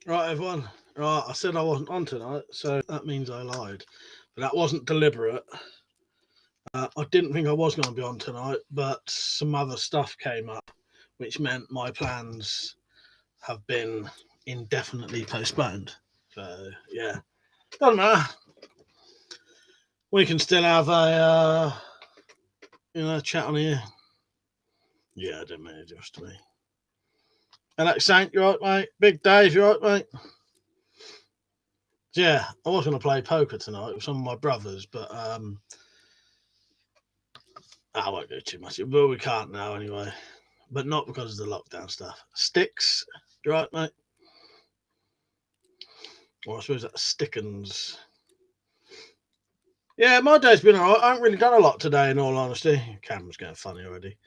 Right, everyone. Right, I said I wasn't on tonight, so that means I lied. But that wasn't deliberate. I didn't think I was going to be on tonight, but some other stuff came up, which meant my plans have been indefinitely postponed. So, yeah. Doesn't matter. We can still have chat on here. Yeah, I didn't mean it just to me. Alex Saint, you right, mate? Big Dave, you right, mate? Yeah, I was going to play poker tonight with some of my brothers, but I won't go too much. But we can't now anyway. But not because of the lockdown stuff. Sticks, you right, mate? Or I suppose that's Stickens. Yeah, my day's been alright. I haven't really done a lot today, in all honesty. Camera's getting funny already.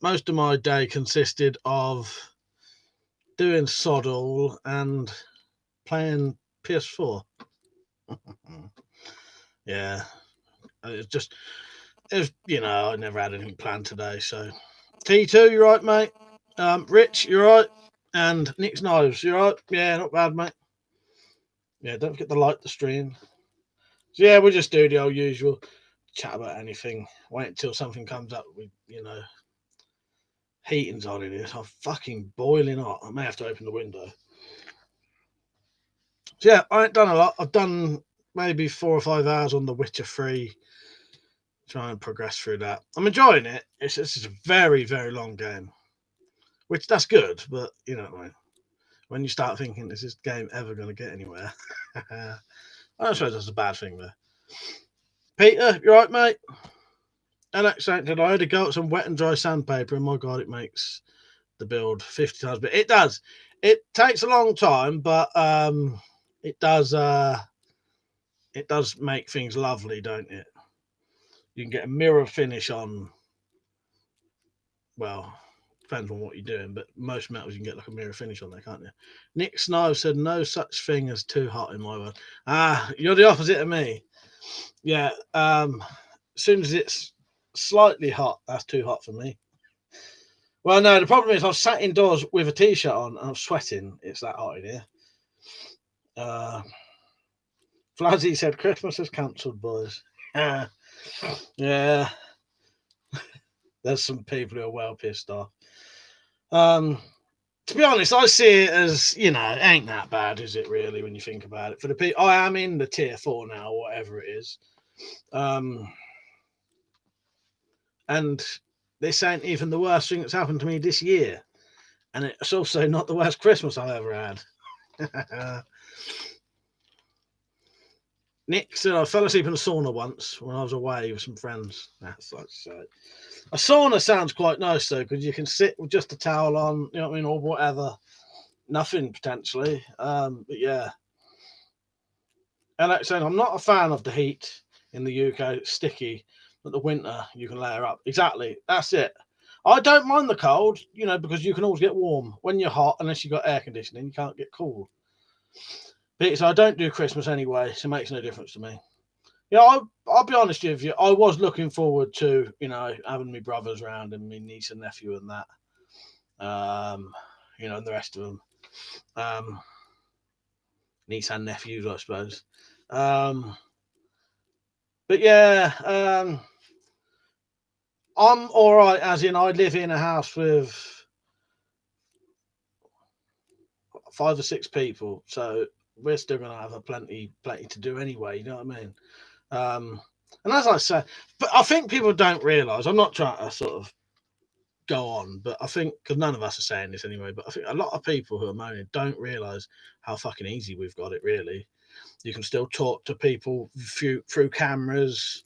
Most of my day consisted of doing sod all and playing PS4. Yeah, it's just I never had anything planned today. So T2, you right, mate? Rich, you right? And Nick's Knives, you right? Yeah, not bad, mate. Yeah, don't forget to like the stream. So yeah, we'll just do the old usual chat about anything. Wait until something comes up with heating's on in here. So I'm fucking boiling hot. I may have to open the window. So yeah, I ain't done a lot. I've done maybe 4 or 5 hours on The Witcher 3. Try and progress through that. I'm enjoying it. It's a very, very long game. Which that's good, but you know what I mean. When you start thinking, is this game ever going to get anywhere? I don't suppose that's a bad thing, though. Peter, you right, mate? Alex said I had to go at some wet and dry sandpaper, and my god, it makes the build 50 times. But it does. It takes a long time, but it does. It does make things lovely, don't it? You can get a mirror finish on. Well, depends on what you're doing, but most metals you can get like a mirror finish on there, can't you? Nick Snow said no such thing as too hot in my world. Ah, you're the opposite of me. Yeah. As soon as it's slightly hot, that's too hot for me. Well, no, the problem is I've sat indoors with a t-shirt on and I'm sweating. It's that hot in here. Uh, Flazzy said Christmas is cancelled, boys. Yeah, there's some people who are well pissed off. Um, to be honest, I see it as it ain't that bad, is it? Really, when you think about it. For the people, I am in the tier 4 now, whatever it is. Um, and this ain't even the worst thing that's happened to me this year, and it's also not the worst Christmas I've ever had. Nick said I fell asleep in a sauna once when I was away with some friends. That's like so. A sauna sounds quite nice though, because you can sit with just a towel on, you know what I mean, or whatever. Nothing potentially. But yeah. Alex saying I'm not a fan of the heat in the UK. It's sticky, but the winter you can layer up. Exactly. That's it. I don't mind the cold, because you can always get warm. When you're hot, unless you've got air conditioning, you can't get cool. But so I don't do Christmas anyway, so it makes no difference to me. Yeah, I'll be honest with you. I was looking forward to having my brothers around and my niece and nephew and that, and the rest of them, niece and nephews, I suppose. But yeah, I'm all right. As in, I live in a house with 5 or 6 people, so we're still gonna have a plenty to do anyway. You know what I mean? And as I say, but I think people don't realise. I'm not trying to sort of go on, but I think because none of us are saying this anyway, but I think a lot of people who are moaning don't realise how fucking easy we've got it. Really, you can still talk to people through cameras.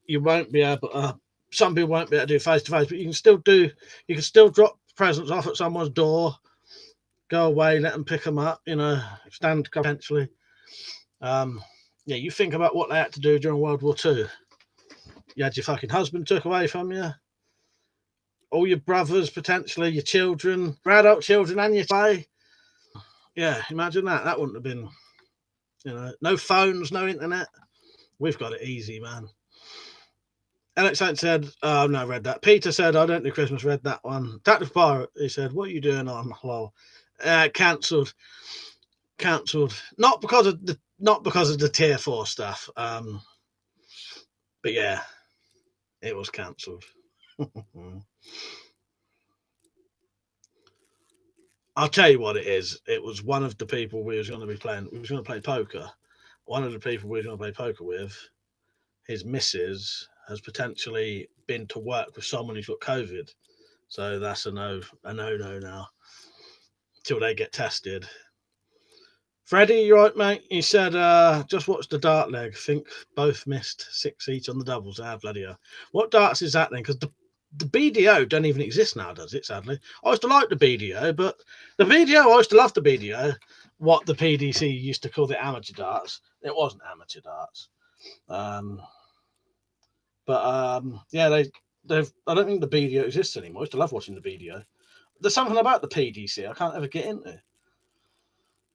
You won't be able. Some people won't be able to do face to face, but you can still do. You can still drop presents off at someone's door, go away, let them pick them up. Stand potentially. Um, yeah, you think about what they had to do during World War II. You had your fucking husband took away from you, all your brothers, potentially your children, your adult children, and your play. Yeah, imagine that. That wouldn't have been, no phones, no internet. We've got it easy, man. Alex said, oh, no, read that. Peter said, I don't do Christmas, read that one. Tactical Pirate, he said, what are you doing on? Lol. Cancelled. Cancelled. Not because of the tier 4 stuff. But yeah, it was cancelled. I'll tell you what it is. It was one of the people we was going to be playing. We was going to play poker. One of the people we was going to play poker with, his missus has potentially been to work with someone who's got COVID. So that's a no now. Till they get tested. Freddie, you right, mate? He said, just watched the dart leg. Think both missed 6 each on the doubles. Ah, bloody hell. What darts is that then? Because the BDO don't even exist now, does it, sadly? I used to like the BDO, but the BDO, I used to love the BDO. What the PDC used to call the amateur darts. It wasn't amateur darts. Yeah, they've. I don't think the BDO exists anymore. I used to love watching the BDO. There's something about the PDC I can't ever get into.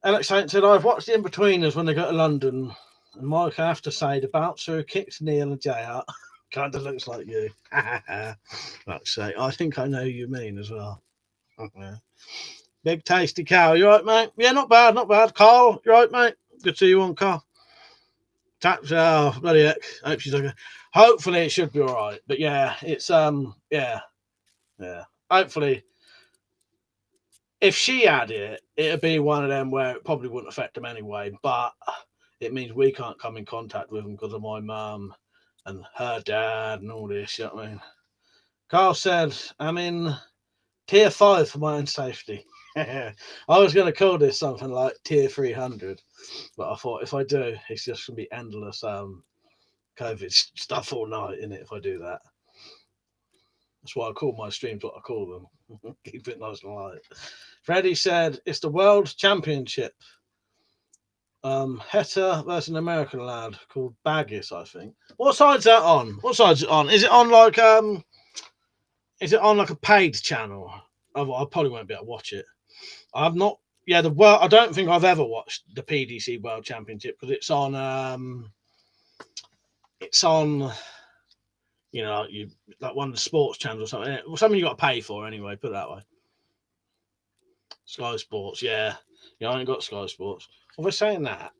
Alex Saint said, I've watched the In-Betweeners when they go to London, and Mike, I have to say, the bouncer who kicks Neil and Jay out kind of looks like you. Like say, I think I know who you mean as well. Big tasty cow, you right, mate? Yeah, not bad, not bad. Carl, you right, mate? Good to see you on, Carl. Taps, oh, bloody heck. I hope she's okay. Hopefully it should be all right. But yeah, it's yeah. Hopefully, if she had it, it'd be one of them where it probably wouldn't affect them anyway. But it means we can't come in contact with them because of my mum and her dad and all this. You know what I mean? Carl said, I'm in tier 5 for my own safety. I was going to call this something like tier 300, but I thought if I do, it's just going to be endless COVID stuff all night in it if I do that. That's why I call my streams what I call them. Keep it nice and light. Freddie said it's the World Championship. Heta versus an American lad called Baggis, I think. What side's that on? What side's it on? Is it on like a paid channel? I probably won't be able to watch it. I've not. Yeah, I don't think I've ever watched the PDC World Championship because it's on. It's on. You know, like one of the sports channels or something. Something you got to pay for anyway. Put it that way. Sky Sports, yeah. I ain't got Sky Sports. Well, we're saying that.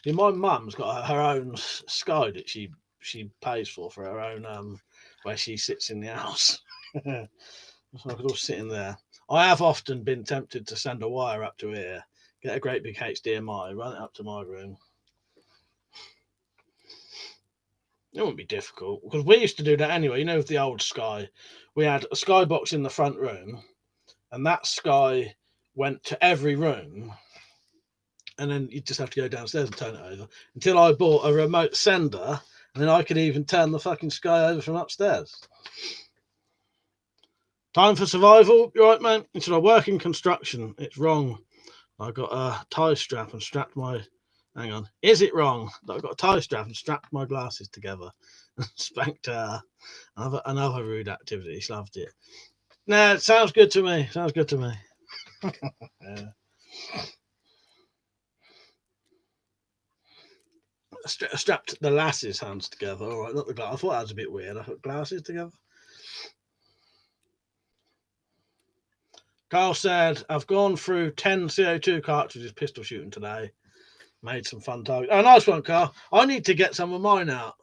Yeah, my mum's got her own Sky that she pays for her own where she sits in the house. So I could all sit in there. I have often been tempted to send a wire up to here, get a great big HDMI, run it up to my room. It wouldn't be difficult because we used to do that anyway. You know, with the old Sky, we had a Sky box in the front room, and that Sky went to every room. And then you just have to go downstairs and turn it over until I bought a remote sender, and then I could even turn the fucking Sky over from upstairs. Time for survival. You right, man? Instead of work in construction, it's wrong. I got a tie strap and strapped my. Hang on. Is it wrong that I got a tie strap and strapped my glasses together and spanked her? Another rude activity. She loved it. Nah, it sounds good to me. Sounds good to me. Yeah. I strapped the lass's hands together. All right, not the glass. I thought that was a bit weird. I put glasses together. Carl said, I've gone through 10 CO2 cartridges pistol shooting today. Made some fun targets. Oh, nice one, Carl. I need to get some of mine out.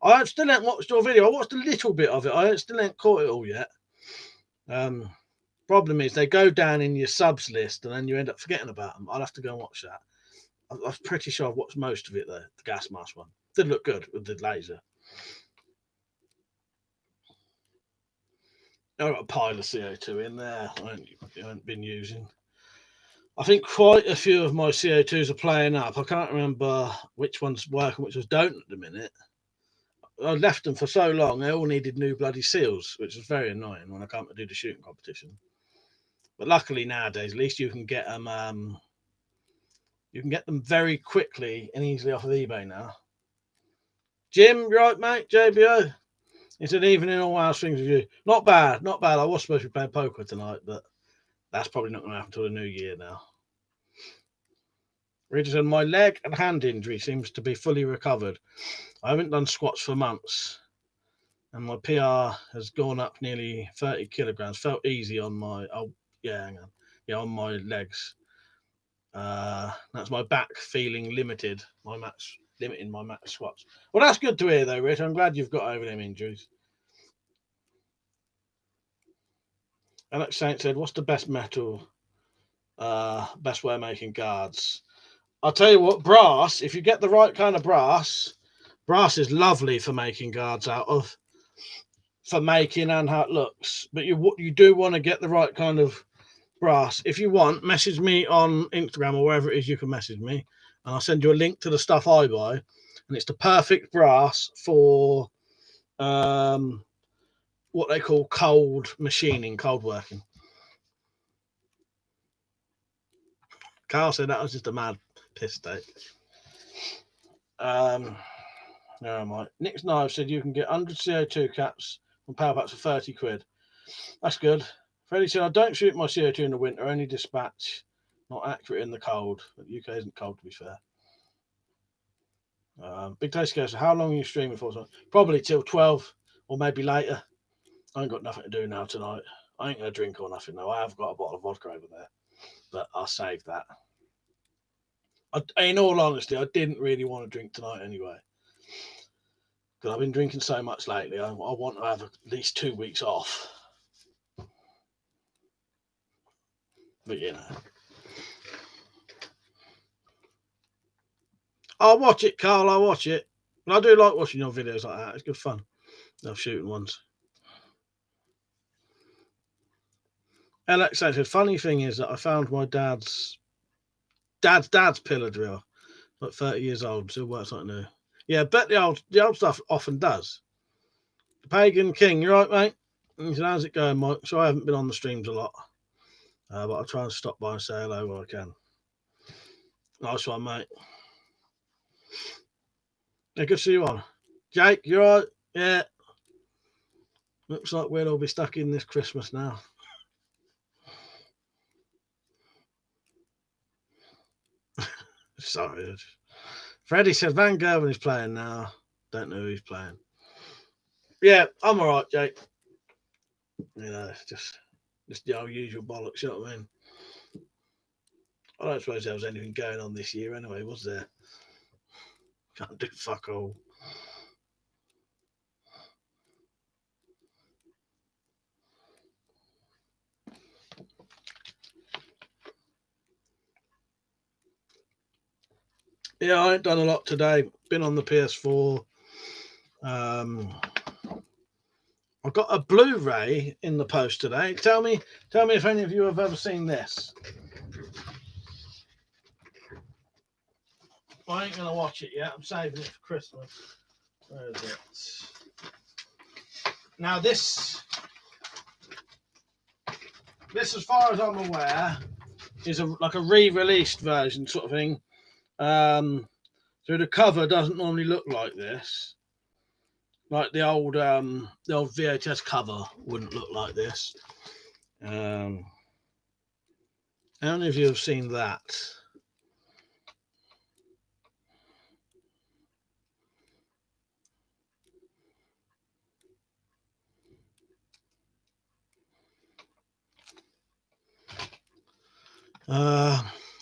I still haven't watched your video. I watched a little bit of it. I still haven't caught it all yet. Problem is, they go down in your subs list and then you end up forgetting about them. I'll have to go and watch that. I'm pretty sure I've watched most of it, though. The gas mask one. Did look good with the laser. I've got a pile of CO2 in there I haven't been using. I think quite a few of my CO2s are playing up. I can't remember which ones work and which ones don't at the minute. I left them for so long, they all needed new bloody seals, which was very annoying when I can't do the shooting competition. But luckily nowadays, at least you can get them. You can get them very quickly and easily off of eBay now. Jim, right, mate? JBO. He said, even in all our swings with you. Not bad, not bad. I was supposed to be playing poker tonight, but that's probably not going to happen until the new year now. Richard, my leg and hand injury seems to be fully recovered. I haven't done squats for months, and my PR has gone up nearly 30 kilograms. Felt easy on my. Oh, yeah, hang on. on my legs. That's my back feeling limited. Limiting my max squats. Well, that's good to hear, though, Rich. I'm glad you've got over them injuries. Alex Saint said, "What's the best metal? Best way of making guards?" I'll tell you what, brass. If you get the right kind of brass is lovely for making guards out of, for making and how it looks. But you do want to get the right kind of brass. If you want, message me on Instagram or wherever it is you can message me, and I'll send you a link to the stuff I buy. And it's the perfect brass for what they call cold machining, cold working. Carl said that was just a mad piss take. No, I might. Nick's Knife said you can get 100 CO2 caps on power packs for 30 quid. That's good. Freddie said, I don't shoot my CO2 in the winter, only dispatch. Not accurate in the cold. But the UK isn't cold, to be fair. Big Tasty goes, how long are you streaming for? Probably till 12 or maybe later. I ain't got nothing to do now tonight. I ain't going to drink or nothing, though. I have got a bottle of vodka over there, but I'll save that. In all honesty, I didn't really want to drink tonight anyway, because I've been drinking so much lately. I want to have at least 2 weeks off. But, I'll watch it, Carl. I'll watch it. But I do like watching your videos like that. It's good fun. No shooting ones. Alex said, funny thing is that I found my dad's pillar drill, like 30 years old, still works like new. Yeah, bet the old stuff often does. The Pagan King, you right, mate? He said, how's it going, Mike? So I haven't been on the streams a lot, but I'll try and stop by and say hello when I can. Nice one, mate. Yeah, good to see you on. Jake, you right? Yeah. Looks like we'll all be stuck in this Christmas now. Sorry. Freddie said Van Gerwen is playing now. Don't know who he's playing. Yeah, I'm all right, Jake. Just the old usual bollocks, you know what I mean? I don't suppose there was anything going on this year anyway, was there? Can't do fuck all. Yeah, I ain't done a lot today. Been on the PS4. I got a Blu-ray in the post today. Tell me if any of you have ever seen this. I ain't gonna watch it yet. I'm saving it for Christmas. Where is it? Now this, as far as I'm aware, is like a re-released version sort of thing. So the cover doesn't normally look like this. Like the old VHS cover wouldn't look like this. How many of you have seen that?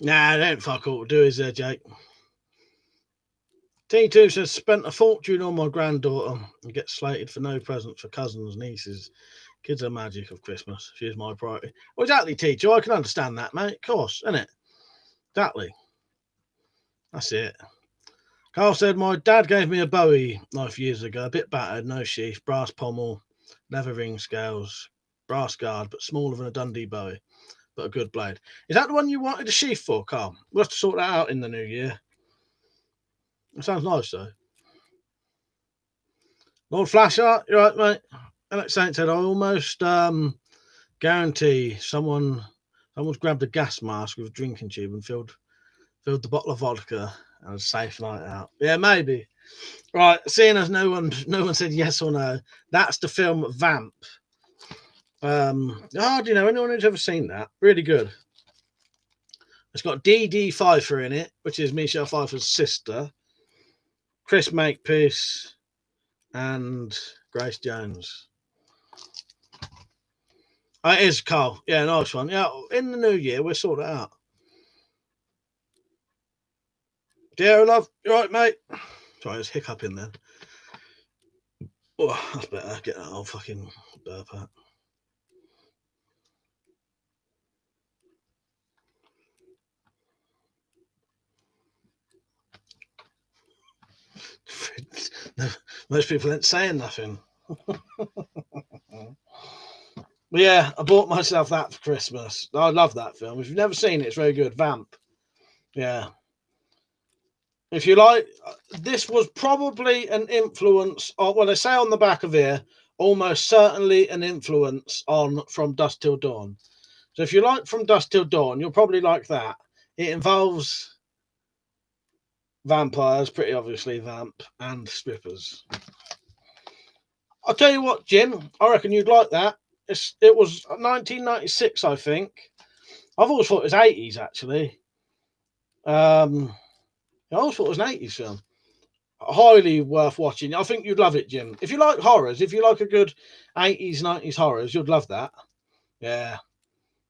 Nah, it ain't fuck all to do, is there, Jake? T2 says, spent a fortune on my granddaughter and get slated for no presents for cousins, nieces. Kids are magic of Christmas. She is my priority. Well, exactly, T2. I can understand that, mate. Of course, isn't it? Exactly. That's it. Carl said, my dad gave me a Bowie knife years ago, a bit battered, no sheath, brass pommel, leather ring scales, brass guard, but smaller than a Dundee Bowie, but a good blade. Is that the one you wanted a sheath for, Carl? We'll have to sort that out in the new year. That sounds nice, though. Lord Flashart, you're right, mate. Alex Saint said, I almost guarantee someone's grabbed a gas mask with a drinking tube and filled the bottle of vodka and a safe night out. Yeah, maybe. Right, seeing as no one said yes or no, that's the film Vamp. Do you know anyone who's ever seen that? Really good. It's got Dee Pfeiffer in it, which is Michelle Pfeiffer's sister, Chris Makepeace, and Grace Jones. It is, Carl. Yeah, nice one. Yeah, in the new year, we'll sort it out. Dear love, you right, mate? Sorry, there's hiccup in there. Oh, that's better. Get that old fucking burp out. Most people ain't saying nothing. But yeah, I bought myself that for Christmas. I love that film. If you've never seen it, it's very good. Vamp. Yeah. If you like, this was probably an influence. Well, they say on the back of here, almost certainly an influence on From Dusk Till Dawn. So if you like From Dusk Till Dawn, you'll probably like that. It involves vampires, pretty obviously, vamp, and strippers. I'll tell you what, Jim, I reckon you'd like that. It was 1996, I think. I've always thought it was 80s, actually. I always thought it was an 80s film. Highly worth watching. I think you'd love it, Jim. If you like horrors, if you like a good 80s, 90s horrors, you'd love that. Yeah.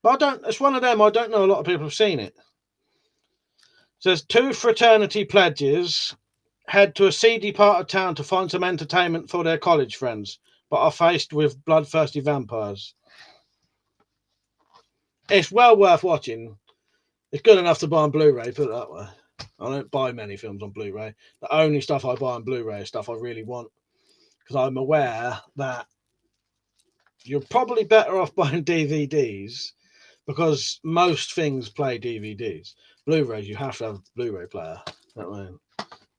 But I don't, it's one of them, I don't know a lot of people have seen it. It says two fraternity pledges head to a seedy part of town to find some entertainment for their college friends, but are faced with bloodthirsty vampires. It's well worth watching. It's good enough to buy on Blu-ray, put it that way. I don't buy many films on Blu-ray. The only stuff I buy on Blu-ray is stuff I really want, because I'm aware that you're probably better off buying DVDs, because most things play DVDs. Blu-rays, you have to have a Blu-ray player. You know what I mean?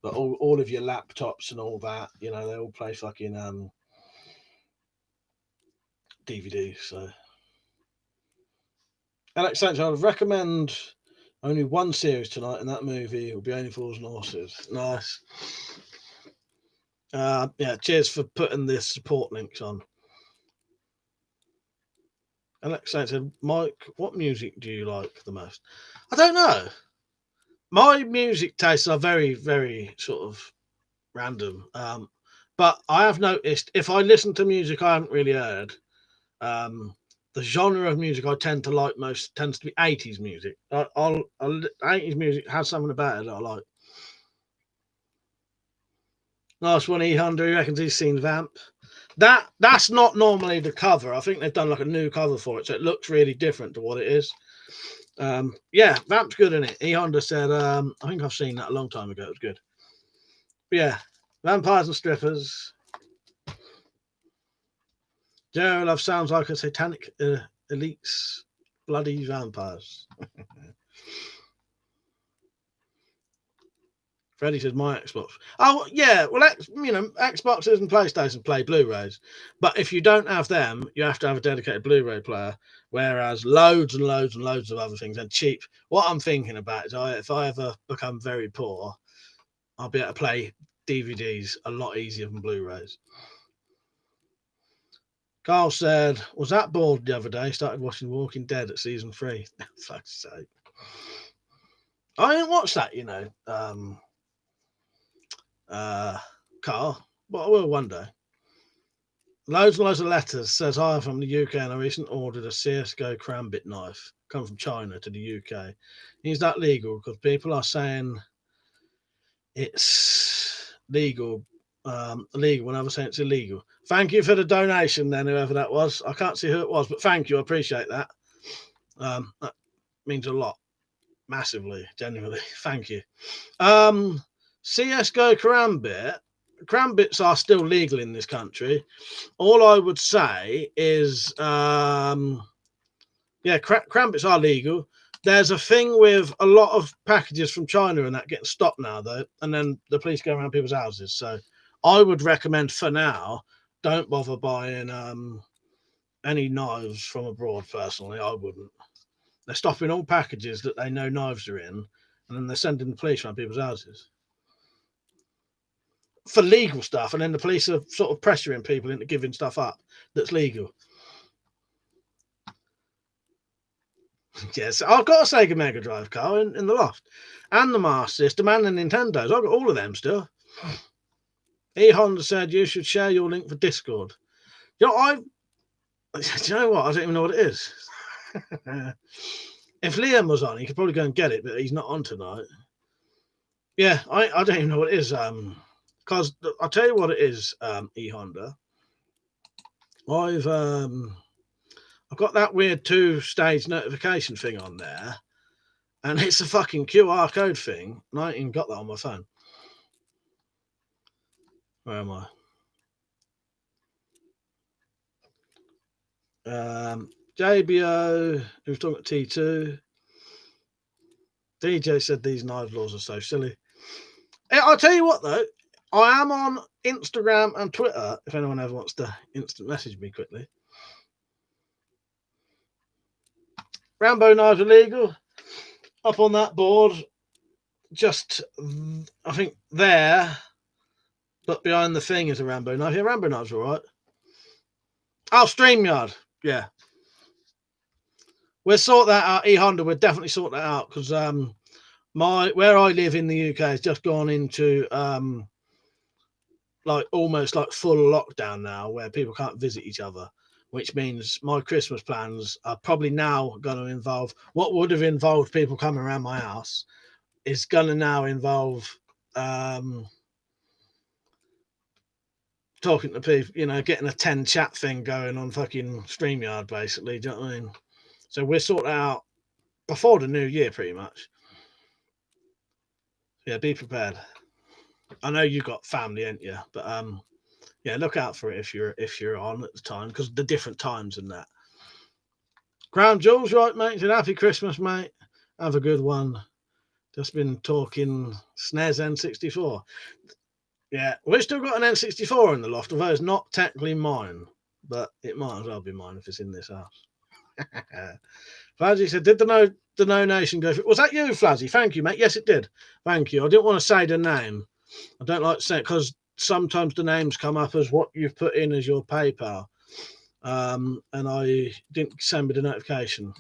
But all of your laptops and all that, they all play fucking DVDs. So, Alex Sanchez, I would recommend only one series tonight, and that movie will be Only Fools and Horses. Nice. Yeah, cheers for putting the support links on. Alex said, Mike, what music do you like the most? I don't know. My music tastes are very, very sort of random. But I have noticed if I listen to music I haven't really heard, the genre of music I tend to like most tends to be 80s music. 80s music has something about it that I like. Last one, E Honda, he reckons he's seen Vamp. That's not normally the cover. I think they've done like a new cover for it, so it looks really different to what it is. Yeah, Vamp's good in it. E Honda said, I think I've seen that a long time ago. It was good. But yeah, vampires and strippers. General Love sounds like a satanic elite's bloody vampires. Freddie says my Xbox. Oh yeah, well Xboxes and PlayStation play Blu-rays, but if you don't have them, you have to have a dedicated Blu-ray player. Whereas loads and loads and loads of other things and cheap. What I'm thinking about is if I ever become very poor, I'll be able to play DVDs a lot easier than Blu-rays. Carl said, was that bored the other day? Started watching Walking Dead at season 3. Fuck's sake. I didn't watch that, Carl, but I will one day. Loads and loads of letters. Says, hi, I'm from the UK and I recently ordered a CSGO Crambit knife. Come from China to the UK. Is that legal? Because people are saying it's legal. Illegal when others say it's illegal. Thank you for the donation then, whoever that was. I can't see who it was, but thank you. I appreciate that. That means a lot. Massively, genuinely. Thank you. CSGO Crambits are still legal in this country. All I would say is, Crambits are legal. There's a thing with a lot of packages from China and that getting stopped now, though, and then the police go around people's houses. So I would recommend for now, don't bother buying any knives from abroad. Personally, I wouldn't. They're stopping all packages that they know knives are in, and then they're sending the police around people's houses for legal stuff, and then the police are sort of pressuring people into giving stuff up that's legal. Yes, I've got a Sega Mega Drive, Carl, in the loft, and the Master System, and the Nintendos. I've got all of them still. E Honda said you should share your link for Discord. Do you know what? I don't even know what it is. If Liam was on, he could probably go and get it, but he's not on tonight. Yeah, I don't even know what it is. Because I'll tell you what it is, E Honda. I've got that weird 2-stage notification thing on there, and it's a fucking QR code thing, and I ain't even got that on my phone. Where am I? JBO, who's talking about T2. DJ said these knife laws are so silly. I'll tell you what, though. I am on Instagram and Twitter if anyone ever wants to instant message me quickly. Rambo knives illegal. Up on that board. Just, I think, there. But behind the thing is a Rambo knife. Yeah, Rambo knives all right. Oh, StreamYard. Yeah. We'll sort that out. E-Honda, we'll definitely sort that out because where I live in the UK has just gone into like almost like full lockdown now, where people can't visit each other, which means my Christmas plans are probably now going to involve what would have involved people coming around my house is going to now involve talking to people, you know, getting a 10 chat thing going on fucking StreamYard, basically. Do you know what I mean? So we'll sort that out before the new year, pretty much. Yeah, be prepared. I know you got family, ain't you? But yeah, look out for it if you're on at the time, because the different times and that. Crown Jewels, right, mate? Said happy Christmas, mate. Have a good one. Just been talking SNES N64. Yeah, we've still got an N64 in the loft, although it's not technically mine, but it might as well be mine if it's in this house. Flazzy said, did the donation go through? Was that you, Flazzy? Thank you, mate. Yes, it did. Thank you. I didn't want to say the name. I don't like to say it because sometimes the names come up as what you've put in as your PayPal. And I didn't send me the notification.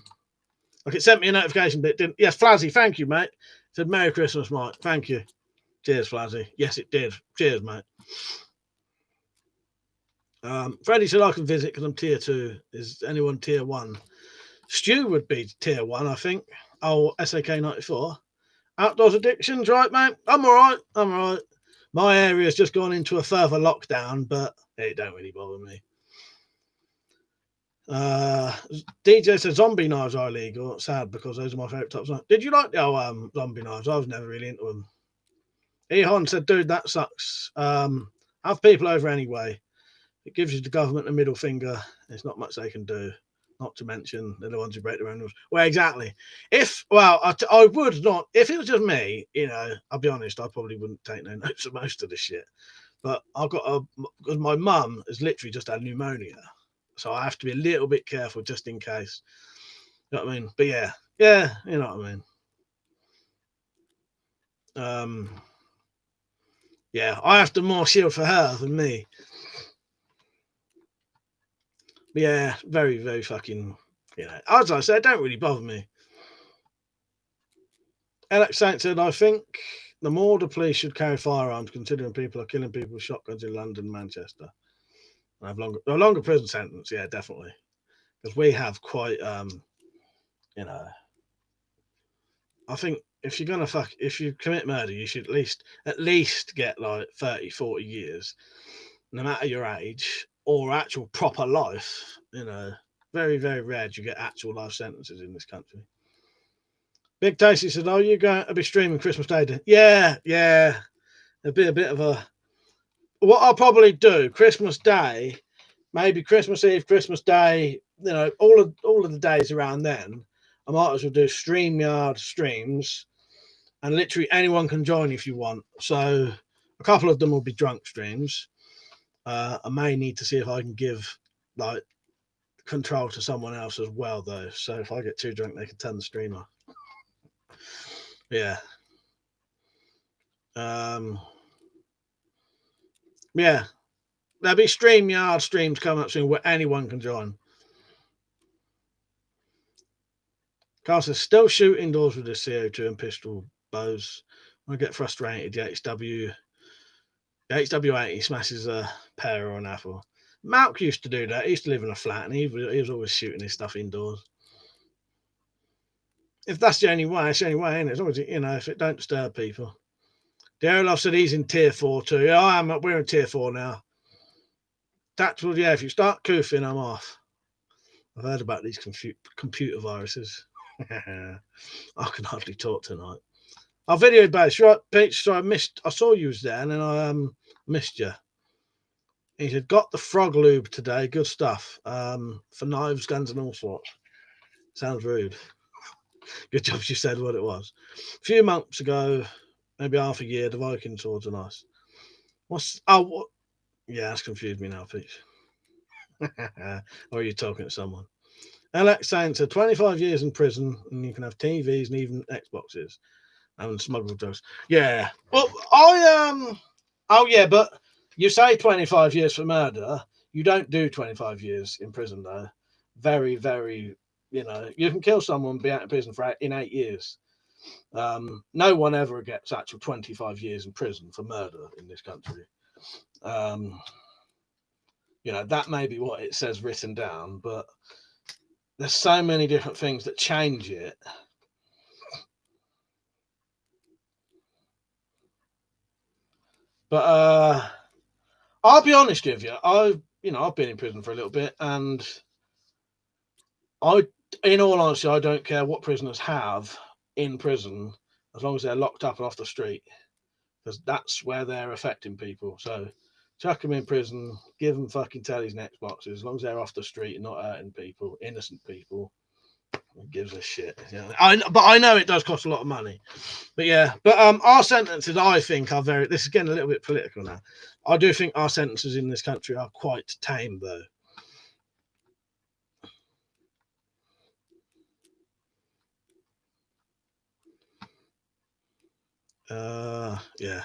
Like, it sent me a notification, but it didn't. Yes, Flazzy, thank you, mate. It said, Merry Christmas, Mike. Thank you. Cheers, Flazzy. Yes, it did. Cheers, mate. Freddie said I can visit because I'm tier 2. Is anyone tier 1? Stu would be tier 1, I think. Oh, SAK94. Outdoors addictions, right, mate? I'm all right. I'm all right. My area's just gone into a further lockdown, but it don't really bother me. DJ said zombie knives are illegal. Sad because those are my favourite types. Did you like the zombie knives? I was never really into them. Ehon said, dude, that sucks. Have people over anyway. It gives you the government a middle finger. There's not much they can do. Not to mention they're the ones who break their own rules. Well, exactly. I would not. If it was just me, you know, I'll be honest, I probably wouldn't take no notes of most of this shit. But I've got because my mum has literally just had pneumonia, so I have to be a little bit careful just in case. You know what I mean? But yeah, you know what I mean. Yeah, I have to more shield for her than me. But yeah, very, very fucking, you know, as I said, don't really bother me. Alex Saint said, I think the more the police should carry firearms, considering people are killing people with shotguns in London and Manchester. And have a longer prison sentence, yeah, definitely. Because we have quite, you know, I think if you're gonna if you commit murder, you should at least get like 30, 40 years, no matter your age or actual proper life. You know, very, very rare you get actual life sentences in this country. Big Tasty said, "Oh, you're going to be streaming Christmas Day?" Yeah. It'll be a bit of a. What I'll probably do Christmas Day, maybe Christmas Eve, Christmas Day. You know, all of the days around then, I might as well do StreamYard streams, and literally anyone can join if you want. So a couple of them will be drunk streams. I may need to see if I can give like control to someone else as well, though. So if I get too drunk, they can turn the stream off. Yeah. Yeah. There'll be StreamYard streams coming up soon where anyone can join. Carl says, still shoot indoors with the CO2 and pistol bows. When I get frustrated, the HW80 smashes a pear or an apple. Malk used to do that. He used to live in a flat, and he was always shooting his stuff indoors. If that's the only way, it's the only way, and it's always, if it don't disturb people. Daryl said he's in tier 4 too. Yeah, I am. We're in tier 4 now. Tactical, yeah. If you start koofing, I'm off. I've heard about these computer viruses. I can hardly talk tonight. Our video base, right, Peach? So I saw you was there, and then I missed you. He said, got the frog lube today. Good stuff. For knives, guns, and all sorts. Sounds rude. Good job you said what it was. A few months ago, maybe half a year, the Viking swords are nice. What? Yeah, that's confused me now, Peach. Or are you talking to someone? Alex saying, so 25 years in prison, and you can have TVs and even Xboxes and smuggled drugs. Yeah. Well, oh yeah, but you say 25 years for murder. You don't do 25 years in prison though. Very, very. You can kill someone, be out of prison in 8 years. No one ever gets actual 25 years in prison for murder in this country. That may be what it says written down, but there's so many different things that change it. But I'll be honest with you. I've been in prison for a little bit, and in all honesty, I don't care what prisoners have in prison as long as they're locked up and off the street, because that's where they're affecting people. So chuck them in prison, give them fucking tellies and Xboxes, as long as they're off the street and not hurting people, innocent people. Who gives a shit? But I know it does cost a lot of money. But yeah, our sentences, I think, are very. This is getting a little bit political now. I do think our sentences in this country are quite tame, though. Yeah.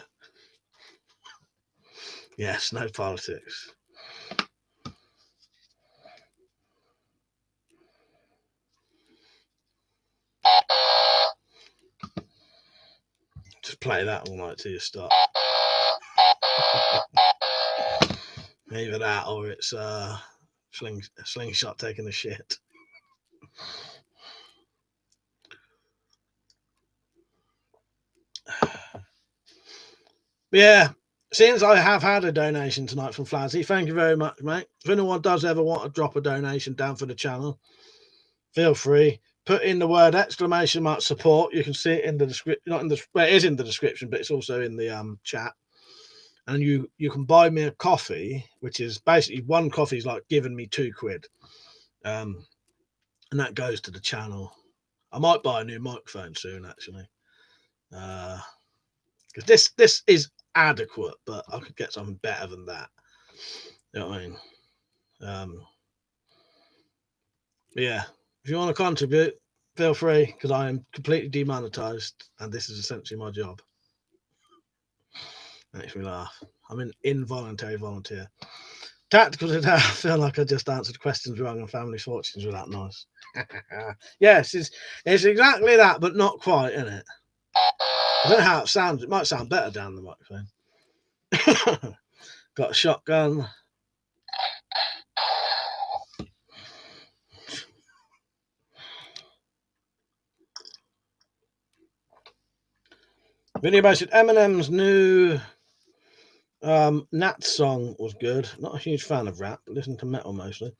Yes, no politics. Just play that all night till you stop. Either that or it's slingshot taking a shit. Yeah, since I have had a donation tonight from Flazzy, thank you very much, mate. If anyone does ever want to drop a donation down for the channel, feel free. Put in the word ! support. You can see it in the description. Not in the it is in the description, but it's also in the chat. And you can buy me a coffee, which is basically one coffee is like giving me £2. And that goes to the channel. I might buy a new microphone soon, actually. Because this is adequate, but I could get something better than that. You know what I mean? Yeah. If you want to contribute, feel free, because I am completely demonetized, and this is essentially my job. Makes me laugh. I'm an involuntary volunteer. Tactical today, I feel like I just answered questions wrong and family fortunes were that nice. Yes, it's exactly that, but not quite, isn't it? I don't know how it sounds. It might sound better down the microphone. Got a shotgun. Video based Eminem's new Nat song was good. Not a huge fan of rap, but listen to metal mostly.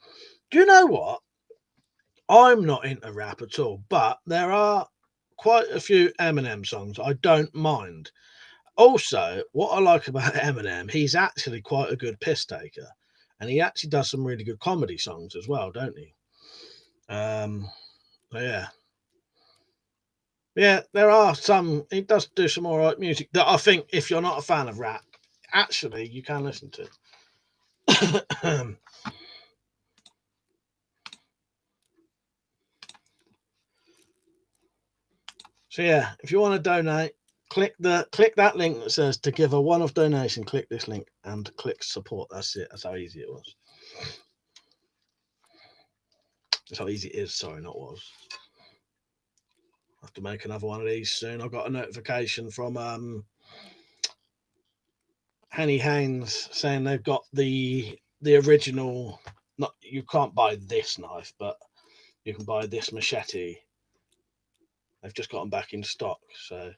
Do you know what? I'm not into rap at all, but there are quite a few Eminem songs I don't mind. Also, what I like about Eminem, he's actually quite a good piss taker, and he actually does some really good comedy songs as well, don't he? Yeah. Yeah, there are some. He does do some all right music that I think, if you're not a fan of rap, actually you can listen to. So yeah, if you want to donate, click that link that says to give a one-off donation. Click this link and click support. That's it. That's how easy it was. That's how easy it is. Sorry, not was. I have to make another one of these soon. I got a notification from Henny Haynes saying they've got the the original. Not you can't buy this knife, but you can buy this machete. They've just got them back in stock. So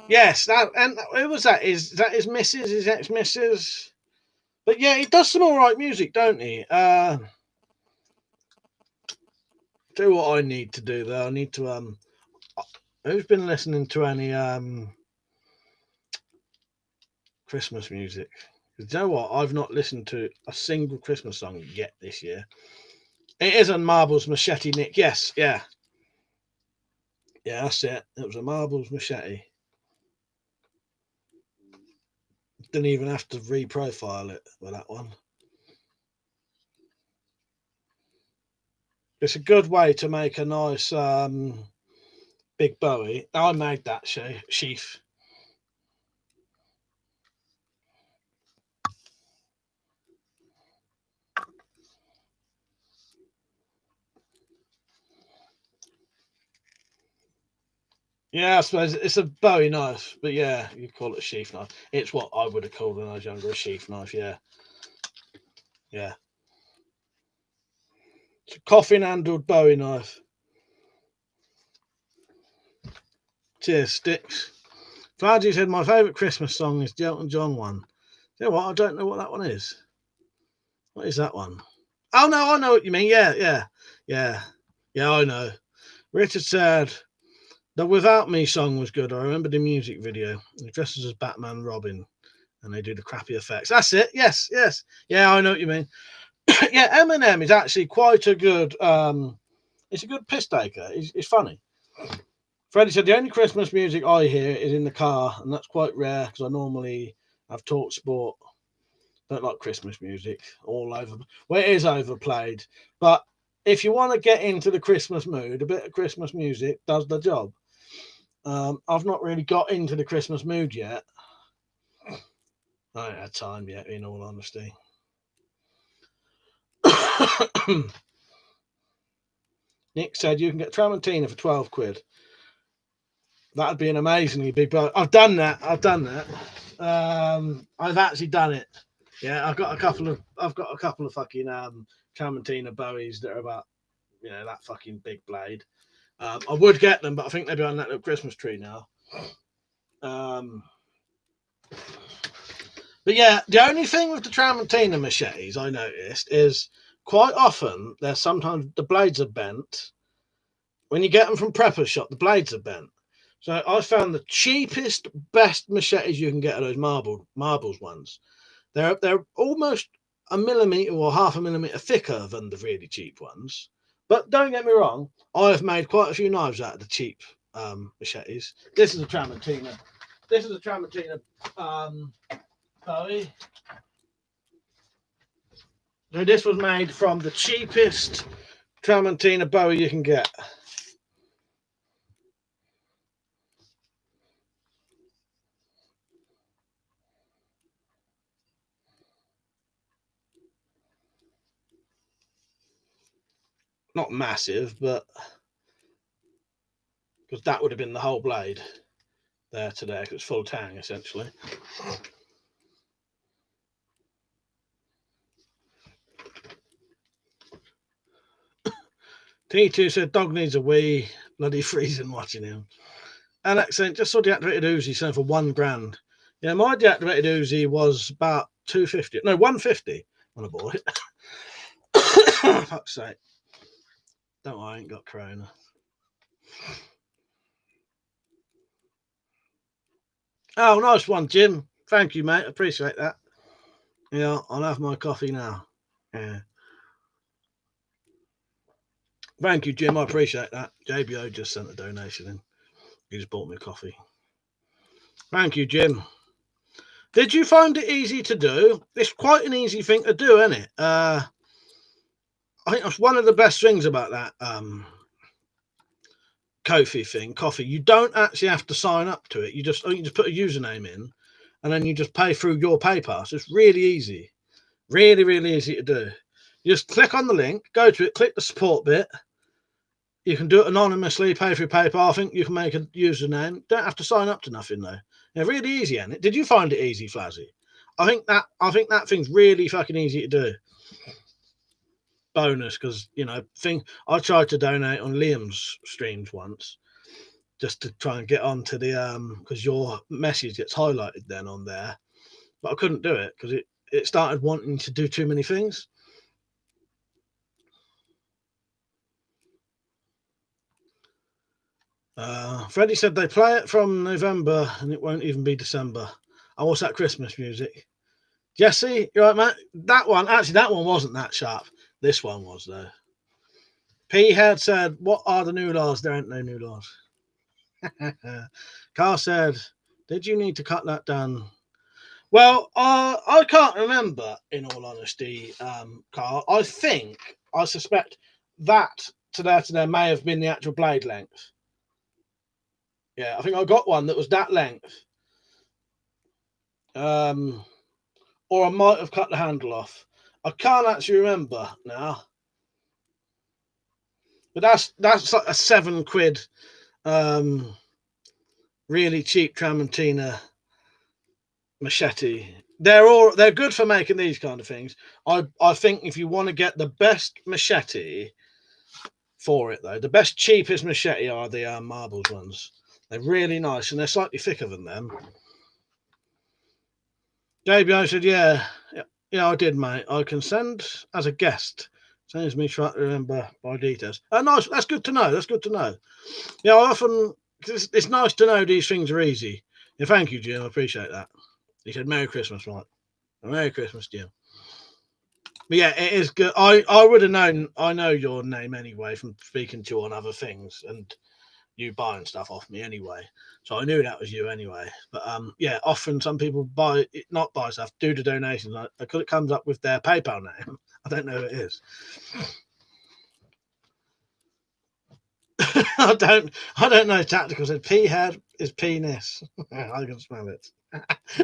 yes, that and who was that? Is that his missus? His ex missus? But yeah, he does some all right music, don't he? Do what I need to do though. I need to Who's been listening to any Christmas music? You know what? I've not listened to a single Christmas song yet this year. It is on Marbles Machete, Nick. Yes, yeah. Yeah, that's it. It was a Marbles Machete. Didn't even have to reprofile it with that one. It's a good way to make a nice big Bowie. I made that sheath. Yeah, I suppose it's a Bowie knife, but yeah, you call it a sheath knife. It's what I would have called when I was younger, a sheath knife. Yeah, yeah. It's a coffin-handled Bowie knife. Cheers, Sticks. Fladgy said my favourite Christmas song is the Elton John one. You know what? I don't know what that one is. What is that one? Oh no, I know what you mean. Yeah, yeah, yeah, yeah. I know. Richard said the "Without Me" song was good. I remember the music video. He dresses as Batman, Robin, and they do the crappy effects. That's it. Yes, yes. Yeah, I know what you mean. Yeah, Eminem is actually quite a good. It's a good piss taker. It's funny. Freddie said the only Christmas music I hear is in the car, and that's quite rare because I normally have talk sport. Don't like Christmas music all over. Well, it is overplayed, but if you want to get into the Christmas mood, a bit of Christmas music does the job. I've not really got into the Christmas mood yet. I ain't had time yet, in all honesty. Nick said you can get Tramontina for 12 quid. That'd be an amazingly big boat. I've done that. I've actually done it. Yeah, I've got a couple of fucking Tramontina Bowies that are about that fucking big blade. I would get them, but I think they're behind that little Christmas tree now. But yeah, the only thing with the Tramontina machetes I noticed is quite often there's sometimes the blades are bent. When you get them from Prepper's shop, the blades are bent. So I found the cheapest, best machetes you can get are those marbles ones. They're almost a millimeter or half a millimeter thicker than the really cheap ones. But don't get me wrong, I have made quite a few knives out of the cheap machetes. This is a Tramontina. This is a Tramontina Bowie. So this was made from the cheapest Tramontina Bowie you can get. Not massive, but because that would have been the whole blade there today, because it's full tang essentially. T2 said dog needs a wee, bloody freezing watching him. Alex said just saw deactivated Uzi selling for £1,000. Yeah, my deactivated Uzi was about 250. No, 150 when I bought it. Fuck's sake. Don't worry, I ain't got corona. Oh, nice one, Jim. Thank you, mate. Appreciate that. Yeah, I'll have my coffee now. Yeah. Thank you, Jim. I appreciate that. JBO just sent a donation in. He just bought me a coffee. Thank you, Jim. Did you find it easy to do? It's quite an easy thing to do, isn't it? I think that's one of the best things about that Kofi thing, Coffee. You don't actually have to sign up to it. You just put a username in, and then you just pay through your PayPal. So it's really easy, really, really easy to do. You just click on the link, go to it, click the support bit. You can do it anonymously, pay through PayPal. I think you can make a username. Don't have to sign up to nothing though. Yeah, really easy, isn't it? Did you find it easy, Flazzy? I think that thing's really fucking easy to do. Bonus, because I tried to donate on Liam's streams once, just to try and get onto the because your message gets highlighted then on there, but I couldn't do it because it started wanting to do too many things. Freddie said they play it from November and it won't even be December. Oh, what's that Christmas music? Jesse, you right, mate? That one wasn't that sharp. This one was, though. P had said, "What are the new laws? There ain't no new laws." Carl said, "Did you need to cut that down?" Well, I can't remember, in all honesty, Carl. I suspect that to there may have been the actual blade length. Yeah, I think I got one that was that length. Or I might have cut the handle off. I can't actually remember now. But that's like a £7, really cheap Tramontina machete. They're good for making these kind of things. I think if you want to get the best machete for it, though, the best cheapest machete are the marbles ones. They're really nice and they're slightly thicker than them. JBO said, yeah, I did, mate. I can send as a guest. Saves me trying to remember my details. Oh, nice. That's good to know. That's good to know. Yeah, I often, it's nice to know these things are easy. Yeah, thank you, Jim. I appreciate that. He said, Merry Christmas, Mike. Merry Christmas, Jim. But yeah, it is good. I would have known, I know your name anyway from speaking to you on other things and you buying stuff off me anyway. So I knew that was you anyway. But yeah, often some people not buy stuff, do the donations because it comes up with their PayPal name. I don't know who it is. I don't know. Tactical said P head is penis. I can smell it.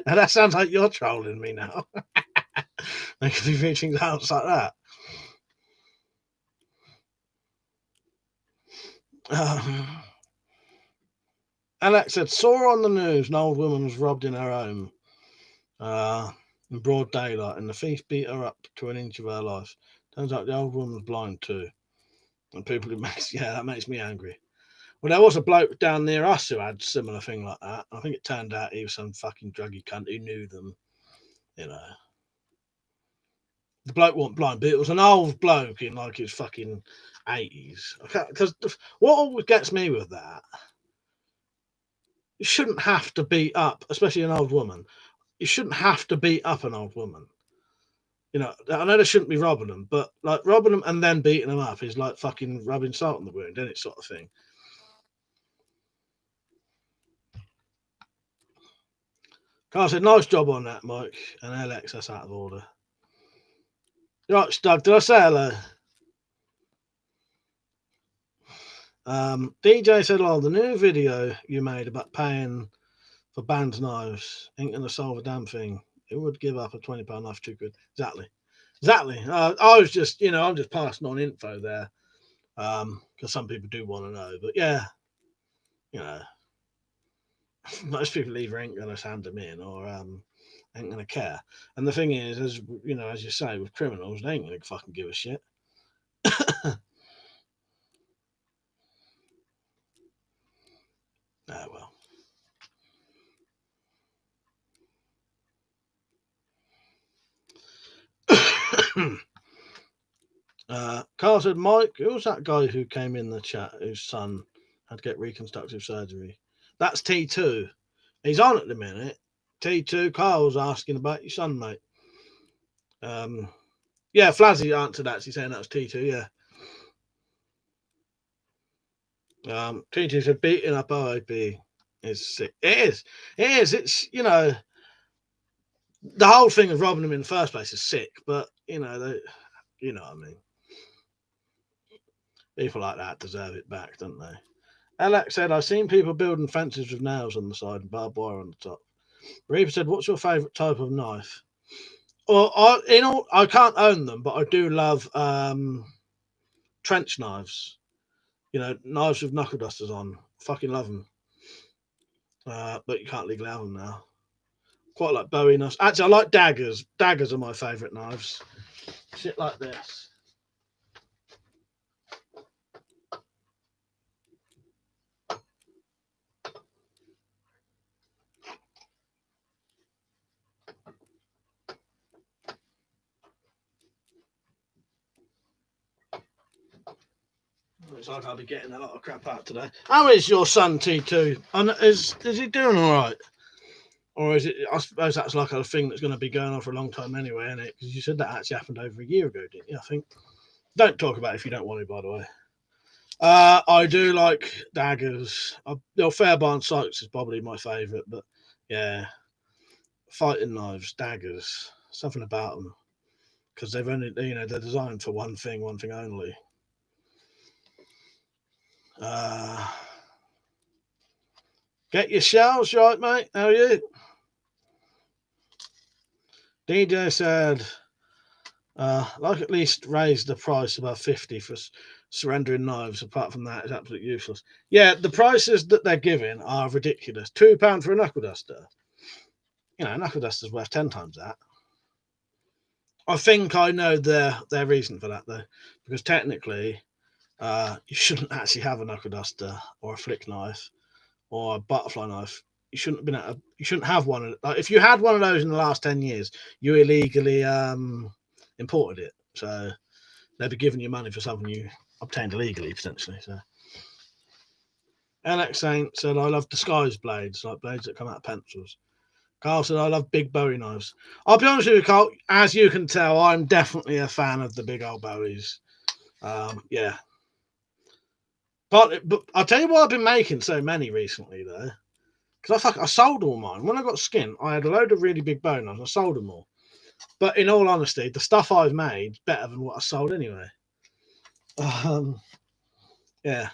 Now that sounds like you're trolling me now. They could be reaching out like that. Alex said, saw on the news an old woman was robbed in her home in broad daylight, and the thief beat her up to an inch of her life. Turns out the old woman was blind too. And people that makes me angry. Well, there was a bloke down near us who had a similar thing like that. I think it turned out he was some fucking druggy cunt who knew them. The bloke wasn't blind, but it was an old bloke in like his fucking 80s. Because what always gets me with that, you shouldn't have to beat up, especially an old woman. You shouldn't have to beat up an old woman. I know they shouldn't be robbing them, but like robbing them and then beating them up is like fucking rubbing salt on the wound, isn't it, sort of thing. Carl said, nice job on that, Mike. And Alex, that's out of order. Right, Stug, did I say hello? DJ said, oh, the new video you made about paying for band knives ain't going to solve a damn thing. It would give up a £20 knife too good. Exactly. I was just, I'm just passing on info there because some people do want to know. But yeah, most people either ain't going to send them in or ain't going to care. And the thing is, as you say, with criminals, they ain't going to fucking give a shit. Ah, well. Carl said, Mike, who's that guy who came in the chat whose son had to get reconstructive surgery? That's T2. He's on at the minute. T2, Carl's asking about your son, mate. Yeah, Flazzy answered that. He's saying that was T2, yeah. T2 said beating up OAP is sick. It is. It's, the whole thing of robbing them in the first place is sick, but, you know what I mean. People like that deserve it back, don't they? Alex said, I've seen people building fences with nails on the side and barbed wire on the top. Reaper said, what's your favourite type of knife? Well, I can't own them, but I do love trench knives. Knives with knuckle dusters on. Fucking love them. But you can't legally have them now. Quite like Bowie knives. Actually, I like daggers. Daggers are my favourite knives. Shit like this. Looks like I'll be getting a lot of crap out today. How is your son, T2? And is he doing all right? Or is it? I suppose that's like a thing that's going to be going on for a long time anyway, isn't it? Because you said that actually happened over a year ago, didn't you? I think. Don't talk about it if you don't want to, by the way. I do like daggers. Fairbairn Sykes is probably my favourite, but yeah, fighting knives, daggers, something about them because they've only, they're designed for one thing only. Get your shells right, mate. How are you? DJ said, like at least raise the price above 50 for surrendering knives. Apart from that, it's absolutely useless. Yeah, the prices that they're giving are ridiculous. £2 for a knuckle duster. You know, a knuckle duster's worth 10 times that. I think I know their reason for that though, because technically, you shouldn't actually have a knuckle duster or a flick knife or a butterfly knife. You shouldn't have one. Like, if you had one of those in the last 10 years, you illegally imported it. So they'd be giving you money for something you obtained illegally, potentially. So Alex Saint said, I love disguised blades, like blades that come out of pencils. Carl said, I love big Bowie knives. I'll be honest with you, Carl, as you can tell, I'm definitely a fan of the big old Bowies. Yeah. But I'll tell you why I've been making so many recently, though. Because I sold all mine. When I got skin, I had a load of really big Bowie knives. I sold them all. But in all honesty, the stuff I've made is better than what I sold anyway. Yeah.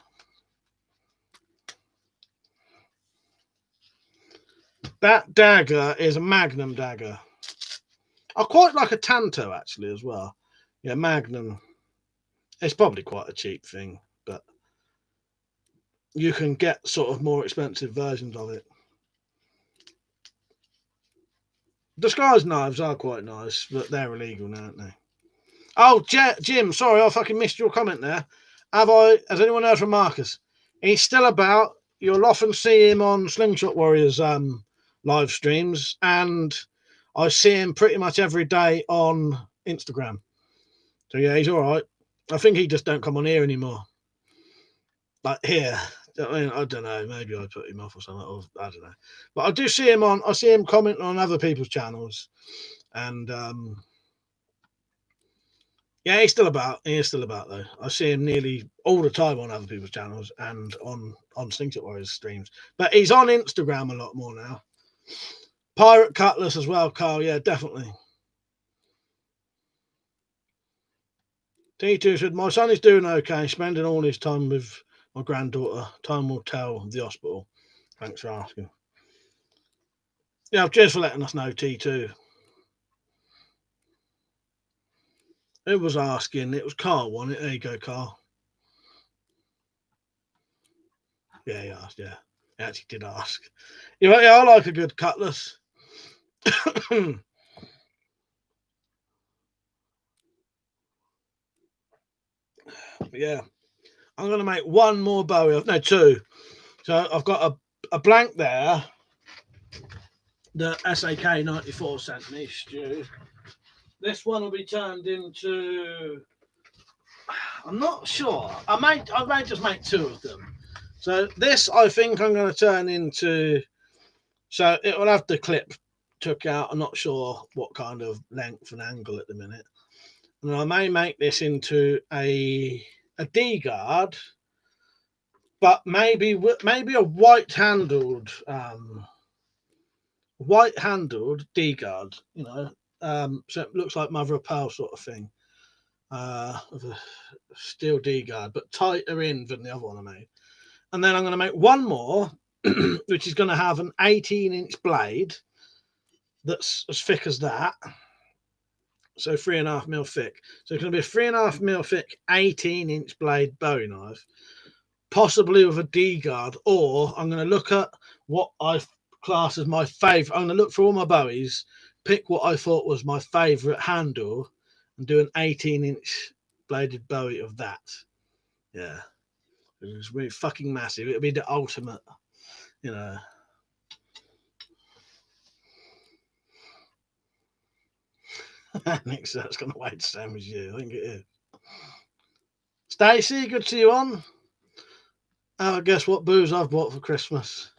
That dagger is a Magnum dagger. I quite like a Tanto, actually, as well. Yeah, Magnum. It's probably quite a cheap thing, but you can get sort of more expensive versions of it. Disguised knives are quite nice, but they're illegal now, aren't they? Oh, Jim, sorry, I fucking missed your comment there. Has anyone heard from Marcus? He's still about. You'll often see him on Slingshot Warriors live streams, and I see him pretty much every day on Instagram. So yeah, he's all right. I think he just don't come on here anymore. Like here, I mean, I don't know. Maybe I put him off or something. Or I don't know. But I do see him on. I see him commenting on other people's channels, and yeah, he's still about. He is still about though. I see him nearly all the time on other people's channels and on Slingshot Warriors streams. But he's on Instagram a lot more now. Pirate Cutlass as well, Carl. Yeah, definitely. T2 said, my son is doing okay, spending all his time with my granddaughter. Time will tell the hospital. Thanks for asking. Yeah, cheers for letting us know, T2. Who was asking? It was Carl, wasn't it? There you go, Carl. Yeah, he asked, yeah. He actually did ask. Yeah, I like a good cutlass. Yeah. I'm going to make one more Bowie. No, two. So I've got a blank there. The SAK 94 sent me, Stu. This one will be turned into... I'm not sure. I might just make two of them. So this, I think I'm going to turn into... So it will have the clip took out. I'm not sure what kind of length and angle at the minute. And I may make this into a D-guard, but maybe a white-handled D-guard, you know. So it looks like Mother of Pearl sort of thing. With a steel D-guard, but tighter in than the other one I made. And then I'm going to make one more, which is going to have an 18-inch blade that's as thick as that. So 3.5mm thick. So it's going to be a 3.5mm thick, 18-inch blade Bowie knife, possibly with a D-guard, or I'm going to look at what I class as my favourite. I'm going to look through all my Bowies, pick what I thought was my favourite handle, and do an 18-inch bladed Bowie of that. Yeah. It was really fucking massive. It'll be the ultimate, you know. Nick said it's going to wait the same as you. I think it is. Stacey, good to see you on. Guess what booze I've bought for Christmas?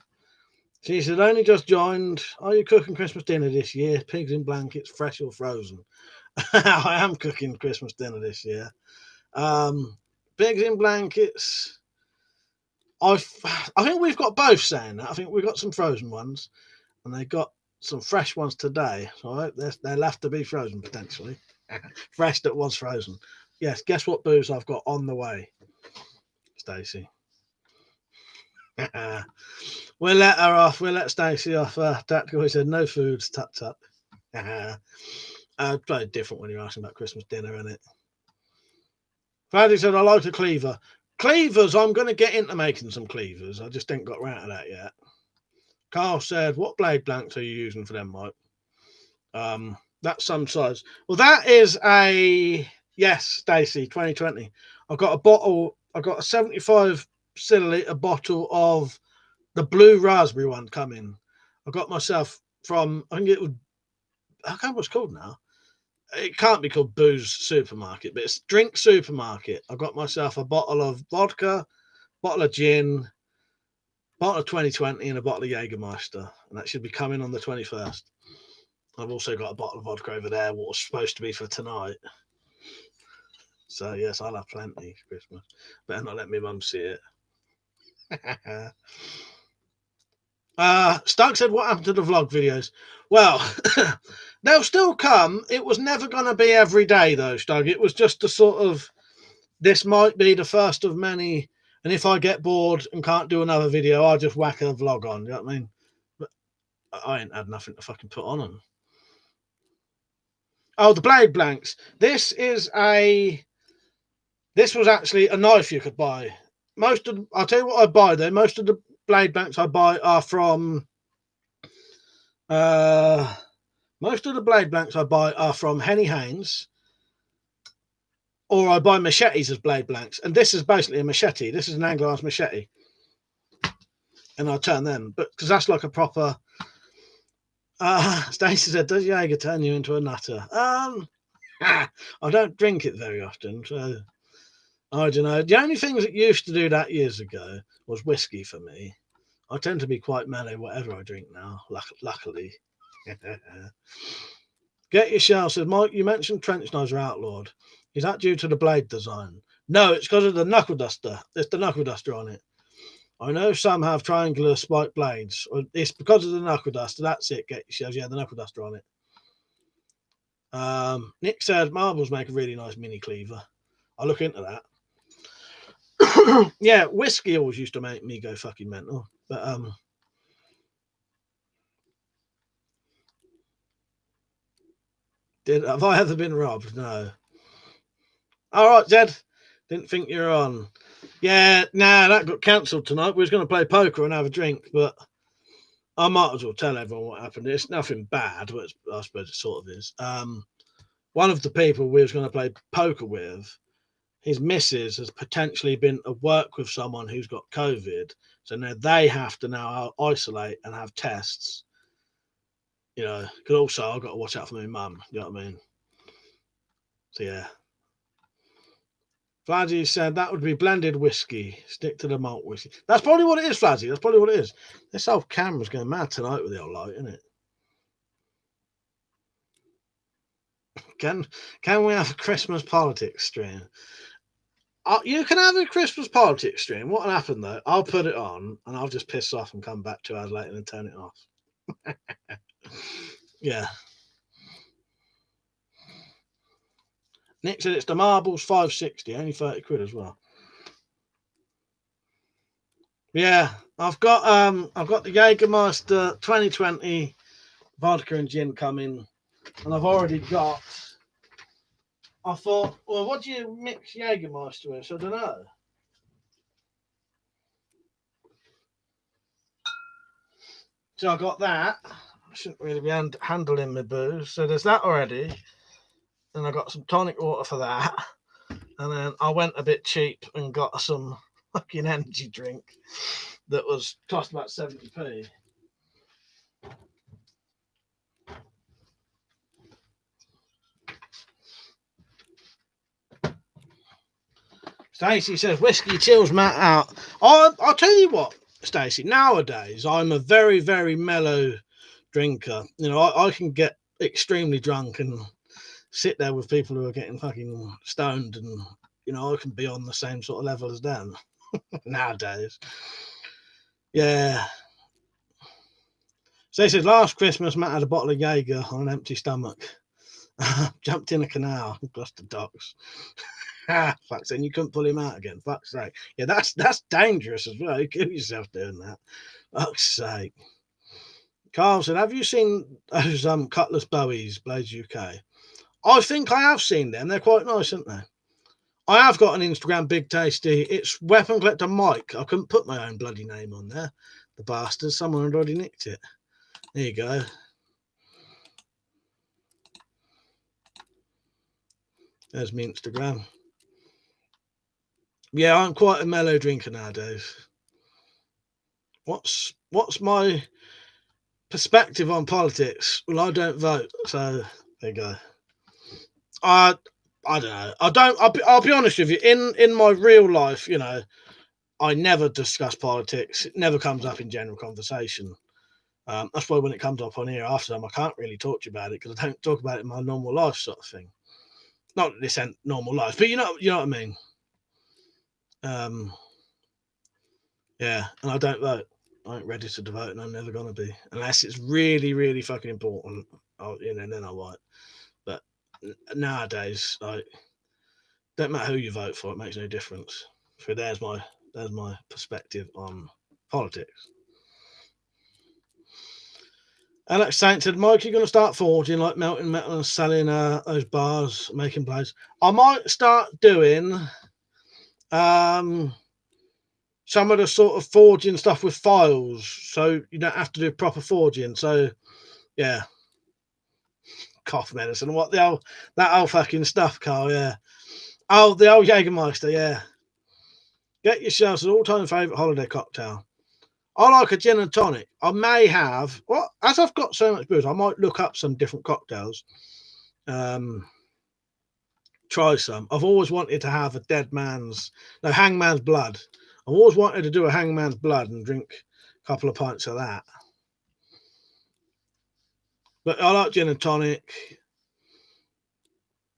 She said, only just joined. Are you cooking Christmas dinner this year? Pigs in blankets, fresh or frozen? I am cooking Christmas dinner this year. Pigs in blankets. I think we've got both saying that. I think we've got some frozen ones, and they got some fresh ones today. So they'll have to be frozen potentially. Fresh that was frozen. Yes, guess what booze I've got on the way, Stacey? We'll let her off. We'll let Stacey off. Tactical, he said, no foods, tut tut. Very different when you're asking about Christmas dinner, isn't it? Freddy said, I like a cleaver. Cleavers, I'm going to get into making some cleavers. I just ain't got around to that yet. Carl said, what blade blanks are you using for them, Mike? That's some size. Well, that is a, yes, Stacey, 2020. I've got a bottle, I've got a 75 centiliter bottle of the blue raspberry one coming. I got myself from, I think it was, I can't remember what it's called now. It can't be called Booze Supermarket, but it's Drink Supermarket. I got myself a bottle of vodka, bottle of gin, bottle of 2020, and a bottle of Jägermeister, and that should be coming on the 21st. I've also got a bottle of vodka over there, what was supposed to be for tonight. So yes, I'll have plenty for Christmas. Better not let my mum see it. Stark said, what happened to the vlog videos? Well, they'll still come. It was never going to be every day, though, Stug. It was just a sort of, this might be the first of many, and if I get bored and can't do another video, I'll just whack a vlog on. You know what I mean? But I ain't had nothing to fucking put on them. Oh, the blade blanks. This was actually a knife you could buy. I'll tell you what I buy there. Most of the blade blanks I buy are from Henny Haynes, or I buy machetes as blade blanks, and this is basically a machete. This is an Anglo-Arms machete, and I turn them, but because that's like a proper. Stacey said, "Does Jaeger turn you into a nutter?" I don't drink it very often, so I don't know. The only things that used to do that years ago was whiskey for me. I tend to be quite mellow whatever I drink now, luckily. Get your shell, said Mike. You mentioned trench knives are outlawed. Is that due to the blade design? No, it's because of the knuckle duster. There's the knuckle duster on it. I know some have triangular spike blades. It's because of the knuckle duster. That's it. Get your shells. Yeah, the knuckle duster on it. Nick said marbles make a really nice mini cleaver. I'll look into that. Yeah, whiskey always used to make me go fucking mental. But have I ever been robbed? No. All right, Zed. Didn't think you were on. Yeah, nah, that got cancelled tonight. We was going to play poker and have a drink, but I might as well tell everyone what happened. It's nothing bad, but I suppose it sort of is. One of the people we was going to play poker with, his missus has potentially been at work with someone who's got COVID. So now they have to now isolate and have tests. You know, because also I've got to watch out for my mum. You know what I mean? So yeah. Fladgy said that would be blended whiskey. Stick to the malt whiskey. That's probably what it is, Fladgy. That's probably what it is. This old camera's going mad tonight with the old light, isn't it? Can we have a Christmas politics stream? You can have a Christmas politics stream. What'll happen though? I'll put it on and I'll just piss off and come back 2 hours later and turn it off. Yeah. Nick said it's the marbles 560, only 30 quid as well. Yeah, I've got the Jägermeister 2020 vodka and gin coming, and I've already got. I thought, well, what do you mix Jägermeister with? I don't know. So I got that. I shouldn't really be handling my booze. So there's that already. And I got some tonic water for that. And then I went a bit cheap and got some fucking energy drink that was cost about 70p. Stacey says whiskey chills Matt out. I'll tell you what, Stacey, nowadays I'm a very, very mellow drinker. You know, I can get extremely drunk and sit there with people who are getting fucking stoned, and you know, I can be on the same sort of level as them nowadays. Yeah. So he says last Christmas Matt had a bottle of Jaeger on an empty stomach. Jumped in a canal, lost the docks. Fuck's sake, you couldn't pull him out again. Fuck's sake. Yeah, that's dangerous as well. You kill yourself doing that. Fuck's sake. Carl said, have you seen those Cutlass Bowies, Blades UK? I think I have seen them. They're quite nice, aren't they? I have got an Instagram, Big Tasty. It's WeaponCollector Mike. I couldn't put my own bloody name on there. The bastard. Someone had already nicked it. There you go. There's my Instagram. Yeah, I'm quite a mellow drinker nowadays. What's my perspective on politics? Well, I don't vote, so there you go. I don't know. I'll be honest with you. In my real life, you know, I never discuss politics. It never comes up in general conversation. That's why when it comes up on here after them, I can't really talk to you about it because I don't talk about it in my normal life sort of thing. Not that this ain't normal life, but you know what I mean. Yeah, and I don't vote. I ain't registered to vote, and I'm never gonna be unless it's really, really fucking important. Then I might. But nowadays, like, don't matter who you vote for, it makes no difference. So there's my perspective on politics. Alex Saint said, Mike, you're going to start forging, like melting metal and selling those bars, making blades. I might start doing some of the sort of forging stuff with files, so you don't have to do proper forging. So, yeah. Cough medicine. What that old fucking stuff, Carl, yeah. Oh, the old Jägermeister, yeah. Get yourself an all-time favourite holiday cocktail. I like a gin and tonic. I may have, as I've got so much booze, I might look up some different cocktails. Try some. I've always wanted to have hangman's blood. I've always wanted to do a hangman's blood and drink a couple of pints of that. But I like gin and tonic.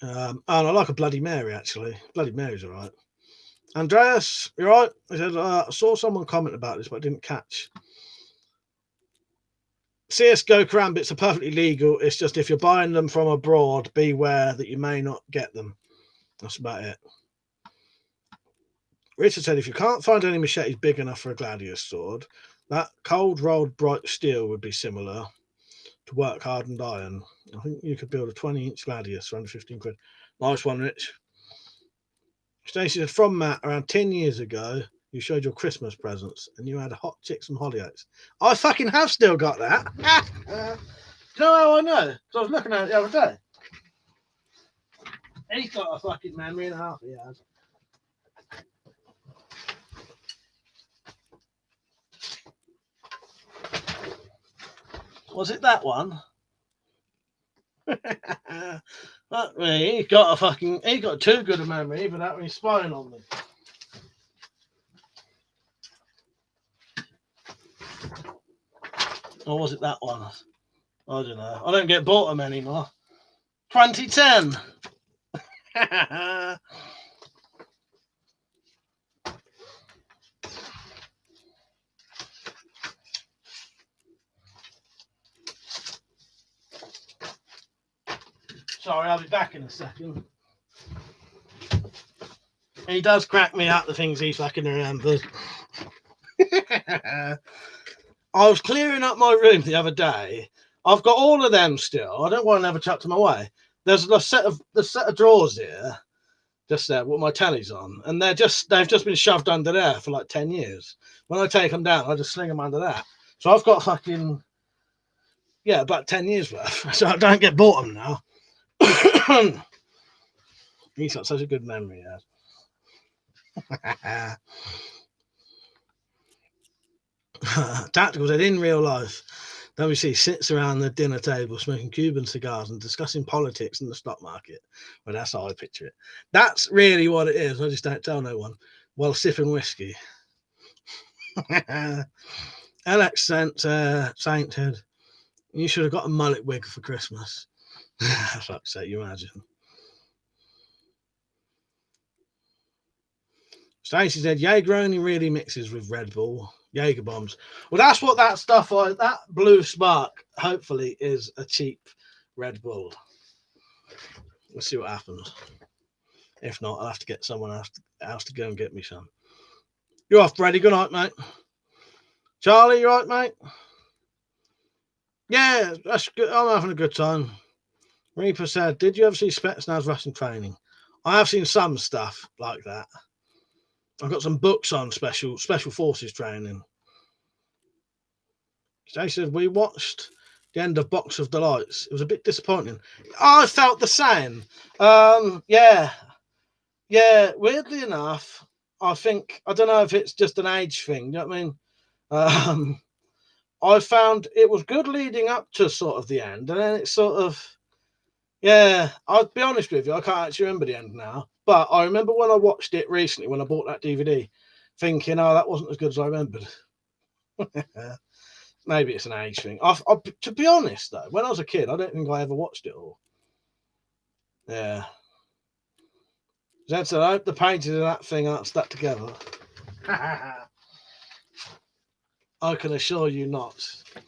And I like a Bloody Mary, actually. Bloody Mary's all right. Andreas, you're right. I said, I saw someone comment about this, but I didn't catch. CSGO karambits are perfectly legal. It's just if you're buying them from abroad, beware that you may not get them. That's about it. Richard said, if you can't find any machetes big enough for a gladius sword, that cold rolled bright steel would be similar to work hardened iron. I think you could build a 20-inch gladius for under 15 quid. Nice one, Rich. Stacey said, from Matt, around 10 years ago, you showed your Christmas presents and you had hot chicks and holly oaks. I fucking have still got that. Do you know how I know? Because I was looking at it the other day. He's got a fucking memory and a half, he has. Was it that one? Fuck me, he got too good a memory, even that when he's spying on me. Or was it that one? I don't know. I don't get bought them anymore. 2010. Sorry, I'll be back in a second. He does crack me up, the things he fucking remembers. I was clearing up my room the other day. I've got all of them still. I don't want to ever chuck them away. There's a set of drawers here, just there, with my telly's on, and they've just been shoved under there for like 10 years. When I take them down, I just sling them under that. So I've got fucking Yeah, about 10 years worth. So I don't get bought them now. He's got such a good memory, yeah. Tactical said, in real life, WC sits around the dinner table smoking Cuban cigars and discussing politics and the stock market. Well, that's how I picture it. That's really what it is. I just don't tell no one while sipping whiskey. Alex sent Saint said, you should have got a mullet wig for Christmas. Fuck's sake, you imagine. Stacey said, Jaeger only really mixes with Red Bull. Jaeger bombs. Well, that's what that stuff like. That blue spark, hopefully, is a cheap Red Bull. We'll see what happens. If not, I'll have to get someone else to go and get me some. You're off, Brady. Good night, mate. Charlie, you right, mate? Yeah, that's good. I'm having a good time. Reaper said, did you ever see Spetsnaz Russian training? I have seen some stuff like that. I've got some books on special forces training. They said, we watched the end of Box of Delights. It was a bit disappointing. I felt the same. Yeah. Weirdly enough, I don't know if it's just an age thing. You know what I mean? I found it was good leading up to sort of the end, and then it's sort of, yeah. I'll be honest with you, I can't actually remember the end now, but I remember when I watched it recently when I bought that DVD, thinking, oh, that wasn't as good as I remembered. Maybe it's an age thing. To be honest, though, when I was a kid, I don't think I ever watched it all. Yeah. Zed said, I hope the pages of that thing aren't stuck together. I can assure you not. I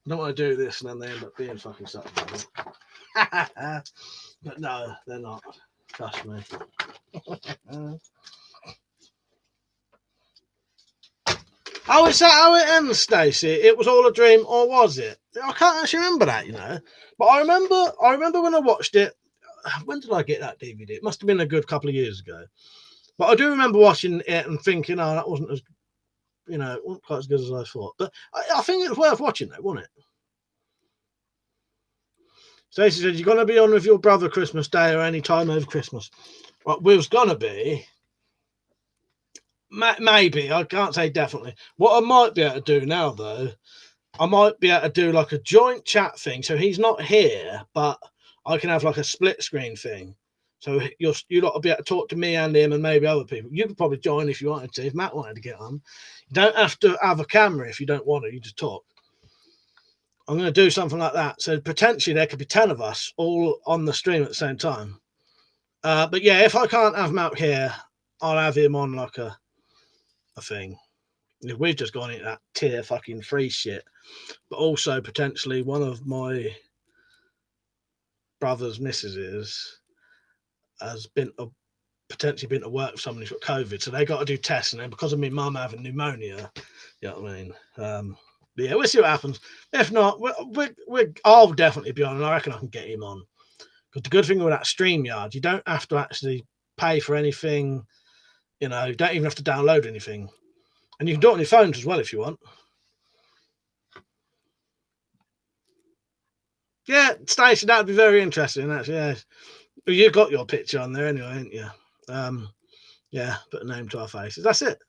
don't want to do this and then they end up being fucking stuck together. But no, they're not. Trust me. Oh, is that how it ends, Stacey? It was all a dream, or was it? I can't actually remember that, you know. But I remember when I watched it. When did I get that DVD? It must have been a good couple of years ago. But I do remember watching it and thinking, oh, that wasn't as, you know, it wasn't quite as good as I thought. But I think it was worth watching, though, wasn't it? Stacey said, you're going to be on with your brother Christmas Day or any time over Christmas. Well, we was going to be. Maybe. I can't say definitely. What I might be able to do now, though, I might be able to do like a joint chat thing. So he's not here, but I can have like a split screen thing. So you lot will be able to talk to me and him and maybe other people. You could probably join if you wanted to, if Matt wanted to get on. You don't have to have a camera if you don't want to. You just talk. I'm going to do something like that. So potentially there could be 10 of us all on the stream at the same time. But yeah, if I can't have Matt here, I'll have him on like a thing. We've just gone into that tier fucking free shit. But also potentially one of my brother's missuses has potentially been to work with someone who's got COVID, so they got to do tests, and then because of my mum having pneumonia, you know what I mean. But yeah, we'll see what happens. If not, I'll definitely be on, and I reckon I can get him on. Because the good thing with that StreamYard, you don't have to actually pay for anything. You know, you don't even have to download anything, and you can do it on your phones as well if you want. Yeah, Stacey, that would be very interesting. Actually, yeah. You got your picture on there anyway, ain't you? Yeah, put a name to our faces. That's it.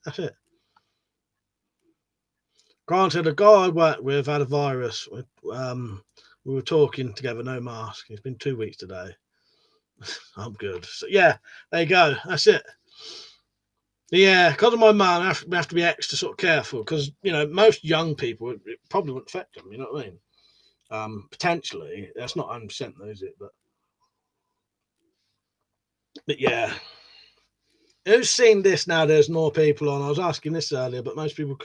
Granted, a guy I worked with had a virus. We were talking together, no mask. It's been 2 weeks today. I'm good. So yeah, there you go. That's it. Yeah, because of my mum, I have to be extra sort of careful because, you know, most young people, it probably wouldn't affect them, you know what I mean? Potentially. That's not 100% though, is it? But yeah. Who's seen this now? There's more people on. I was asking this earlier, but most people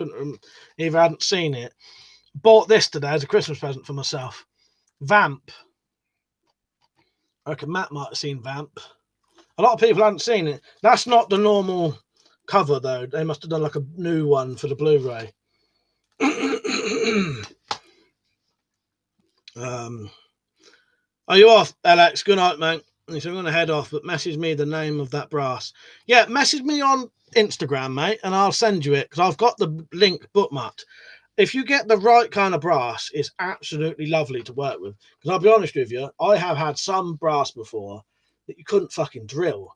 either hadn't seen it. Bought this today as a Christmas present for myself. Vamp. I reckon Matt might have seen Vamp. A lot of people hadn't seen it. That's not the normal cover, though. They must have done like a new one for the Blu-ray. Are you off, Alex? Good night, mate. He said, I'm going to head off, but message me the name of that brass. Yeah, message me on Instagram, mate, and I'll send you it because I've got the link bookmarked. if you get the right kind of brass, it's absolutely lovely to work with. Because I'll be honest with you, I have had some brass before that you couldn't fucking drill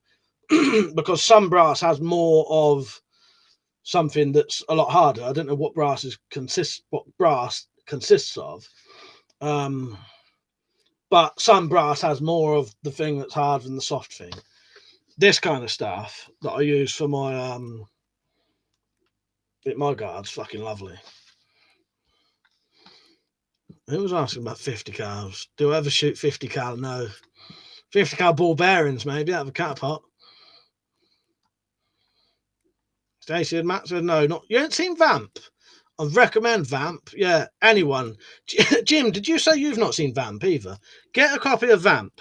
because some brass has more of something that's a lot harder. I don't know what brass consists of, but some brass has more of the thing that's hard than the soft thing. This kind of stuff that I use for my guard's fucking lovely. Who was asking about 50 cals? Do I ever shoot 50 cal? No. 50 cal ball bearings, maybe, out of a catapult. Stacey and Matt said no, not you ain't seen Vamp. I'd recommend Vamp. Yeah, anyone. Jim, did you say you've not seen Vamp either? Get a copy of Vamp.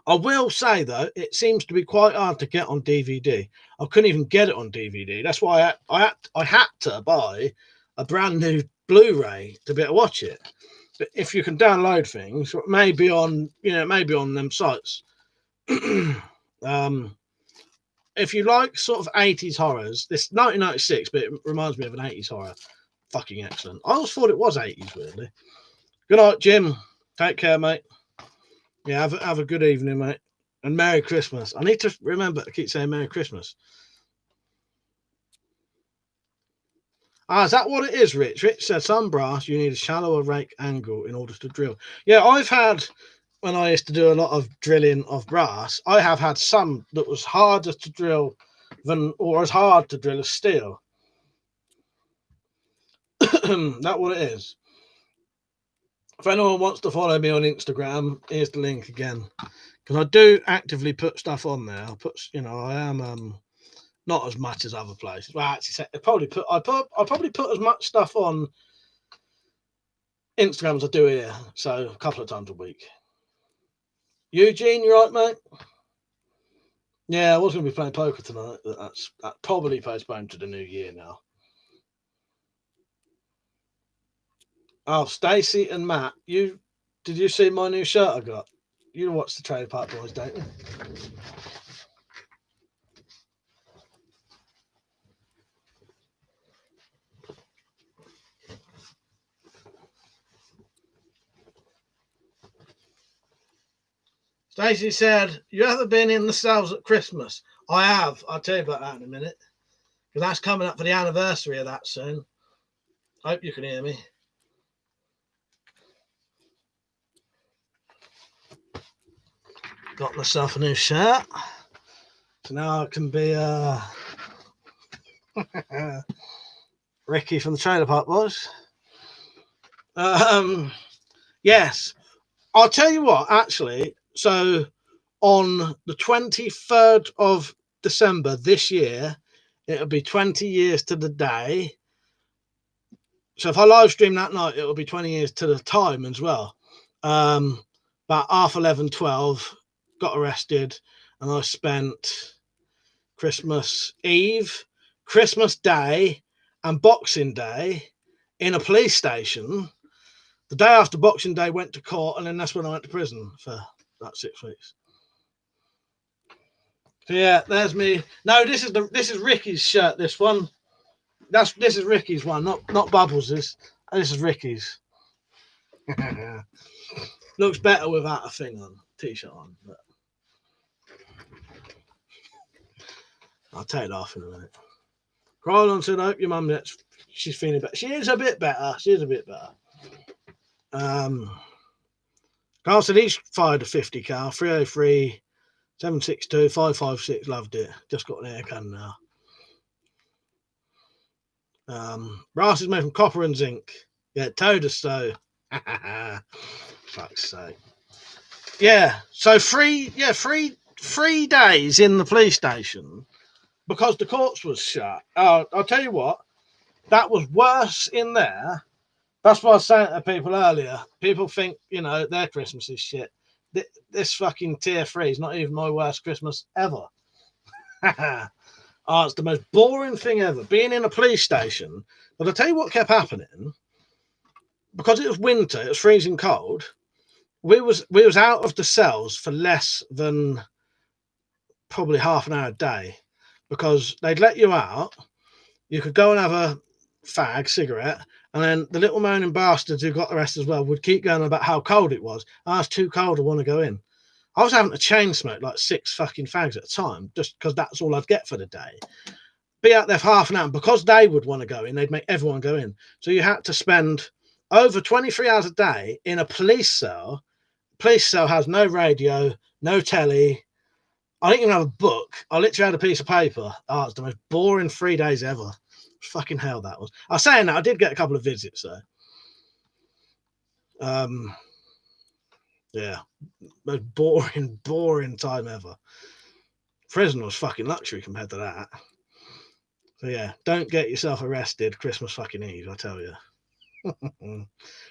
I will say though, it seems to be quite hard to get on DVD. I couldn't even get it on DVD. That's why I had to buy a brand new Blu-ray to be able to watch it. But if you can download things, maybe on them sites. If you like sort of 80s horrors, this 1996, but it reminds me of an 80s horror. Fucking excellent. I always thought it was 80s, weirdly. Good night, Jim. Take care, mate. Yeah, have a good evening, mate. And Merry Christmas. I need to remember to keep saying Merry Christmas. Is that what it is, Rich? Rich said some brass, you need a shallower rake angle in order to drill. Yeah, I've had, when I used to do a lot of drilling of brass, I have had some that was harder to drill or as hard to drill as steel. That's what it is. If anyone wants to follow me on Instagram, here's the link again. Because I do actively put stuff on there. I am not as much as other places. Well, actually, I probably put as much stuff on Instagram as I do here. So a couple of times a week. Eugene, you right, mate? Yeah, I was going to be playing poker tonight. That's probably postponed to the new year now. Oh, Stacey and Matt, did you see my new shirt I got? You watch the Trailer Park Boys, don't you? Stacey said, you ever been in the cells at Christmas? I have. I'll tell you about that in a minute. Because that's coming up for the anniversary of that soon. Hope you can hear me. Got myself a new shirt. So now I can be Ricky from the Trailer Park Boys. Yes. I'll tell you what, actually. So on the 23rd of December this year, it'll be 20 years to the day. So if I live stream that night, it'll be 20 years to the time as well. About 11:30, got arrested, and I spent Christmas Eve, Christmas Day, and Boxing Day in a police station. The day after Boxing Day, went to court, and then that's when I went to prison for about 6 weeks. So yeah, there's me. No, this is Ricky's shirt. This one, this is Ricky's one, not Bubbles'. This is Ricky's. Looks better without a thing on, t-shirt on. But I'll take it off in a minute. Crawl said, I hope your mum she's feeling better. She is a bit better. Carl said he's fired a 50 cal, 303, 762, 556. Loved it. Just got an air can now. Brass is made from copper and zinc. Yeah, told us so. Fuck's sake. Yeah, so three days in the police station because the courts was shut. I'll tell you what, that was worse in there. That's what I was saying to people earlier. People think, their Christmas is shit. This fucking tier 3 is not even my worst Christmas ever. It's the most boring thing ever. Being in a police station. But I'll tell you what kept happening. Because it was winter, it was freezing cold. We was out of the cells for less than probably half an hour a day because they'd let you out. You could go and have fag cigarette, and then the little moaning bastards who got the rest as well would keep going about how cold it was. Oh, it's too cold, I want to go in. I was having to chain smoke like 6 fucking fags at a time, just because that's all I'd get for the day. Be out there for half an hour, and because they would want to go in, they'd make everyone go in. So you had to spend over 23 hours a day in a police cell. Police cell has no radio, no telly. I didn't even have a book. I literally had a piece of paper. Oh, it's the most boring 3 days ever. Fucking hell, that was. I was saying that I did get a couple of visits though. Yeah, most boring time ever. Prison was fucking luxury compared to that. So yeah, don't get yourself arrested Christmas fucking Eve, I tell you.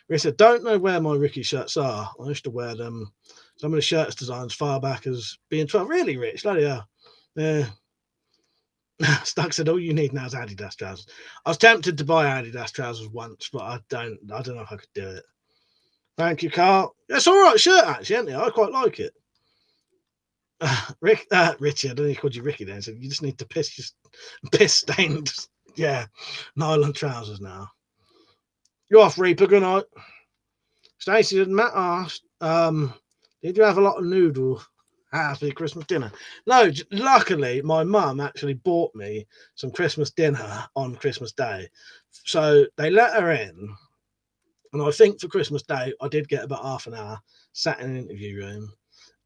Rich, don't know where my Ricky shirts are. I used to wear them. Some of the shirts designs far back as being 12. Really, Rich? Bloody hell. Yeah. Stuck said, all you need now is Adidas trousers. I was tempted to buy Adidas trousers once, but I don't know if I could do it. Thank you, Carl. It's all right shirt, actually, isn't it? I quite like it. Richie, I don't know if he called you Ricky then. So you just need to piss stained, yeah, nylon trousers now. You're off, Reaper. Good night. Stacey and Matt asked, did you have a lot of noodles for your Christmas dinner? No, luckily my mum actually bought me some Christmas dinner on Christmas Day. So they let her in. And I think for Christmas Day, I did get about half an hour sat in an interview room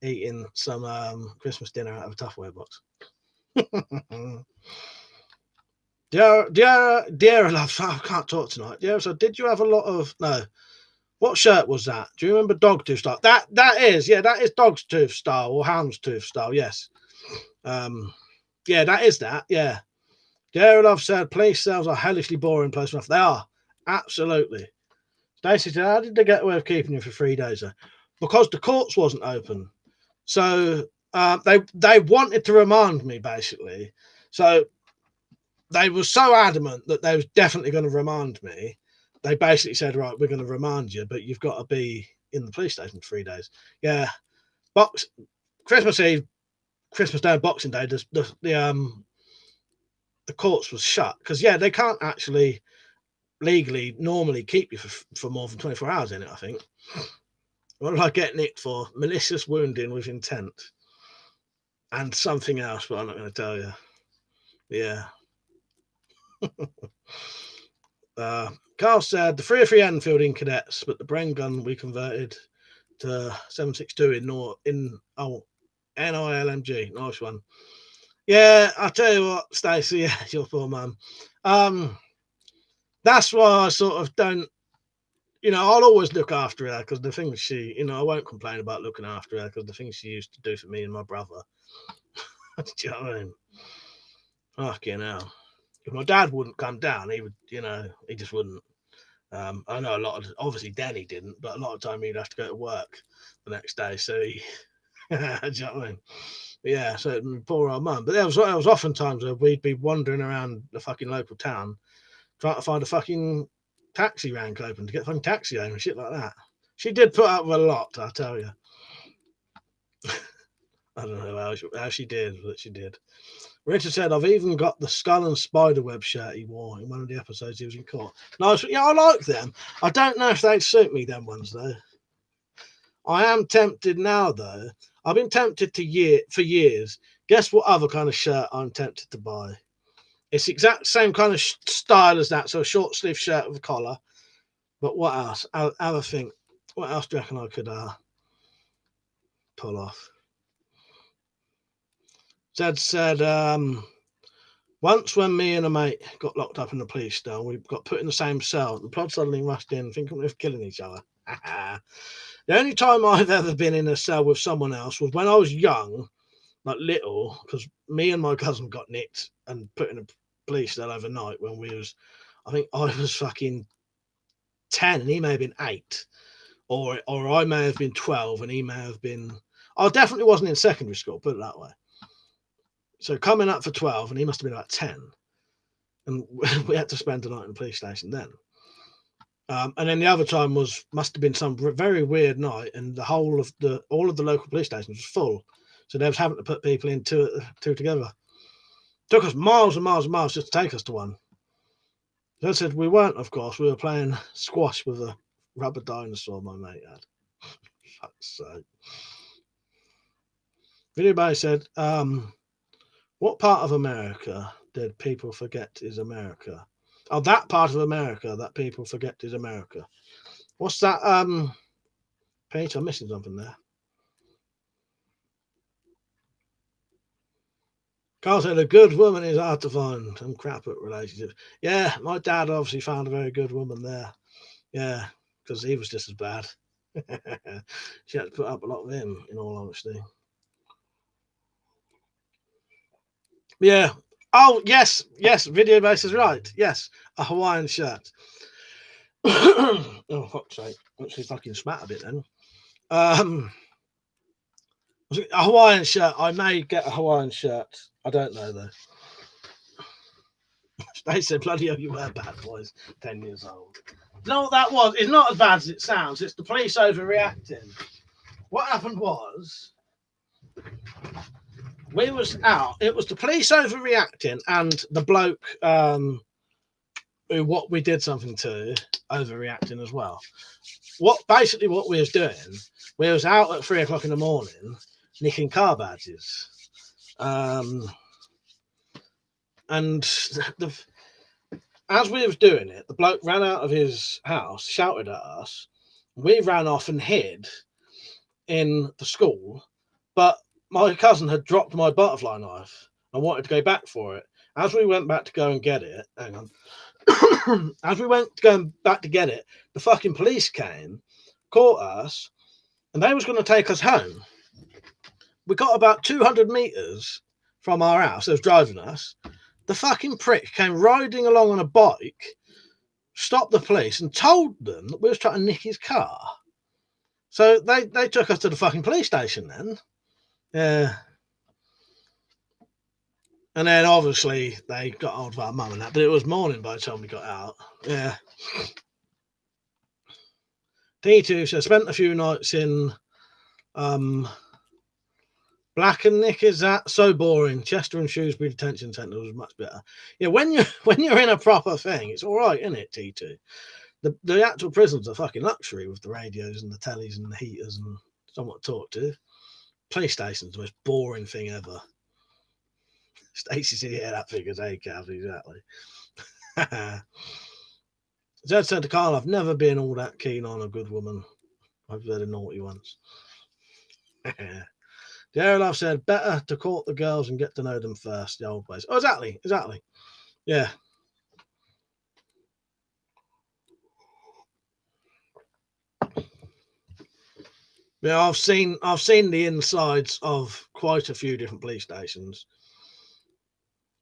eating some Christmas dinner out of a Tupperware box. Dear love, I can't talk tonight. Yeah, so did you have a lot of no? What shirt was that? Do you remember Dogtooth style? That is Dogtooth style or Houndstooth style. Yes. Yeah, that is that. Yeah. Dear love said police cells are hellishly boring place enough. They are absolutely. Stacey said, how did they get away with keeping you for 3 days? Because the courts wasn't open. So they wanted to remand me, basically. So they were so adamant that they was definitely going to remand me. They basically said, right, we're going to remand you, but you've got to be in the police station for 3 days. Yeah. Christmas Eve, Christmas Day and Boxing Day, the courts was shut. Because, yeah, they can't actually legally normally keep you for more than 24 hours in it, I think. What did I get nicked for? Malicious wounding with intent. And something else, but I'm not going to tell you. Yeah. Carl said, the 303 Enfield in cadets, but the Bren gun we converted to 762 in NILMG. Nice one. Yeah, I'll tell you what, Stacey, yeah, your poor mum. That's why I sort of don't, I'll always look after her because the things she, I won't complain about looking after her because the things she used to do for me and my brother. Do you know what I mean? Fucking hell. If my dad wouldn't come down, he would, he just wouldn't. I know obviously Danny didn't, but a lot of time he'd have to go to work the next day. So he, do you know what I mean? But yeah, so poor old mum. But there was often times where we'd be wandering around the fucking local town trying to find a fucking taxi rank open to get a fucking taxi home and shit like that. She did put up with a lot, I tell you. I don't know how she did, but she did. Richard said, I've even got the skull and spiderweb shirt he wore in one of the episodes he was in court. Nice. Yeah, I like them. I don't know if they'd suit me, them ones, though. I am tempted now, though. I've been tempted for years. Guess what other kind of shirt I'm tempted to buy? It's the exact same kind of style as that, so a short sleeve shirt with a collar. But what else? Have a think. What else do you reckon I could pull off? Zed said, once when me and a mate got locked up in the police cell, we got put in the same cell. The plot suddenly rushed in, thinking we were killing each other. The only time I've ever been in a cell with someone else was when I was young, like little, because me and my cousin got nicked and put in a police cell overnight when I think I was fucking 10 and he may have been 8. Or I may have been 12 and he may have been... I definitely wasn't in secondary school, put it that way. So coming up for 12 and he must have been about 10. And we had to spend the night in the police station then. And then the other time must have been some very weird night and all of the local police stations was full. So they was having to put people in two together. Took us miles and miles and miles just to take us to one. As I said, we weren't, of course. We were playing squash with a rubber dinosaur my mate had. Fuck's sake. Video Bay said, what part of America did people forget is America? Oh, that part of America that people forget is America. What's that? Pete, I'm missing something there. Carl said, a good woman is hard to find. I'm crap at relationships. Yeah, my dad obviously found a very good woman there. Yeah, because he was just as bad. She had to put up a lot with him, in all honesty. Yeah. Oh, yes, Video Base is right. Yes, a Hawaiian shirt. Oh, fuck's sake. Actually, fucking spat a bit then. A Hawaiian shirt. I may get a Hawaiian shirt. I don't know, though. They said, bloody hell, you were bad boys, 10 years old. You know what that was? It's not as bad as it sounds. It's the police overreacting. What happened was, we was out. It was the police overreacting and the bloke who what we did something to overreacting as well. What we was doing, we was out at 3 o'clock in the morning nicking car badges. And as we was doing it, the bloke ran out of his house, shouted at us. We ran off and hid in the school, but my cousin had dropped my butterfly knife. I wanted to go back for it. As we went back to go and get it, hang on. As we went going back to get it, the fucking police came, caught us, and they was going to take us home. We got about 200 meters from our house. They was driving us. The fucking prick came riding along on a bike, stopped the police, and told them that we was trying to nick his car. So they took us to the fucking police station then. Yeah. And then obviously they got hold of our mum and that, but it was morning by the time we got out. Yeah. T2 says, spent a few nights in Black and Nick, is that so boring? Chester and Shrewsbury Detention Centre was much better. Yeah, when you're in a proper thing, it's all right, isn't it, T2? The actual prisons are fucking luxury with the radios and the tellies and the heaters and someone to talk to. PlayStation's the most boring thing ever. Stacey said, yeah, that figures A Cav, exactly. Zed said to Carl, I've never been all that keen on a good woman. I've had a naughty once. Love said, better to court the girls and get to know them first, the old ways. Oh, exactly. Yeah. Yeah, I've seen the insides of quite a few different police stations.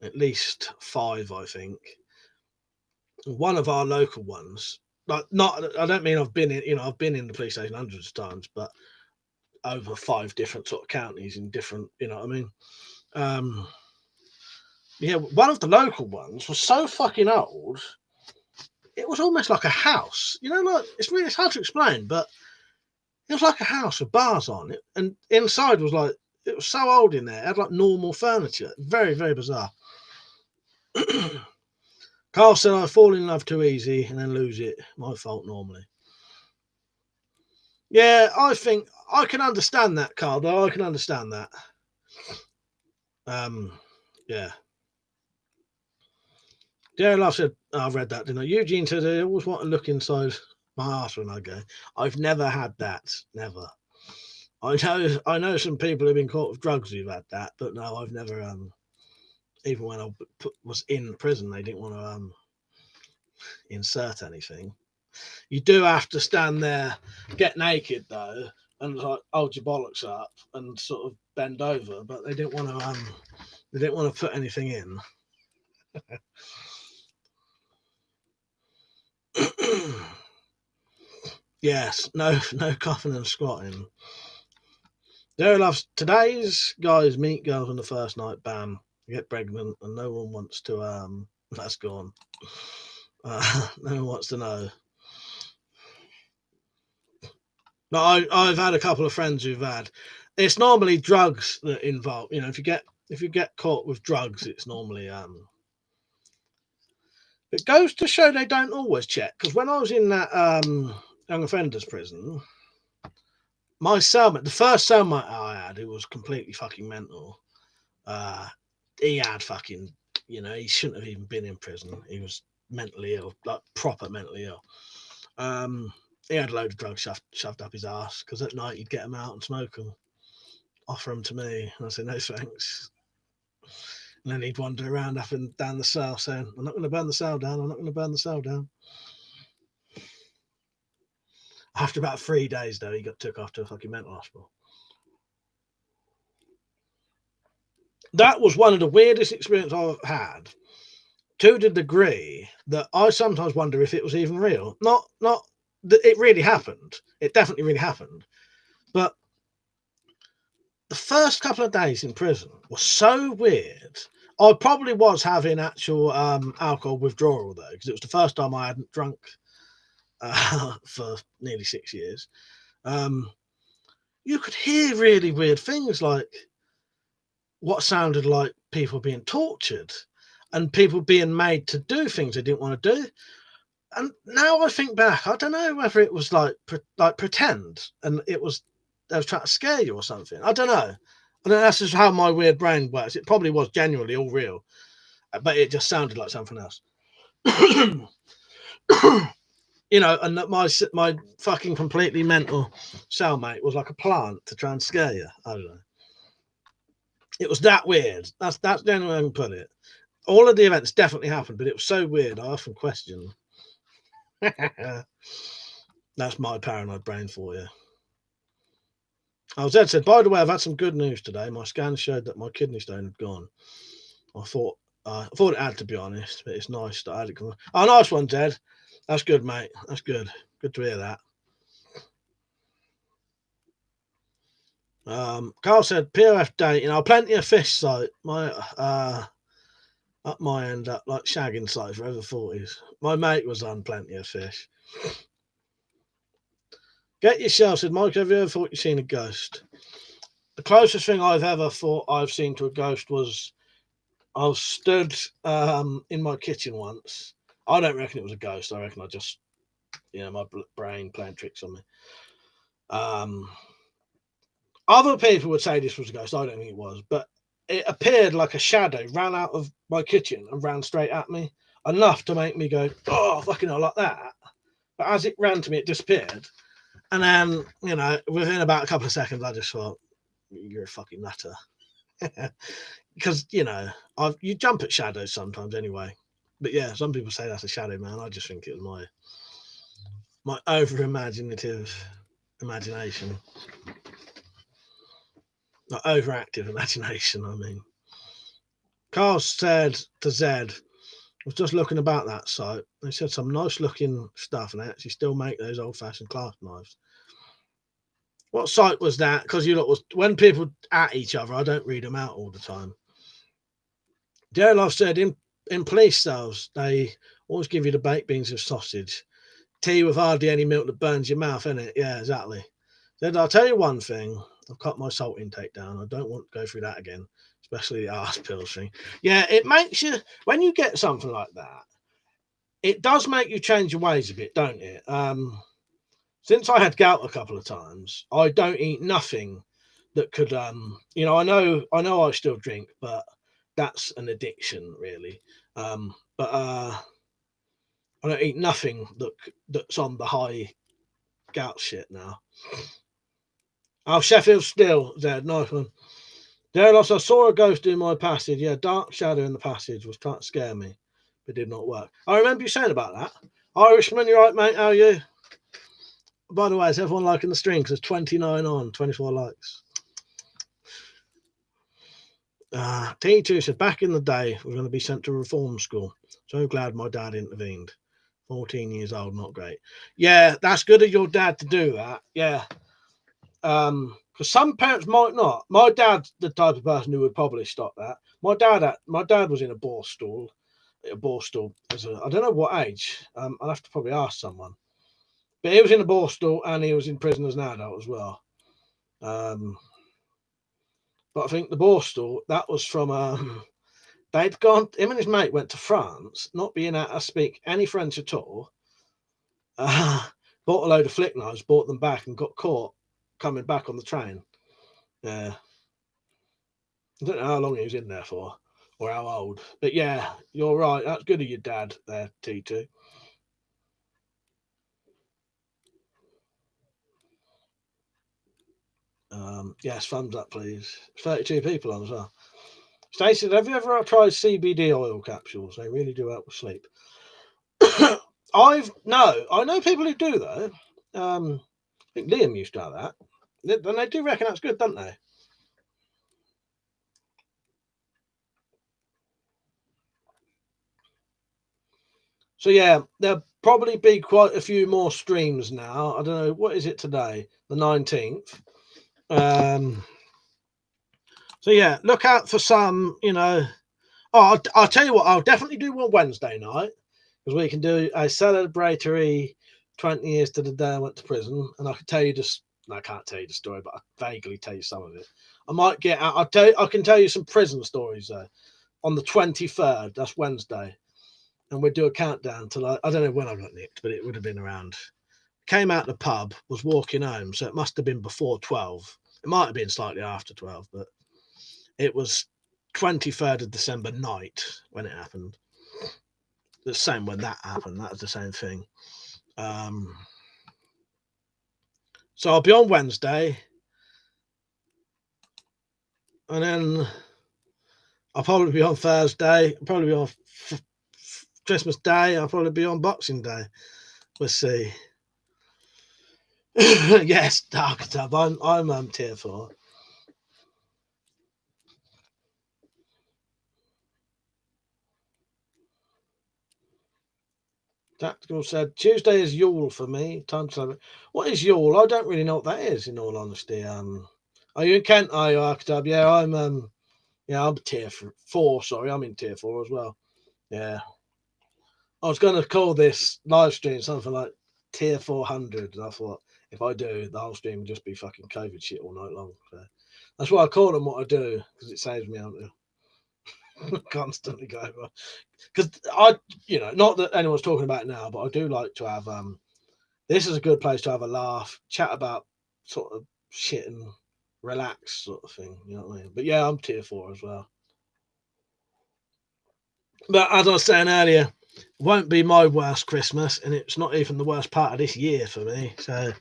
At least 5, I think. One of our local ones, like not, I don't mean I've been in, I've been in the police station hundreds of times, but over 5 different sort of counties in different, you know what I mean? Yeah, one of the local ones was so fucking old, it was almost like a house. Like it's hard to explain, but it was like a house with bars on it, and inside was like, it was so old in there. It had like normal furniture. Very, very bizarre. Carl said, I fall in love too easy and then lose it. My fault normally. Yeah, I think I can understand that, Carl, though. I can understand that. Yeah. I said, I read that, didn't I? Eugene said, I always want to look inside my ass when I go. I've never had that. Never. I know some people who've been caught with drugs who've had that, but no, I've never. Even when I was in prison, they didn't want to insert anything. You do have to stand there, get naked though, and like hold your bollocks up and sort of bend over, but they didn't want to. They didn't want to put anything in. Yes, no coughing and squatting. Jerry loves today's guys meet girls on the first night, bam, get pregnant, and no one wants to that's gone. No one wants to know. No, I've had a couple of friends who've had. It's normally drugs that involve. If you get caught with drugs, it's normally It goes to show they don't always check. Because when I was in that young offenders prison, my cellmate, the first cellmate I had, who was completely fucking mental, he had fucking, he shouldn't have even been in prison. He was mentally ill, like proper mentally ill. He had a load of drugs shoved up his ass because at night he'd get them out and smoke them, offer them to me. And I said, no thanks. And then he'd wander around up and down the cell saying, I'm not going to burn the cell down. I'm not going to burn the cell down. After about 3 days, though, he got took off to a fucking mental hospital. That was one of the weirdest experiences I've had, to the degree that I sometimes wonder if it was even real. Not that it really happened. It definitely really happened. But the first couple of days in prison was so weird. I probably was having actual alcohol withdrawal, though, because it was the first time I hadn't drunk for nearly 6 years. You could hear really weird things, like what sounded like people being tortured and people being made to do things they didn't want to do. And now I think back, I don't know whether it was like pretend and they was trying to scare you or something. I don't know. And that's just how my weird brain works. It probably was genuinely all real, but it just sounded like something else. And that my fucking completely mental cellmate was like a plant to try and scare you. I don't know. It was that weird. That's the only way I can put it. All of the events definitely happened, but it was so weird. I often question. That's my paranoid brain for you. Zed said, by the way, I've had some good news today. My scan showed that my kidney stone had gone. I thought it had, to be honest, but it's nice that I had it come. Oh, nice one, Zed. That's good, mate. That's good. Good to hear that. Carl said, POF date, plenty of fish site. My up my end, up like shagging site for over 40s. My mate was on plenty of fish. Get yourself, said Mike, have you ever thought you've seen a ghost? The closest thing I've ever thought I've seen to a ghost was I was stood in my kitchen once. I don't reckon it was a ghost. I reckon I just, my brain playing tricks on me. Other people would say this was a ghost. I don't think it was, but it appeared like a shadow ran out of my kitchen and ran straight at me, enough to make me go, oh, fucking hell, like that. But as it ran to me, it disappeared. And then, within about a couple of seconds, I just thought, you're a fucking nutter. Because, you jump at shadows sometimes anyway. But yeah, some people say that's a shadow, man. I just think it was my over-imaginative imagination. Not overactive imagination, I mean. Carl said to Zed, I was just looking about that site. They said some nice looking stuff, and they actually still make those old-fashioned clasp knives. What site was that? Because when people at each other, I don't read them out all the time. Love said in police cells, they always give you the baked beans with sausage. Tea with hardly any milk that burns your mouth, innit? Yeah, exactly. Then I'll tell you one thing. I've cut my salt intake down. I don't want to go through that again, especially the arse pills thing. Yeah, it makes you, when you get something like that, it does make you change your ways a bit, don't it? Since I had gout a couple of times, I don't eat nothing that could, I know I still drink, but that's an addiction, really. But I don't eat nothing that's on the high gout shit now. Oh, Sheffield still, Zed, nice one. Delos, I saw a ghost in my passage. Yeah, dark shadow in the passage was trying to scare me, but did not work. I remember you saying about that. Irishman, you right, mate? How are you? By the way, is everyone liking the stream? Because there's 29 on, 24 likes. T2 said, back in the day, we're going to be sent to reform school. So glad my dad intervened. 14 years old, not great. Yeah, that's good of your dad to do that. Yeah. Because some parents might not. My dad's the type of person who would probably stop that. My dad was in a Borstal as I don't know what age. I'll have to probably ask someone. But he was in a Borstal and he was in prison as an adult as well. But I think the Borstal, that was from They'd gone. Him and his mate went to France, not being able to speak any French at all. Bought a load of flick knives, bought them back, and got caught coming back on the train. Yeah, I don't know how long he was in there for or how old, but yeah, you're right. That's good of your dad there, T2. Yes, thumbs up, please. 32 people on as well. Stacey, have you ever tried CBD oil capsules? They really do help with sleep. I know people who do though. I think Liam used to have that. And they do reckon that's good, don't they? So yeah, there'll probably be quite a few more streams now. I don't know, what is it today? The 19th. So yeah, look out for some, I'll tell you what, I'll definitely do one Wednesday night because we can do a celebratory 20 years to the day I went to prison, and I can tell you just. I can't tell you the story, but I vaguely tell you some of it. I might get out. I can tell you some prison stories though. On the 23rd, that's Wednesday, and we'll do a countdown till I don't know when I got nicked, but it would have been around. Came out the pub, was walking home, so it must have been before 12. It might have been slightly after 12, but it was 23rd of December night when it happened. The same when that happened. That was the same thing. So I'll be on Wednesday, and then I'll probably be on Thursday. I'll probably be on Christmas Day. I'll probably be on Boxing Day. We'll see. Yes, Dark Tub. I'm tier 4. Tactical said Tuesday is Yule for me. Time to celebrate. What is Yule? I don't really know what that is. In all honesty, are you in Kent? Are you Archetype? Yeah, I'm tier 4. Sorry, I'm in tier 4 as well. Yeah, I was going to call this live stream something like tier 400, and I thought if I do, the whole stream would just be fucking COVID shit all night long. So that's why I call them what I do, because it saves me out to constantly go over. Because not that anyone's talking about it now, but I do like to have this is a good place to have a laugh, chat about sort of shit and relax sort of thing. You know what I mean? But yeah, I'm tier 4 as well. But as I was saying earlier, it won't be my worst Christmas, and it's not even the worst part of this year for me. So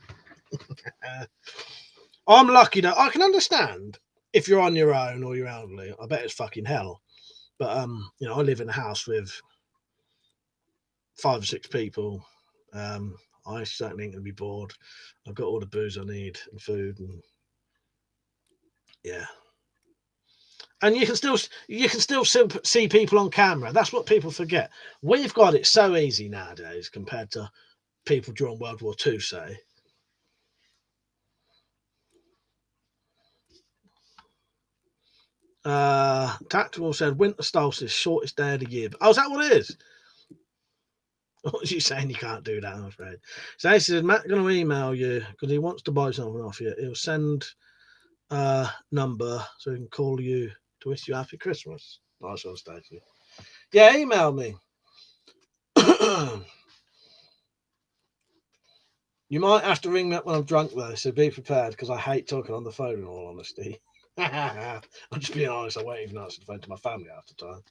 I'm lucky that I can understand if you're on your own or you're elderly. I bet it's fucking hell. But I live in a house with 5 or 6 people. I certainly ain't gonna be bored. I've got all the booze I need and food, and yeah. And you can still see people on camera. That's what people forget. We've got it so easy nowadays compared to people during World War II, say. Tactical said winter solstice, shortest day of the year. Oh, is that what it is? What was you saying? You can't do that, I'm afraid. So he said, Matt's going to email you because he wants to buy something off you. He'll send a number so he can call you to wish you happy Christmas. Nice one, Stacey. Yeah, email me. You might have to ring me up when I'm drunk, though, so be prepared because I hate talking on the phone, in all honesty. I'm just being honest, I won't even answer the phone to my family half the time.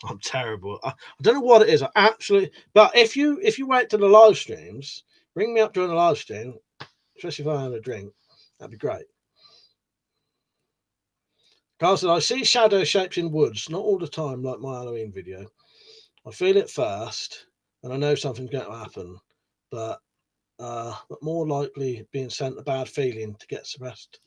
I'm terrible. I don't know what it is. I absolutely. But if you wait to the live streams, ring me up during the live stream, especially if I have a drink. That'd be great. Carl said, I see shadow shapes in woods, not all the time, like my Halloween video. I feel it first, and I know something's going to happen, but more likely being sent a bad feeling to get suppressed.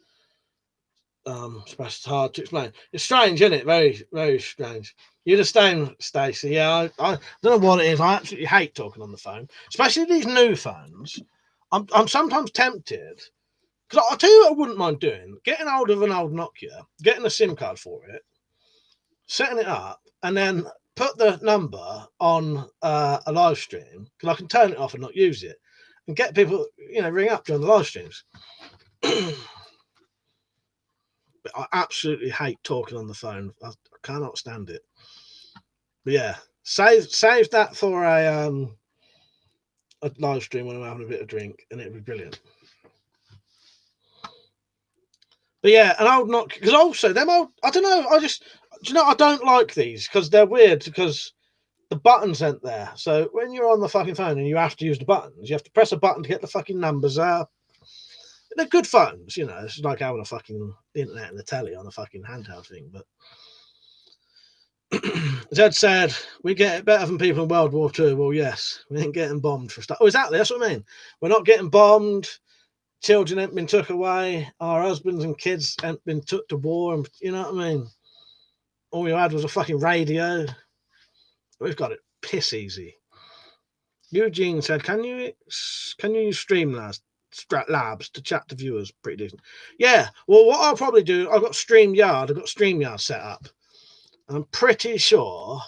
It's hard to explain. It's strange, isn't it? Very, very strange. You're the same, Stacey. Yeah, I don't know what it is. I absolutely hate talking on the phone, especially these new phones. I'm sometimes tempted because I'll tell you what I wouldn't mind doing: getting hold of an old Nokia, getting a SIM card for it, setting it up, and then put the number on a live stream because I can turn it off and not use it, and get people, ring up during the live streams. But I absolutely hate talking on the phone. I cannot stand it. But yeah, save that for a live stream when I'm having a bit of drink, and it'd be brilliant. But yeah, and I would not, because also them old, I don't know, I don't like these because they're weird because the buttons aren't there. So when you're on the fucking phone and you have to use the buttons, you have to press a button to get the fucking numbers out. They're good phones, you know. It's like having a fucking internet and the telly on a fucking handheld thing. But Zed said, we get it better than people in World War II. Well, yes, we ain't getting bombed for stuff. Oh, exactly. That's what I mean. We're not getting bombed. Children ain't been took away. Our husbands and kids ain't been took to war. And you know what I mean? All you had was a fucking radio. We've got it piss easy. Eugene said, "Can you use Streamlabs to chat to viewers?" Pretty decent. Yeah. Well, what I'll probably do, I've got StreamYard set up. I'm pretty sure.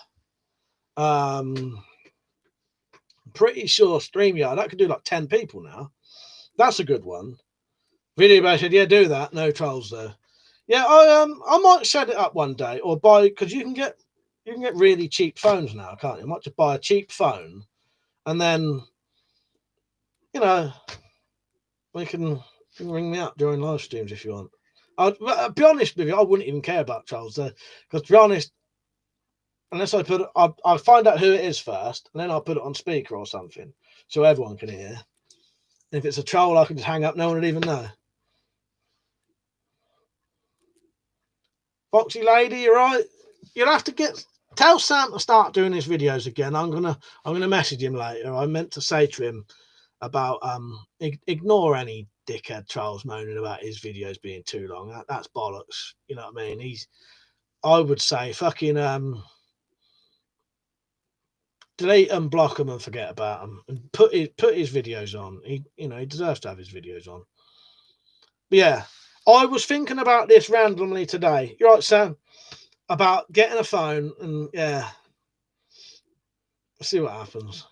StreamYard I could do like 10 people now. That's a good one. Video Bear said, "Yeah, do that. No trolls though." Yeah, I might set it up one day or buy because you can get really cheap phones now, can't you? I might just buy a cheap phone and then you know you can ring me up during live streams if you want. I'll be honest with you, I wouldn't even care about trolls because to be honest, unless I'll find out who it is first and then I'll put it on speaker or something so everyone can hear. If it's a troll, I can just hang up. No one would even know. Foxy lady, you're right. You'll have to tell Sam to start doing his videos again. I'm gonna message him later. I meant to say to him about ignore any dickhead trolls moaning about his videos being too long. That's bollocks. You know what I mean? I would say fucking delete them, block them, and forget about them, and put his videos on. He deserves to have his videos on. But yeah, I was thinking about this randomly today. You're right, Sam, about getting a phone, and yeah, see what happens.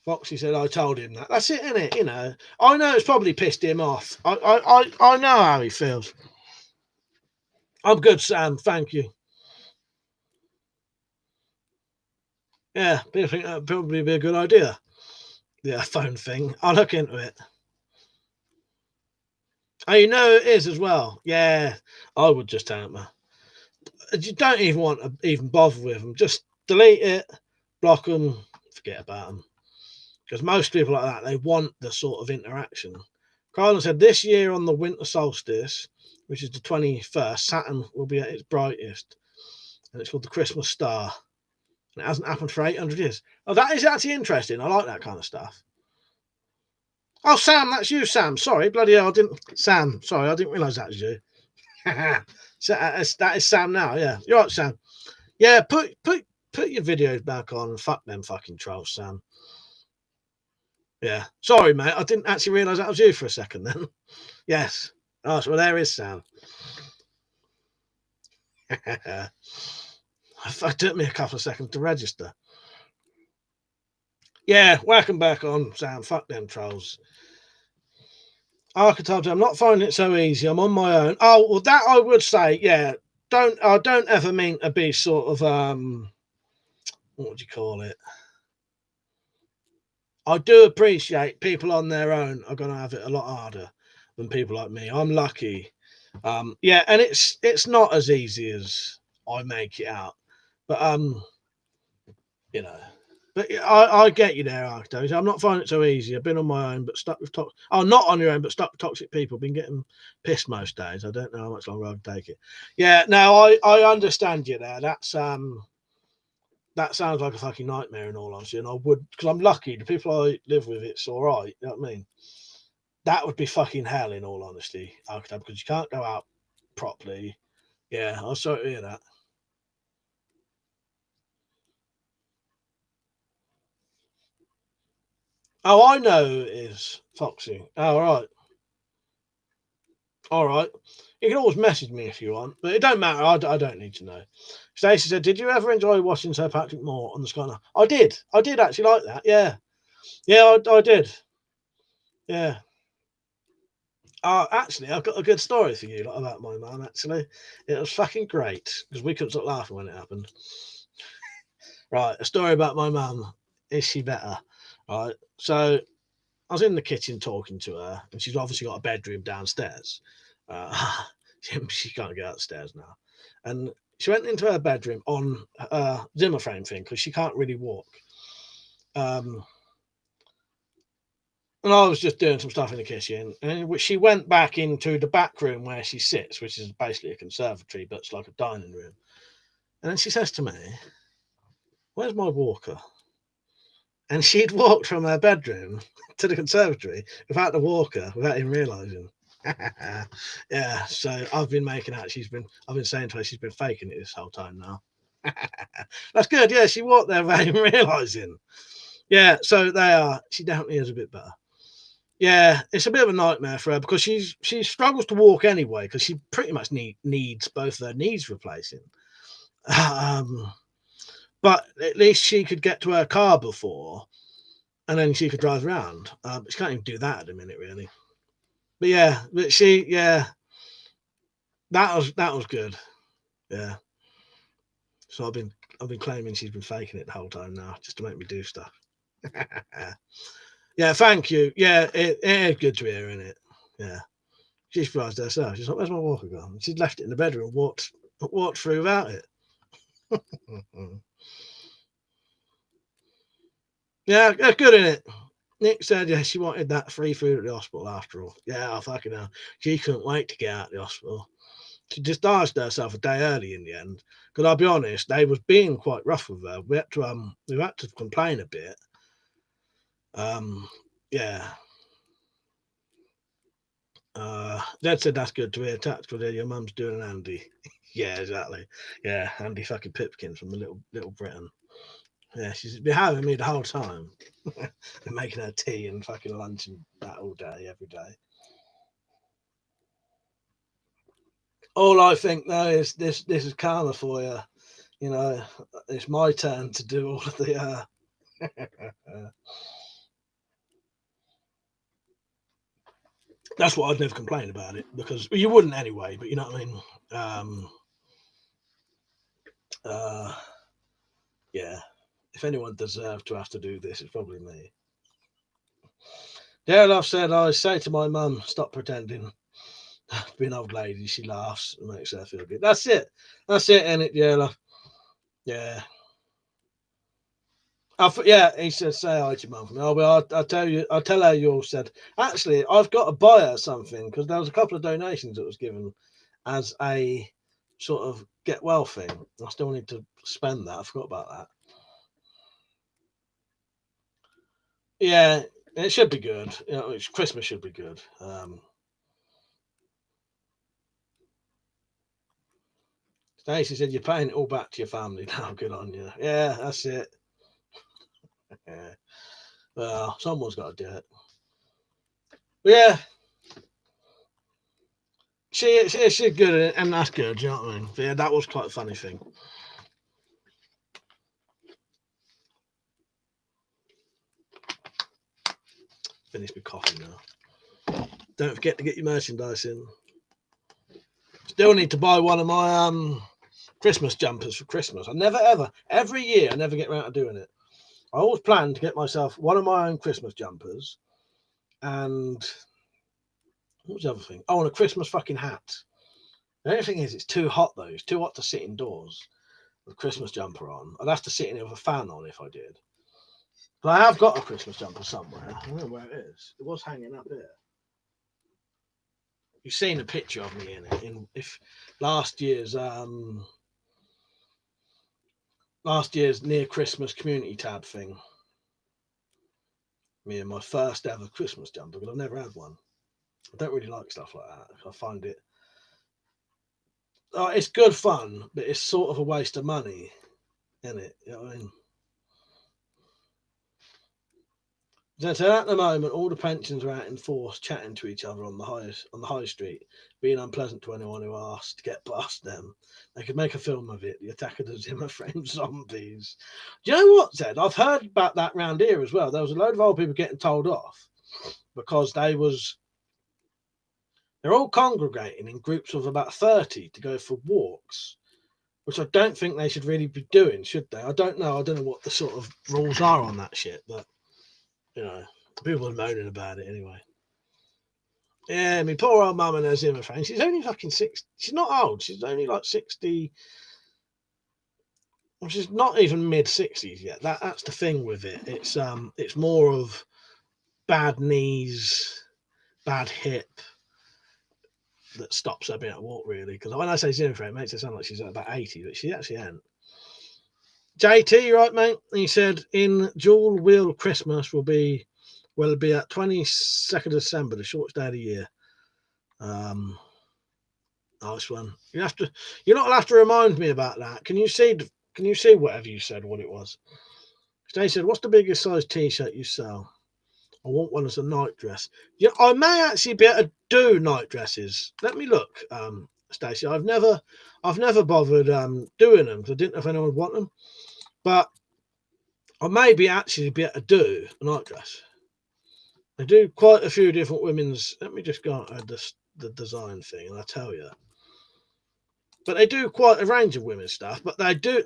Foxy said, "I told him that." That's it, isn't it? You know, I know it's probably pissed him off. I know how he feels. I'm good, Sam. Thank you. Yeah, I think that'd probably be a good idea. Yeah, phone thing. I'll look into it. Oh, you know it is as well. Yeah, I would just answer. You don't even want to even bother with them. Just delete it, block them, forget about them. Because most people like that, they want the sort of interaction. Carlin said, this year on the winter solstice, which is the 21st, Saturn will be at its brightest. And it's called the Christmas star. And it hasn't happened for 800 years. Oh, that is actually interesting. I like that kind of stuff. Oh, Sam, that's you, Sam. Sorry, bloody hell, I didn't realise that was you. So, that is Sam now, yeah. You're right, Sam. Yeah, put your videos back on and fuck them fucking trolls, Sam. Yeah. Sorry, mate. I didn't actually realise that was you for a second then. Yes. Oh, well, there is Sam. It took me a couple of seconds to register. Yeah, welcome back on, Sam. Fuck them trolls. Archetypes, I'm not finding it so easy. I'm on my own. Oh, well, that I would say, yeah. I don't ever mean to be sort of what would you call it? I do appreciate people on their own are going to have it a lot harder than people like me. I'm lucky. Yeah, and it's not as easy as I make it out. But you know, but I get you there, Arctos. I'm not finding it so easy. I've been on my own, but stuck with toxic. Oh, not on your own, but stuck with toxic people. Been getting pissed most days. I don't know how much longer I can take it. Yeah, no, I understand you there. That sounds like a fucking nightmare in all honesty. And I would, because I'm lucky. The people I live with, it's all right. You know what I mean? That would be fucking hell in all honesty, Archetype, because you can't go out properly. Yeah, I'm sorry to hear that. Oh, I know it is Foxy. Oh, all right. You can always message me if you want, but it don't matter. I don't need to know. Stacey said, "Did you ever enjoy watching Sir Patrick Moore on the Sky?" I did. I did actually like that. Yeah, I did. Yeah. Actually, I've got a good story for you about my mum. Actually, it was fucking great because we couldn't stop laughing when it happened. Right, a story about my mum. Is she better? Right. So I was in the kitchen talking to her, and she's obviously got a bedroom downstairs. She can't get upstairs now, and she went into her bedroom on a Zimmer frame thing because she can't really walk. Um, and I was just doing some stuff in the kitchen, and she went back into the back room where she sits, which is basically a conservatory, but it's like a dining room. And then she says to me, "Where's my walker?" And she'd walked from her bedroom to the conservatory without the walker, without even realizing. Yeah, so I've been making out I've been saying to her she's been faking it this whole time now. That's good. Yeah, she walked there without even realizing. Yeah, so she definitely is a bit better. Yeah, it's a bit of a nightmare for her because she struggles to walk anyway because she pretty much needs both of her knees replacing. Um, but at least she could get to her car before, and then she could drive around. But she can't even do that at the minute, really. But yeah, that was good. Yeah. So I've been claiming she's been faking it the whole time now, just to make me do stuff. Yeah, thank you. Yeah, it is good to hear, isn't it? Yeah. She surprised herself. She's like, "Where's my walker gone?" She'd left it in the bedroom and walked through without it. Yeah, that's good, isn't it? Nick said, yeah, she wanted that free food at the hospital after all. Yeah, I fucking know. She couldn't wait to get out of the hospital. She discharged herself a day early in the end. Because I'll be honest, they was being quite rough with her. We had to complain a bit. Yeah. Dad said that's good to hear. Tactical there, your mum's doing an Andy. Yeah, exactly. Yeah, Andy fucking Pipkin from the Little Britain. Yeah, she's been having me the whole time. Been making her tea and fucking lunch and that all day, every day. All I think now is this is karma for you. You know, it's my turn to do all of the. That's what I'd never complain about it because you wouldn't anyway. But you know what I mean. Um, uh, yeah. If anyone deserved to have to do this, it's probably me. Yeah, I've said I say to my mum, stop pretending. Be an old lady. She laughs and makes her feel good. That's it. That's it, and it. Yeah, love. Yeah. Yeah, he said, say hi to your mum for me. I'll tell you, I'll tell her you all said. Actually, I've got to buy her something because there was a couple of donations that was given as a sort of get well thing. I still need to spend that. I forgot about that. Yeah, it should be good. You know, Christmas should be good. Stacey said you're paying it all back to your family now. Good on you. Yeah, that's it. Yeah. Well, someone's got to do it. But yeah, she's good at it, and that's good. You know what I mean? But yeah, that was quite a funny thing. Finished with coffee now. Don't forget to get your merchandise in. Still need to buy one of my Christmas jumpers for Christmas. I never ever every year I never get around to doing it. I always plan to get myself one of my own Christmas jumpers, and what was the other thing? Oh, and a Christmas fucking hat. The only thing is, it's too hot though. It's too hot to sit indoors with a Christmas jumper on. I'd have to sit in it with a fan on if I did. But I have got a Christmas jumper somewhere. I don't know where it is. It was hanging up here. You've seen a picture of me in it. If last year's near Christmas community tab thing. Me and my first ever Christmas jumper because I've never had one. I don't really like stuff like that. I find it. It's good fun, but it's sort of a waste of money, isn't it? You know what I mean? So at the moment, all the pensions are out in force, chatting to each other on the high street, being unpleasant to anyone who asks to get past them. They could make a film of it. The attack of the Zimmer frame zombies. Do you know what, Zed? I've heard about that round here as well. There was a load of old people getting told off because they was They're all congregating in groups of about 30 to go for walks, which I don't think they should really be doing, should they? I don't know. I don't know what the sort of rules are on that shit, but you know, people are moaning about it anyway. Yeah, I mean, poor old mum and her Zimmer frame. She's only fucking 60. She's not old. She's only like 60. Well, she's not even mid-60s yet. That's the thing with it. It's more of bad knees, bad hip that stops her being able to walk, really. Because when I say Zimmer frame, it makes it sound like she's about 80, but she actually ain't. JT, right, mate? He said in dual wheel Christmas will be at 22nd December, the shortest day of the year. Nice one. You're not gonna have to remind me about that. Can you see whatever you said, what it was? They said, what's the biggest size t-shirt you sell? I want one as a night dress. Yeah, I may actually be able to do night dresses. Let me look, Stacey. I've never bothered doing them because I didn't know if anyone would want them. But I may be actually be able to do a night dress. They do quite a few different women's. Let me just go at the design thing, and I'll tell you. But they do quite a range of women's stuff. But they do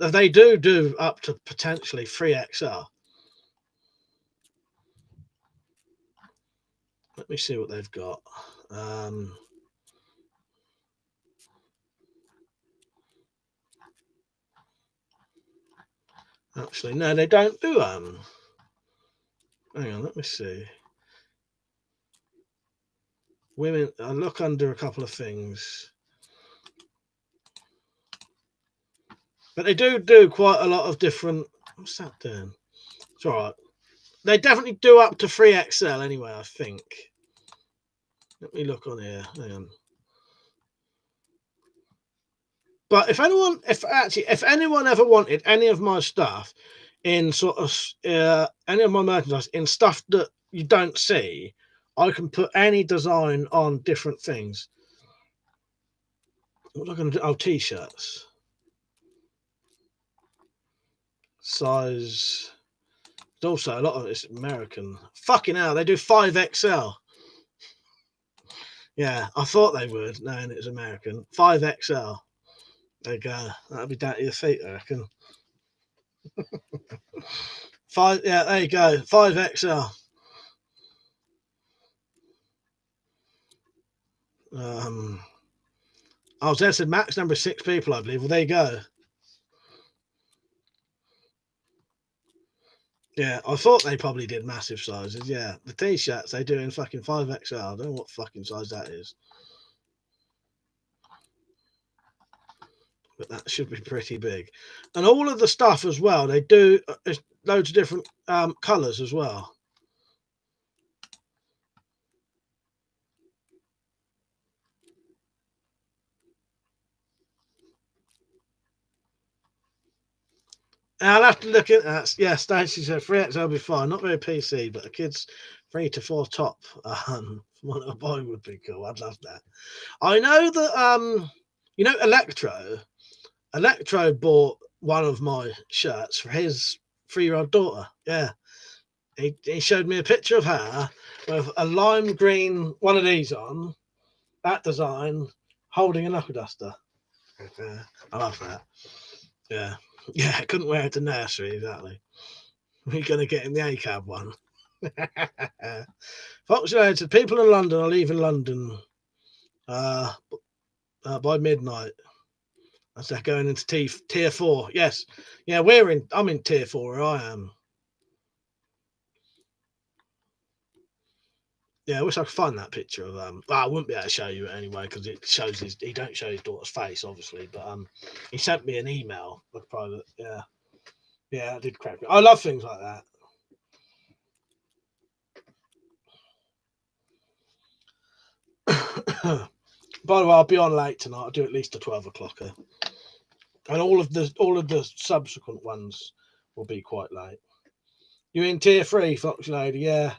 up to potentially 3XL. Let me see what they've got. Actually, no, they don't do hang on, let me see. Women, I look under a couple of things. But they do quite a lot of different. What's that doing? It's all right. They definitely do up to 3XL anyway, I think. Let me look on here. Hang on. But if anyone ever wanted any of my stuff in sort of any of my merchandise in stuff that you don't see, I can put any design on different things. What am I going to do? Oh, t-shirts. Size. There's also a lot of it's American. Fucking hell, they do 5XL. Yeah, I thought they would. No, and it's American. 5XL. There you go. That'll be down to your feet, I reckon. Yeah, there you go. 5XL. I was there, said max number 6 people, I believe. Well, there you go. Yeah, I thought they probably did massive sizes. Yeah, the t-shirts they do in fucking 5XL. I don't know what fucking size that is, but that should be pretty big. And all of the stuff as well, they do loads of different colours as well. I'll have to look at that. Yeah, Stacey said 3XL will be fine. Not very PC, but a kid's 3 to 4 top. One a boy would be cool. I'd love that. I know that Electro bought one of my shirts for his 3-year-old daughter. Yeah. He showed me a picture of her with a lime green one of these on, that design, holding a knuckle duster. I love that. Yeah. Yeah, couldn't wear it to nursery, exactly. We're going to get in the ACAB one. Fox said people in London are leaving London by midnight. As they're going into tier 4. Yes. Yeah, I'm in tier 4 where I am. Yeah, I wish I could find that picture of I wouldn't be able to show you it anyway because it shows he don't show his daughter's face, obviously, but he sent me an email with private. Yeah. Yeah, I did crack me. I love things like that. By the way, I'll be on late tonight. I'll do at least a 12 o'clocker. And all of the subsequent ones will be quite late. You're in tier 3, Fox Lady, yeah.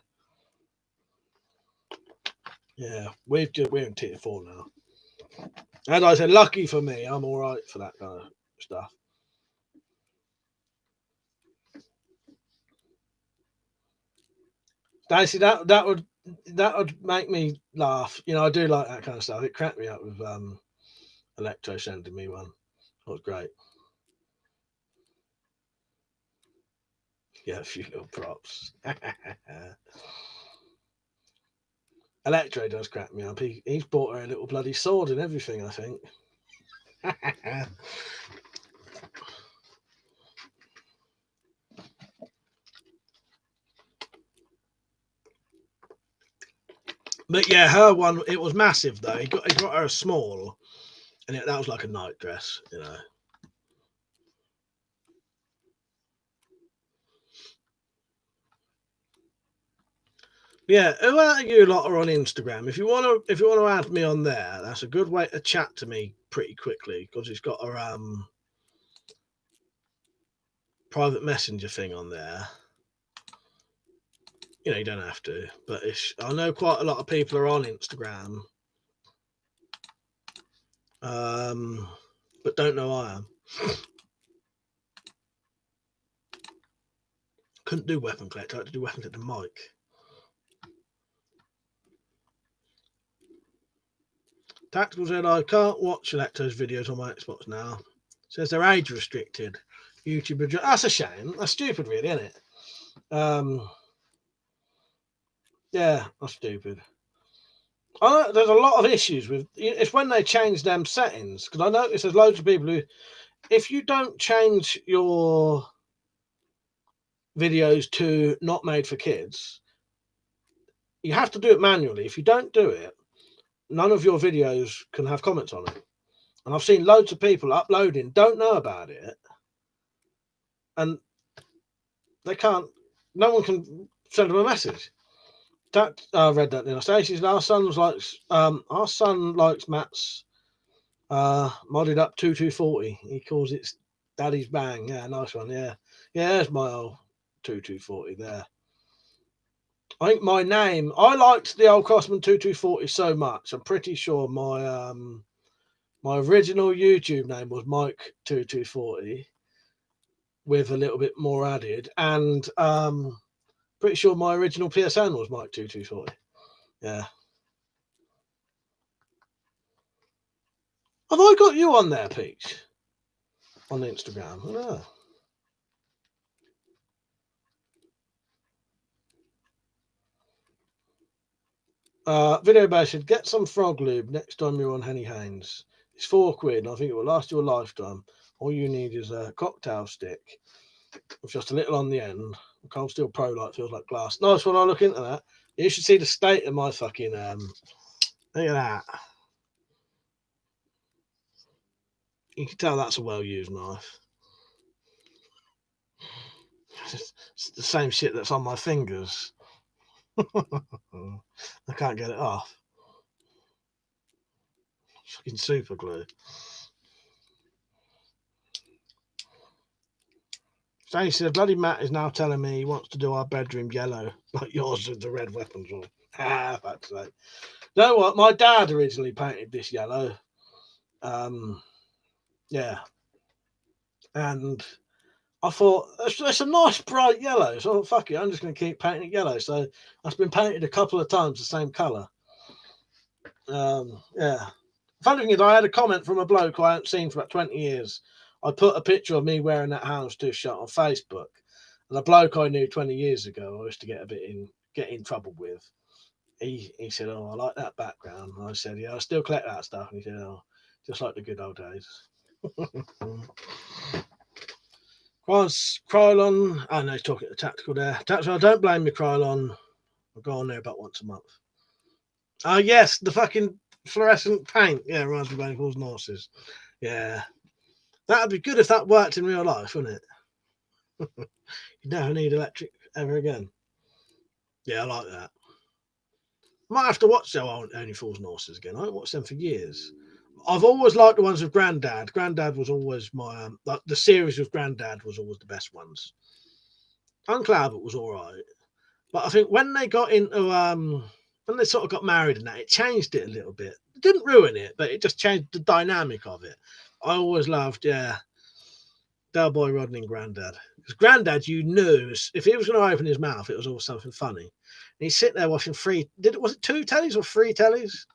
Yeah, we're in tier 4 now. As I said, lucky for me, I'm all right for that kind of stuff. Stacey, that would that would make me laugh. You know, I do like that kind of stuff. It cracked me up with Electro sending me one. It was great. Yeah, a few little props. Electro does crack me up. He's bought her a little bloody sword and everything, I think. But yeah, her one, it was massive though. He got her a small, and that was like a night dress, you know. Yeah, who are you lot are on Instagram? If you want to add me on there, that's a good way to chat to me pretty quickly because it's got a private messenger thing on there. You know, you don't have to, but I know quite a lot of people are on Instagram, but don't know I am. Couldn't do WeaponCollector. I had to do WeaponCollector Mike. Tactical said I can't watch Electo's videos on my Xbox now. Says they're age restricted. YouTube. That's a shame. That's stupid, really, isn't it? Yeah, that's stupid. There's a lot of issues with it's when they change them settings because I notice there's loads of people who, if you don't change your videos to not made for kids, you have to do it manually. If you don't do it, none of your videos can have comments on it. And I've seen loads of people uploading, don't know about it, and they can't. No one can send them a message. That I read that the other day. She said our son likes Matt's modded up 2240. He calls it Daddy's Bang. Yeah, nice one. Yeah, there's my old 2240 there. I think my name. I liked the old Crossman 2240 so much. I'm pretty sure my original YouTube name was Mike 2240 with a little bit more added, and pretty sure my original PSN was Mike 2240. Yeah. Have I got you on there, Peach? On Instagram? No. Video Bear should get some frog lube next time you're on Henny Haynes. It's £4. And I think it will last you a lifetime. All you need is a cocktail stick with just a little on the end. The Cold Steel Pro Light feels like glass. Nice when I look into that. You should see the state of my fucking look at that. You can tell that's a well-used knife. It's the same shit that's on my fingers. I can't get it off. Fucking super glue. Stacey, bloody Matt is now telling me he wants to do our bedroom yellow, like yours with the red weapons on. That's right. You know what? My dad originally painted this yellow. Yeah. And I thought, it's a nice bright yellow. So I thought, fuck it, I'm just going to keep painting it yellow. So it's been painted a couple of times the same colour. Yeah. Funny thing is, I had a comment from a bloke I hadn't seen for about 20 years. I put a picture of me wearing that house to shot on Facebook. And a bloke I knew 20 years ago, I used to get in trouble with. He said, "Oh, I like that background." And I said, "Yeah, I still collect that stuff." And he said, "Oh, just like the good old days." Krylon, I know he's talking to Tactical there. Tactical, don't blame me, Krylon. I go on there about once a month. Oh, yes, the fucking fluorescent paint. Yeah, reminds me of Animals and Horses. Yeah. That'd be good if that worked in real life, wouldn't it? You never need electric ever again. Yeah, I like that. Might have to watch Only Fools and Horses again. I haven't watched them for years. I've always liked the ones with Grandad. Grandad was always my like the series with Grandad was always the best ones. Uncle Albert was all right, but I think when they got into when they sort of got married and that, it changed it a little bit. It didn't ruin it, but it just changed the dynamic of it. I always loved, yeah, Del Boy Rodney and Grandad. Because Grandad, you knew if he was going to open his mouth, it was all something funny. And he'd sit there watching was it 2 tellies or 3 tellies?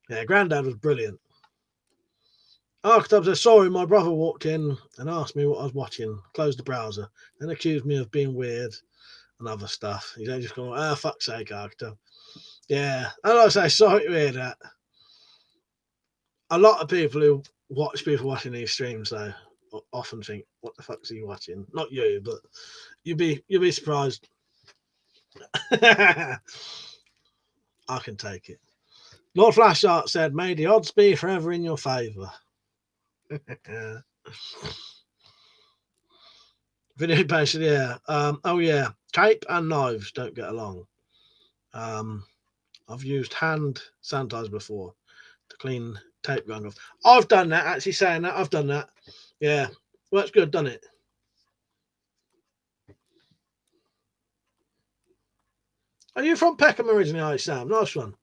Yeah, Grandad was brilliant. Archetype said, sorry, my brother walked in and asked me what I was watching, closed the browser, and accused me of being weird and other stuff. He's just going, fuck's sake, Archetype. Yeah, and like I say, sorry to hear that. A lot of people who watch people watching these streams, though, often think, what the fuck's he watching? Not you, but you'll be surprised. I can take it. Lord Flashart said, may the odds be forever in your favour. Video pasted, yeah. Oh yeah, tape and knives don't get along. I've used hand sanitizer before to clean tape gun off. I've done that. Actually, saying that, I've done that. Yeah, works good, done it. Are you from Peckham originally, Sam? Nice one.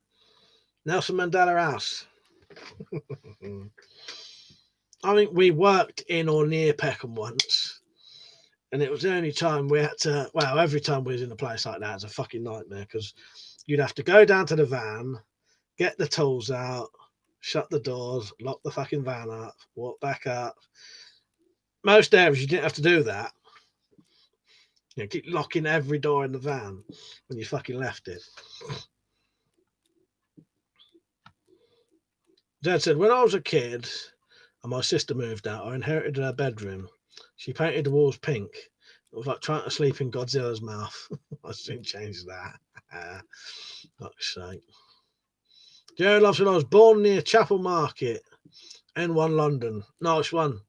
Nelson Mandela House. I think we worked in or near Peckham once. And it was the only time we had to, well, every time we was in a place like that, it's a fucking nightmare because you'd have to go down to the van, get the tools out, shut the doors, lock the fucking van up, walk back up. Most areas you didn't have to do that. You know, keep locking every door in the van when you fucking left it. Dad said, when I was a kid and my sister moved out, I inherited her bedroom. She painted the walls pink. It was like trying to sleep in Godzilla's mouth. I soon changed that. Fuck's sake. Jerry Love said, I was born near Chapel Market, N1 London. Nice one.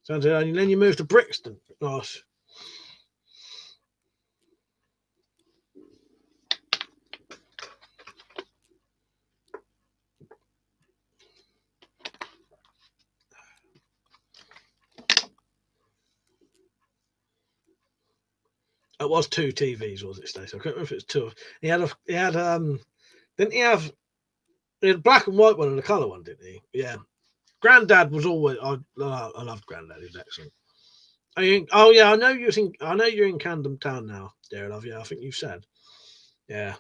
And then you moved to Brixton. Nice. It was 2 TVs, was it, Stacey? I can't remember if it was 2. He had didn't he have a black and white one and a colour one, didn't he? Yeah. Grandad was always I loved Grandad, he was excellent. Oh yeah, I know you're in Camden Town now, dear love. Yeah, I think you said. Yeah.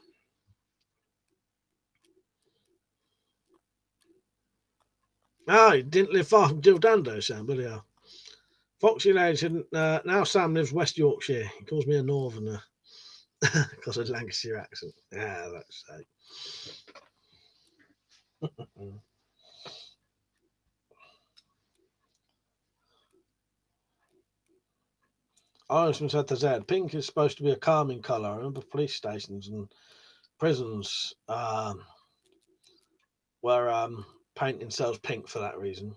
Oh, he didn't live far from Dildando, Sam, but yeah. Foxy Lady said, now Sam lives West Yorkshire. He calls me a northerner because of Lancashire accent. Yeah, that's right. Irishman said to Zed, pink is supposed to be a calming colour. I remember police stations and prisons were painting themselves pink for that reason.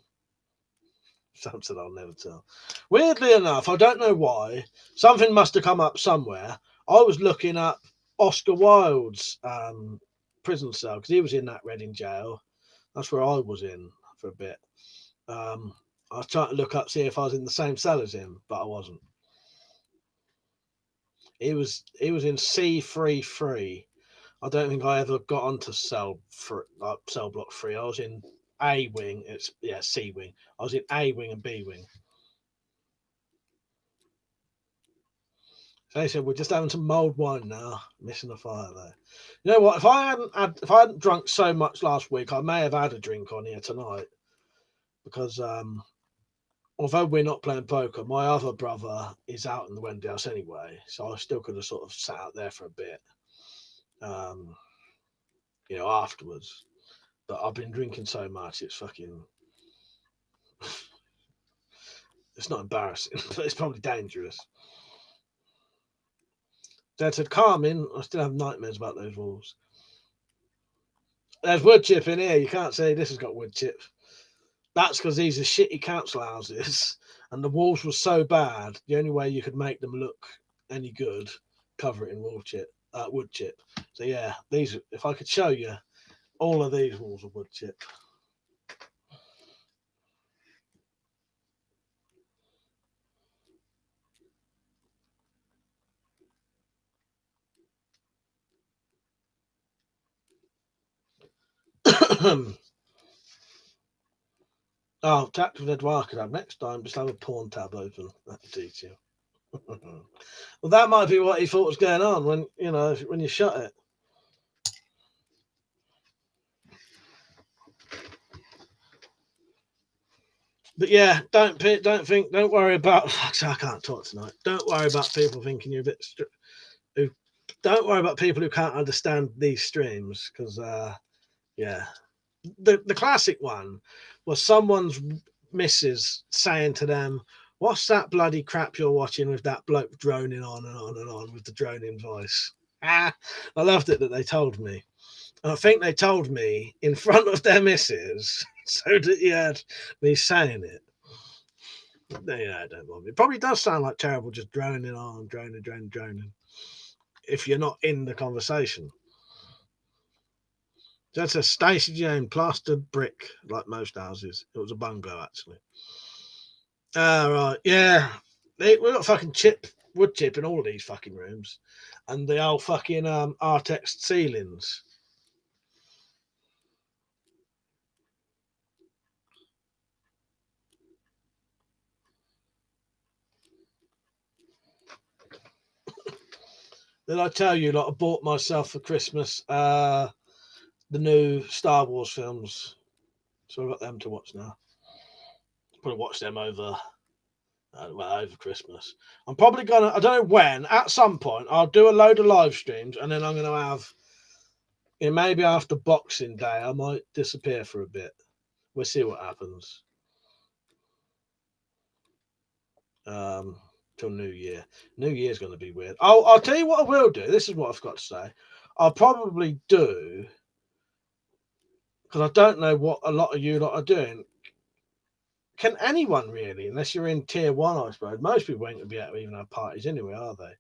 Something I'll never tell. Weirdly enough, I don't know why, something must have come up somewhere. I was looking up Oscar Wilde's prison cell because he was in that Reading jail. That's where I was in for a bit. I was trying to look up, see if I was in the same cell as him, but I wasn't. He was in C33. I don't think I ever got onto cell block 3. I was in A wing. It's C wing. I was in A wing and B wing. So they said we're just having some mulled wine now, missing the fire though. You know what? If I hadn't drunk so much last week, I may have had a drink on here tonight because although we're not playing poker, my other brother is out in the Wendy house anyway, so I still could have sort of sat out there for a bit, afterwards. But I've been drinking so much, it's fucking. It's not embarrassing, but it's probably dangerous. Dad said, Carmen, I still have nightmares about those walls. There's wood chip in here. You can't say this has got wood chip. That's because these are shitty council houses and the walls were so bad, the only way you could make them look any good, cover it in wood chip. So yeah, these, if I could show you, all of these walls are wood chip. Oh, tactical Edward could have next time. Just have a porn tab open. That'll teach you. Well, that might be what he thought was going on when when you shot it. But yeah, don't worry about. I can't talk tonight. Don't worry about people thinking you're a bit. Who don't worry about people who can't understand these streams because yeah, the classic one was someone's missus saying to them, "What's that bloody crap you're watching with that bloke droning on and on and on with the droning voice?" Ah, I loved it that they told me. And I think they told me in front of their missus so that you had me saying it. Yeah, don't bother me. It probably does sound like terrible, just droning on, droning. If you're not in the conversation. That's a Stacey Jane plastered brick, like most houses. It was a bungalow, actually. Ah, right. Yeah. We've got fucking wood chip in all of these fucking rooms. And the old fucking Artex ceilings. Did I tell you, like, I bought myself for Christmas the new Star Wars films. So I've got them to watch now. Probably watch them over Christmas. I'm probably gonna. I don't know when. At some point, I'll do a load of live streams, and then I'm gonna have. Maybe after Boxing Day, I might disappear for a bit. We'll see what happens. Till New Year. New Year's going to be weird. I'll tell you what I will do. This is what I've got to say. I'll probably do because I don't know what a lot of you lot are doing. Can anyone really, unless you're in tier one, I suppose. Most people ain't going to be able to even have parties anyway, are they?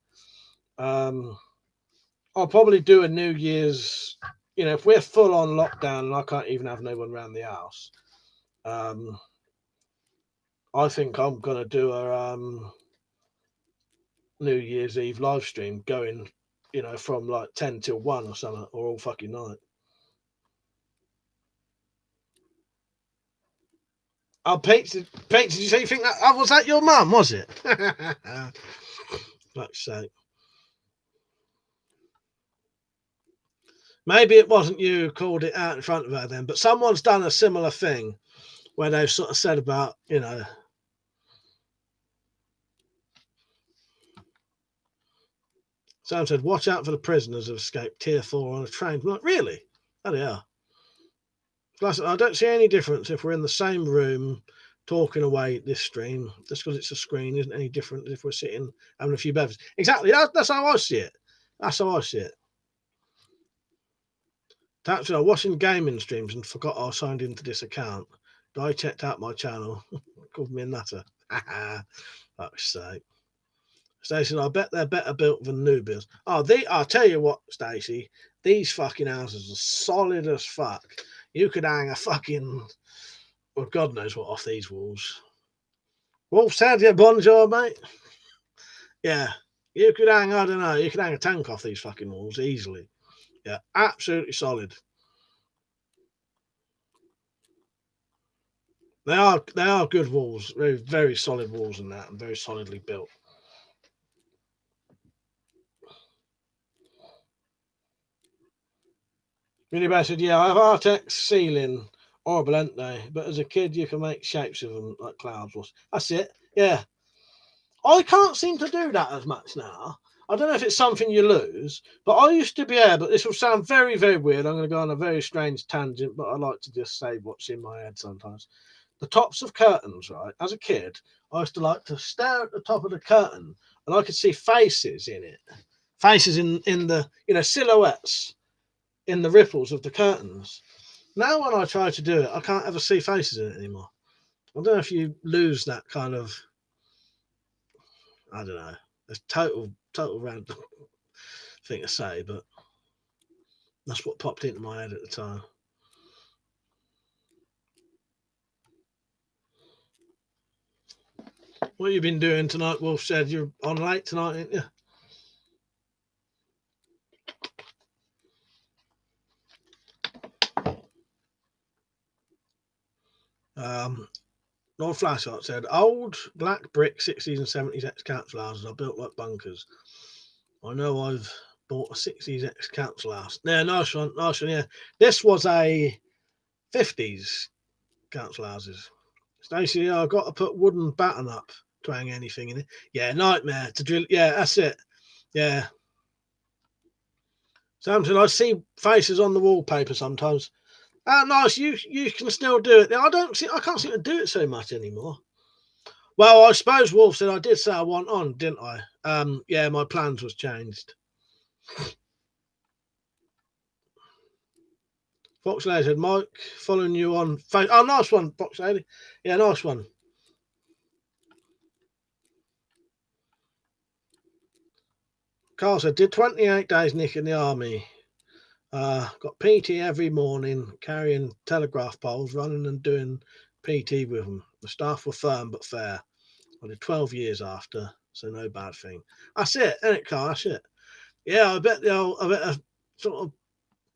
I'll probably do a New Year's. If we're full on lockdown and I can't even have no one around the house, I think I'm going to do a New Year's Eve live stream going, from like 10 till 1 or something, or all fucking night. Oh, Pete, did you say you think that? Was that your mum, was it? Fuck's sake. Maybe it wasn't you who called it out in front of her then, but someone's done a similar thing where they've sort of said about, someone said, watch out for the prisoners who escaped tier 4 on a train. I'm like, really? Oh, yeah. Plus, I don't see any difference if we're in the same room talking away this stream. Just because it's a screen isn't any different if we're sitting having a few beverages. Exactly. That's how I see it. That's how I see it. Actually, I was watching gaming streams and forgot I signed into this account. I checked out my channel. Called me a nutter. Fuck's sake. Stacey, I bet they're better built than new builds. I'll tell you what, Stacey, these fucking houses are solid as fuck. You could hang a fucking, well, God knows what off these walls. Wolf said, yeah, bonjour, mate. Yeah, you could hang, I don't know, you could hang a tank off these fucking walls easily. Yeah, absolutely solid. They are good walls, very, very solid walls and that, and very solidly built. Really bad said, yeah, I have Artex ceiling, horrible, ain't they? But as a kid, you can make shapes of them like clouds. That's it. Yeah, I can't seem to do that as much now. I don't know if it's something you lose, but I used to be able. This will sound very, very weird. I'm going to go on a very strange tangent, but I like to just say what's in my head sometimes. The tops of curtains, right? As a kid, I used to like to stare at the top of the curtain, and I could see faces in it, faces in the silhouettes in the ripples of the curtains. Now, when I try to do it, I can't ever see faces in it anymore. I don't know if you lose that kind of. I don't know. It's total random thing to say, but that's what popped into my head at the time. What have you been doing tonight? Wolf said you're on late tonight, ain't you? Lord Flashheart said, old black brick 60s and 70s ex-council houses are built like bunkers. I know I've bought a 60s ex-council house. Yeah, nice one, yeah. This was a 50s council houses. Stacey, I've got to put wooden batten up to hang anything in it. Yeah, nightmare to drill. Yeah, that's it. Yeah. Samson, I see faces on the wallpaper sometimes. Ah, nice. You can still do it. I can't seem to do it so much anymore. Well, I suppose Wolf said I did say I want on, didn't I? Yeah, my plans was changed. Fox Lady said, Mike, following you on Facebook. Oh, nice one, Fox Lady. Yeah, nice one. Carl said, did 28 days Nick in the army. Got PT every morning, carrying telegraph poles, running and doing PT with them. The staff were firm but fair. I did 12 years after, so no bad thing. That's it, isn't it, Carl? That's it. Yeah, I bet a sort of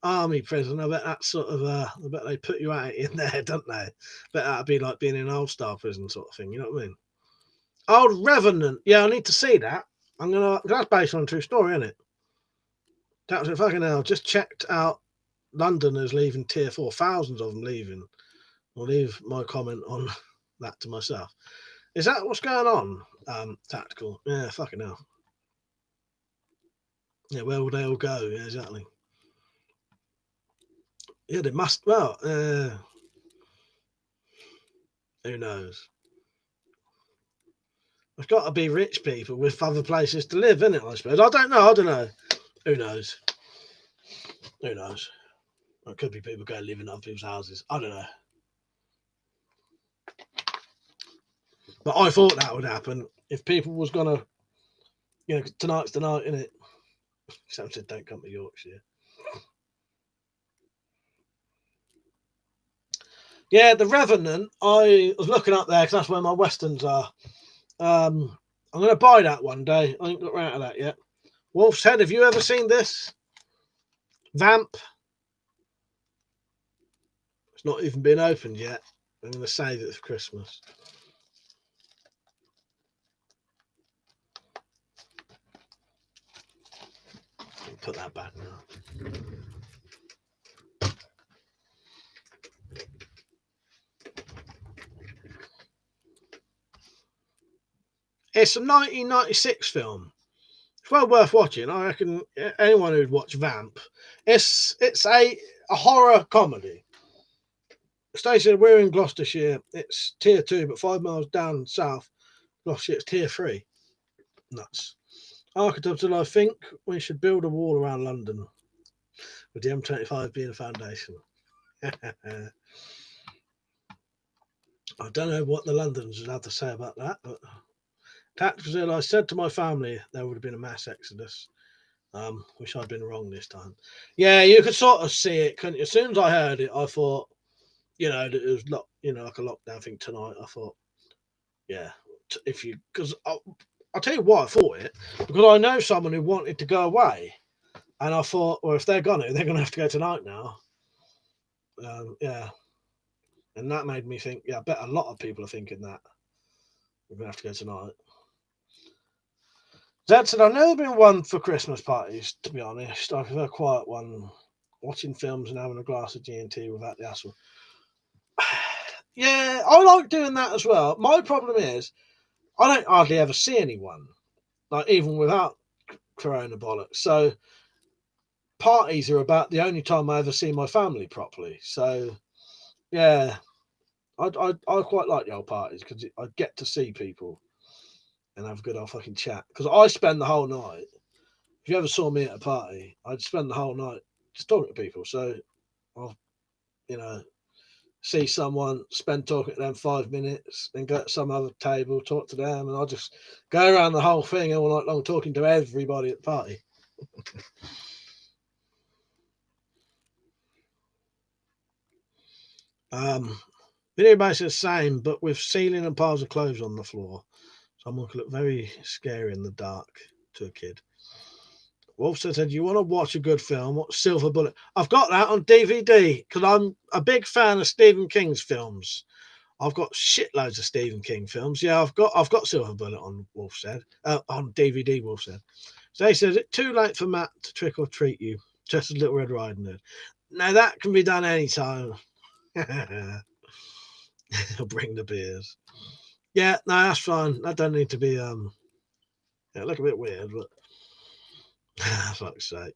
army prison. I bet that's sort of I bet they put you out in there, don't they? I bet that'd be like being in an old style prison sort of thing. You know what I mean? Old Revenant. Yeah, I need to see that. That's based on a true story, isn't it? That was fucking hell. Just checked out Londoners leaving tier 4. Thousands of them leaving. I'll leave my comment on that to myself. Is that what's going on? Tactical. Yeah, fucking hell. Yeah, where will they all go? Yeah, exactly. Yeah, they must. Well, who knows? There's got to be rich people with other places to live, isn't it? I suppose. I don't know. Who knows? Who knows? It could be people going live in other people's houses. I don't know. But I thought that would happen if people was gonna, tonight's the night, innit? Sam said, "Don't come to Yorkshire." Yeah, the Revenant. I was looking up there because that's where my westerns are. I'm going to buy that one day. I ain't got around to that yet. Wolf's Head. Have you ever seen this? Vamp. It's not even been opened yet. I'm going to save it for Christmas. Put that back now. It's a 1996 film. It's well worth watching. I reckon anyone who'd watch Vamp. It's a horror comedy. Stacey, we're in Gloucestershire. It's tier 2, but 5 miles down south, Gloucestershire, it's tier 3. Nuts. Architecture, I think we should build a wall around London, with the M25 being a foundation. I don't know what the Londoners would have to say about that, but Tactical, I said to my family there would have been a mass exodus. Wish I'd been wrong this time. Yeah, you could sort of see it, couldn't you? As soon as I heard it, I thought, that it was like a lockdown thing tonight. I thought, yeah, because I'll tell you why I thought it, because I know someone who wanted to go away, and I thought, well, if they're gonna have to go tonight now. Yeah, and that made me think, yeah, I bet a lot of people are thinking that we're gonna have to go tonight. Zed said, I've never been one for Christmas parties, to be honest. I prefer a quiet one, watching films and having a glass of G&T without the hassle. Yeah, I like doing that as well. My problem is, I don't hardly ever see anyone, like even without Corona bollocks. So parties are about the only time I ever see my family properly. So yeah, I quite like the old parties because I get to see people and have a good old fucking chat. Because I spend the whole night. If you ever saw me at a party, I'd spend the whole night just talking to people. So I'll, see someone, spend talking to them 5 minutes, then go to some other table, talk to them, and I'll just go around the whole thing all night long talking to everybody at the party. Video base is the same, but with ceiling and piles of clothes on the floor. Someone could look very scary in the dark to a kid. Wolf said, you want to watch a good film? Watch Silver Bullet. I've got that on DVD because I'm a big fan of Stephen King's films. I've got shitloads of Stephen King films. Yeah, I've got Silver Bullet on Wolf said on DVD. Wolf said. So he says it's too late for Matt to trick or treat you, just as Little Red Riding Hood. Now that can be done anytime. He'll bring the beers. Yeah, no, that's fine. That don't need to be yeah, look a bit weird, but fuck's sake.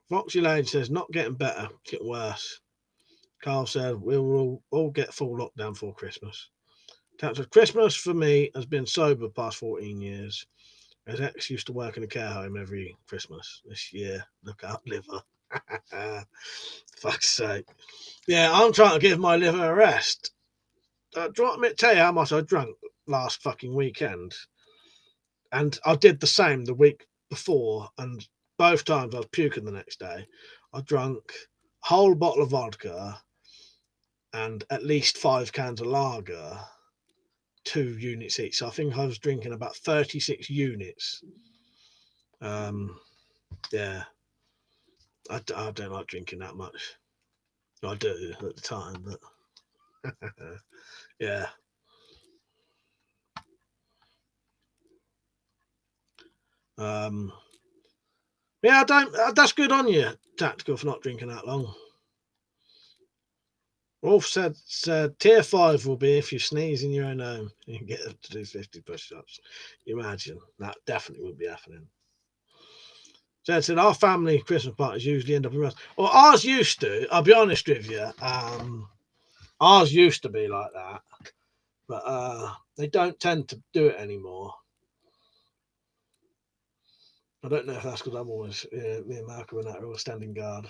Foxy Lane says not getting better, it's getting worse. Carl said we will all get full lockdown for Christmas. Tat said Christmas for me has been sober the past 14 years. His ex used to work in a care home every Christmas. This year, look out, liver. Fuck's sake. Yeah, I'm trying to give my liver a rest. Do you want me to tell you how much I drank last fucking weekend? And I did the same the week before, and both times I was puking the next day. I drank a whole bottle of vodka and at least 5 cans of lager, 2 units each. So I think I was drinking about 36 units. Yeah, I don't like drinking that much. I do at the time, but yeah. Yeah, I don't. That's good on you, Tactical, for not drinking that long. Wolf said tier 5 will be if you sneeze in your own home. You can get them to do 50 push-ups. Imagine that definitely would be happening. So said our family Christmas parties usually end up in rest. Well, ours used to. I'll be honest with you. Ours used to be like that, but they don't tend to do it anymore. I don't know if that's because I'm always me and Malcolm and that are all standing guard.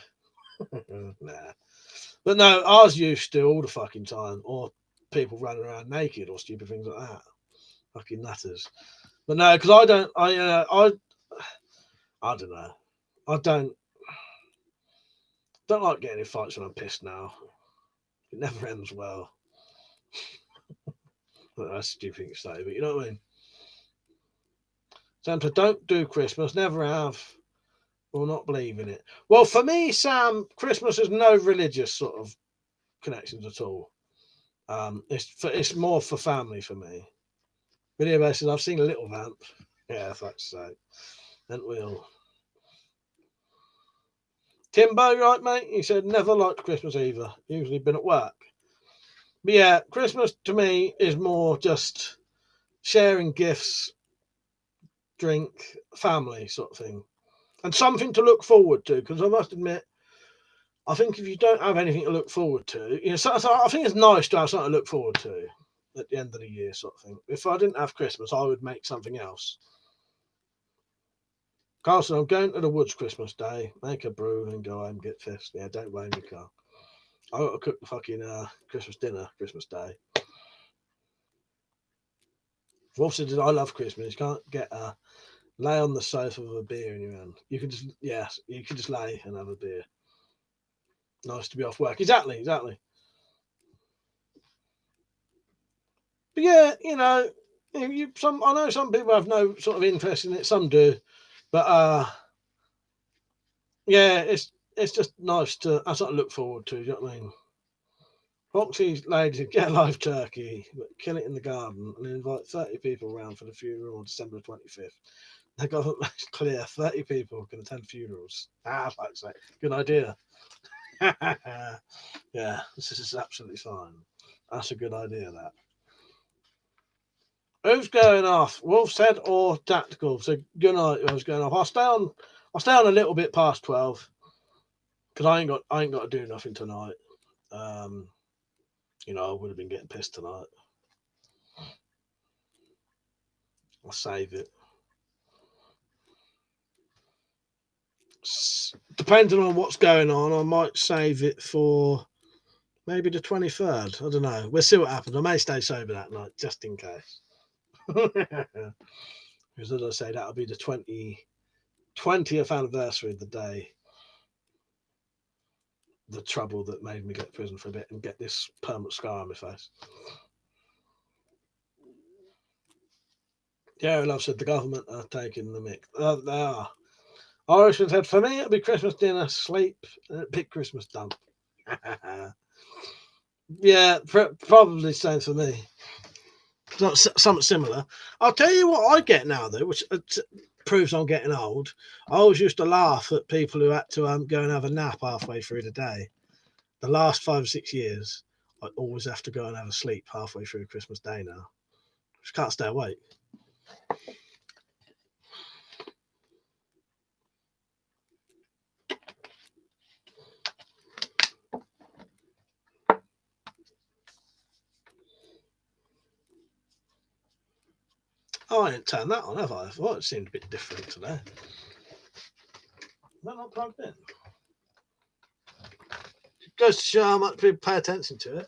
Nah. But no, ours used to all the fucking time, or people running around naked or stupid things like that. Fucking nutters. But no, because I don't. I don't know. I don't like getting in fights when I'm pissed now. It never ends well. Well, that's a stupid thing to say, but you know what I mean. Santa, don't do Christmas. Never have. Will not believe in it. Well, for me, Sam, Christmas has no religious sort of connections at all. It's more for family for me. Video says I've seen a little vamp. Yeah, fuck's sake. And we'll. Timbo, right, mate? He said never liked Christmas either. Usually been at work. But yeah, Christmas to me is more just sharing gifts, drink, family sort of thing, and something to look forward to. Because I must admit, I think if you don't have anything to look forward to, so I think it's nice to have something to look forward to at the end of the year, sort of thing. If I didn't have Christmas, I would make something else. Carlson, I'm going to the woods Christmas Day, make a brew and go home and get pissed. Yeah, don't blame me, Carl. I got to cook the fucking Christmas dinner Christmas Day. Wolf said, I love Christmas. You can't get lay on the sofa with a beer in your hand. You can just lay and have a beer. Nice to be off work. Exactly. But yeah, I know some people have no sort of interest in it. Some do, but yeah, it's just nice to have something to look forward to. Do you know what I mean? Foxy's lady get a live turkey, but kill it in the garden and invite 30 people around for the funeral on December 25th. The government makes clear 30 people can attend funerals. Like say, good idea. Yeah, this is absolutely fine. That's a good idea, that. Who's going off? Wolf's Head or Tactical? So good night. Who's going off? I'll stay on a little bit past 12 because I ain't got to do nothing tonight. I would have been getting pissed tonight. I'll save it. Depending on what's going on, I might save it for maybe the 23rd. I don't know. We'll see what happens. I may stay sober that night just in case. Because as I say, that'll be the 20th anniversary of the day. The trouble that made me go to prison for a bit and get this permanent scar on my face. Yeah, Love said the government are taking the mick. They are. Irishman said, for me, it'll be Christmas dinner, sleep, and a big Christmas dump. Yeah, probably same for me. Something similar. I'll tell you what I get now, though, which proves I'm getting old. I always used to laugh at people who had to go and have a nap halfway through the day. The last 5 or 6 years, I always have to go and have a sleep halfway through Christmas Day now. Just can't stay awake. Oh, I didn't turn that on, have I? I thought it seemed a bit different today. Is that not plugged in? It goes to show how much people pay attention to it.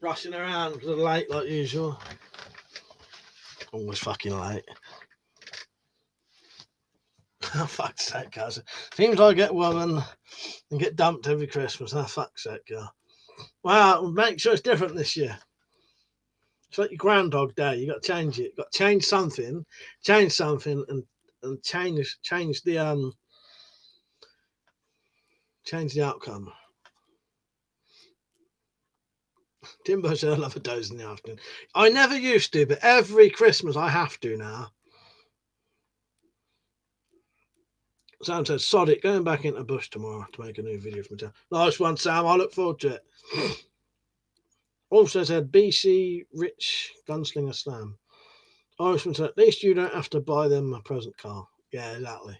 Rushing around because I'm late like usual. Always fucking late. Oh, fuck's sake, guys. Seems I get woman and get dumped every Christmas. Oh, fuck's sake, girl. Well, make sure it's different this year. It's like your Groundhog Day. You got to change it. You got to change something, and change the outcome. Timbo said I love a doze in the afternoon. I never used to, but every Christmas I have to now. Sam said, sod it, going back into the bush tomorrow to make a new video for myself. Nice one, Sam. I look forward to it. Also said, BC Rich Gunslinger Slam. Irishman said, at least you don't have to buy them a present car. Yeah, exactly.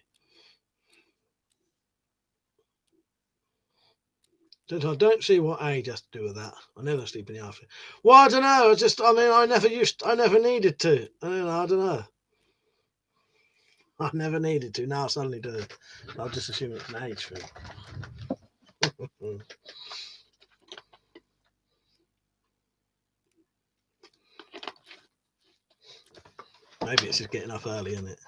I don't see what age has to do with that. I never sleep in the afternoon. Well, I don't know. I never needed to. I don't know. I never needed to. Now I suddenly do. I'll just assume it's an age thing. Maybe it's just getting up early, isn't it?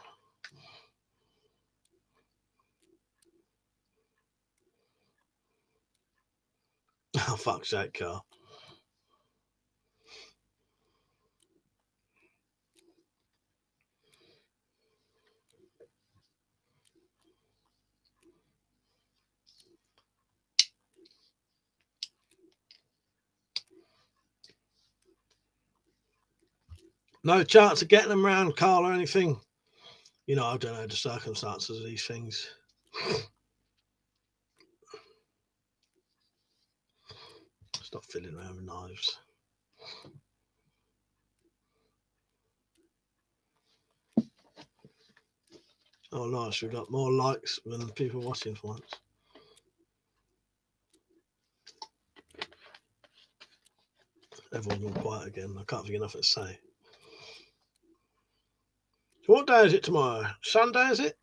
Oh, fuck's sake, Carl. No chance of getting them round, Carl, or anything. I don't know the circumstances of these things. Stop fiddling around with knives. Oh, nice. We've got more likes than people watching for once. Everyone's all quiet again. I can't think of nothing to say. So what day is it tomorrow? Sunday, is it?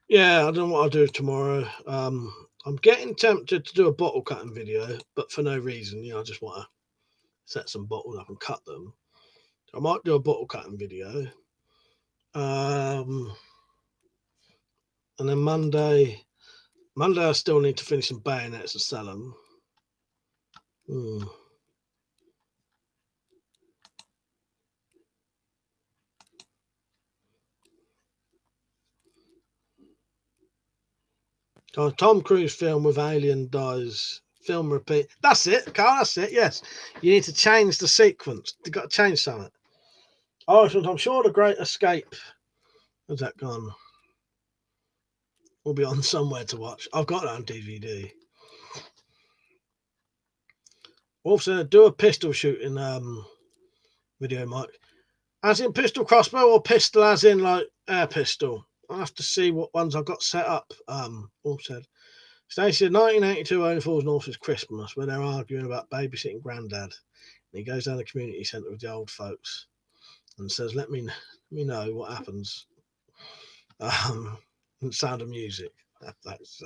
Yeah, I don't know what I'll do tomorrow. I'm getting tempted to do a bottle cutting video, but for no reason. I just want to set some bottles up and cut them. I might do a bottle cutting video. And then Monday I still need to finish some bayonets and sell them. Tom Cruise film with alien dies. Film repeat. That's it, Carl. That's it. Yes, you need to change the sequence. You've got to change something. Oh, I'm sure The Great Escape. Where's that gone? Will be on somewhere to watch. I've got it on DVD. Also, do a pistol shooting video, Mike. As in pistol crossbow or pistol as in like air pistol? I'll have to see what ones I've got set up. All said. Stacey said 1982 only falls north is Christmas, where they're arguing about babysitting Grandad. And he goes down the community centre with the old folks and says, let me know what happens. Sound of music. That's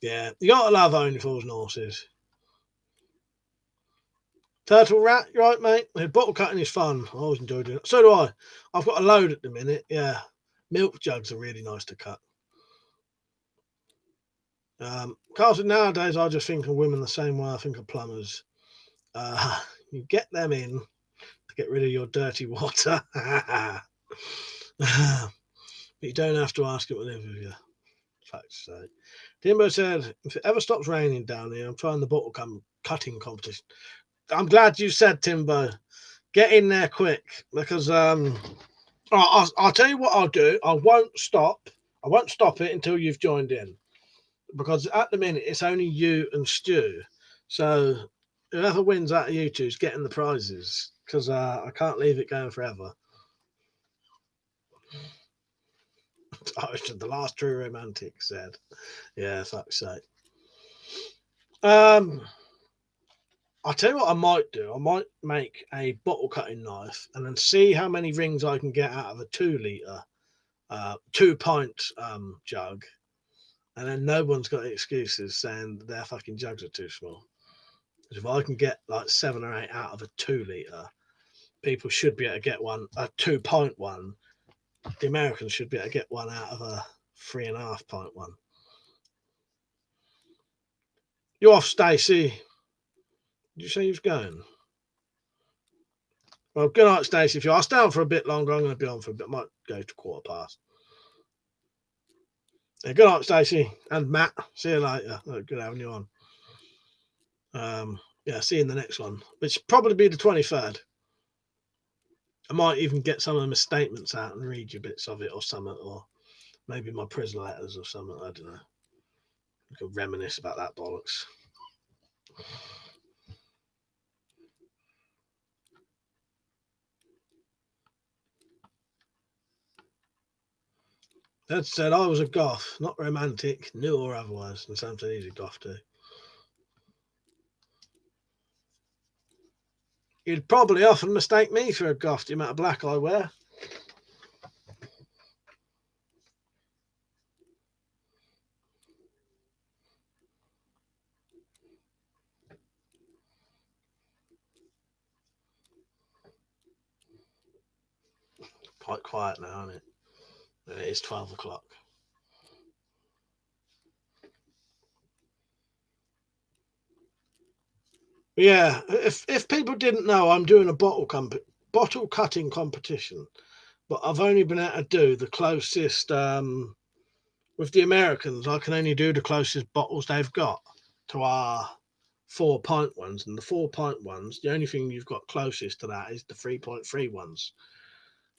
yeah, you gotta love only falls north. Turtle Rat, you're right, mate. Bottle cutting is fun. I always enjoy doing it. So do I. I've got a load at the minute. Yeah, milk jugs are really nice to cut. Carlton, nowadays I just think of women the same way I think of plumbers. You get them in to get rid of your dirty water. But you don't have to ask it to live with you. Facts say. Timbo said, if it ever stops raining down here, I'm trying the bottle cutting competition. I'm glad you said, Timbo. Get in there quick, because I'll tell you what I'll do. I won't stop it until you've joined in, because at the minute it's only you and Stu. So whoever wins out of you two is getting the prizes, because I can't leave it going forever. The last true romantic said, "Yeah, fuck's sake." I'll tell you what I might do. I might make a bottle cutting knife and then see how many rings I can get out of a 2 litre, 2-pint jug. And then no one's got excuses saying their fucking jugs are too small. Because if I can get like 7 or 8 out of a 2 litre, people should be able to get one, a 2-pint one. The Americans should be able to get one out of a 3.5-pint one. You're off, Stacey. Did you say you was going? Well, good night, Stacey. If you are staying for a bit longer, I'm going to be on for a bit. I might go to 1:15. Yeah, good night, Stacey and Matt. See you later. Good having you on. Yeah, see you in the next one, which will probably be the 23rd. I might even get some of my statements out and read you bits of it or something, or maybe my prison letters or something. I don't know. I could reminisce about that bollocks. That said, I was a goth, not romantic, new or otherwise, and Sam said he's a goth too. You'd probably often mistake me for a goth, the amount of black I wear. Quite quiet now, isn't it? And it is 12 o'clock. Yeah, if people didn't know, I'm doing a bottle cutting competition, but I've only been able to do the closest. With the Americans, I can only do the closest bottles they've got to our 4-pint ones, and the 4-pint ones, the only thing you've got closest to that is the 3.3 ones.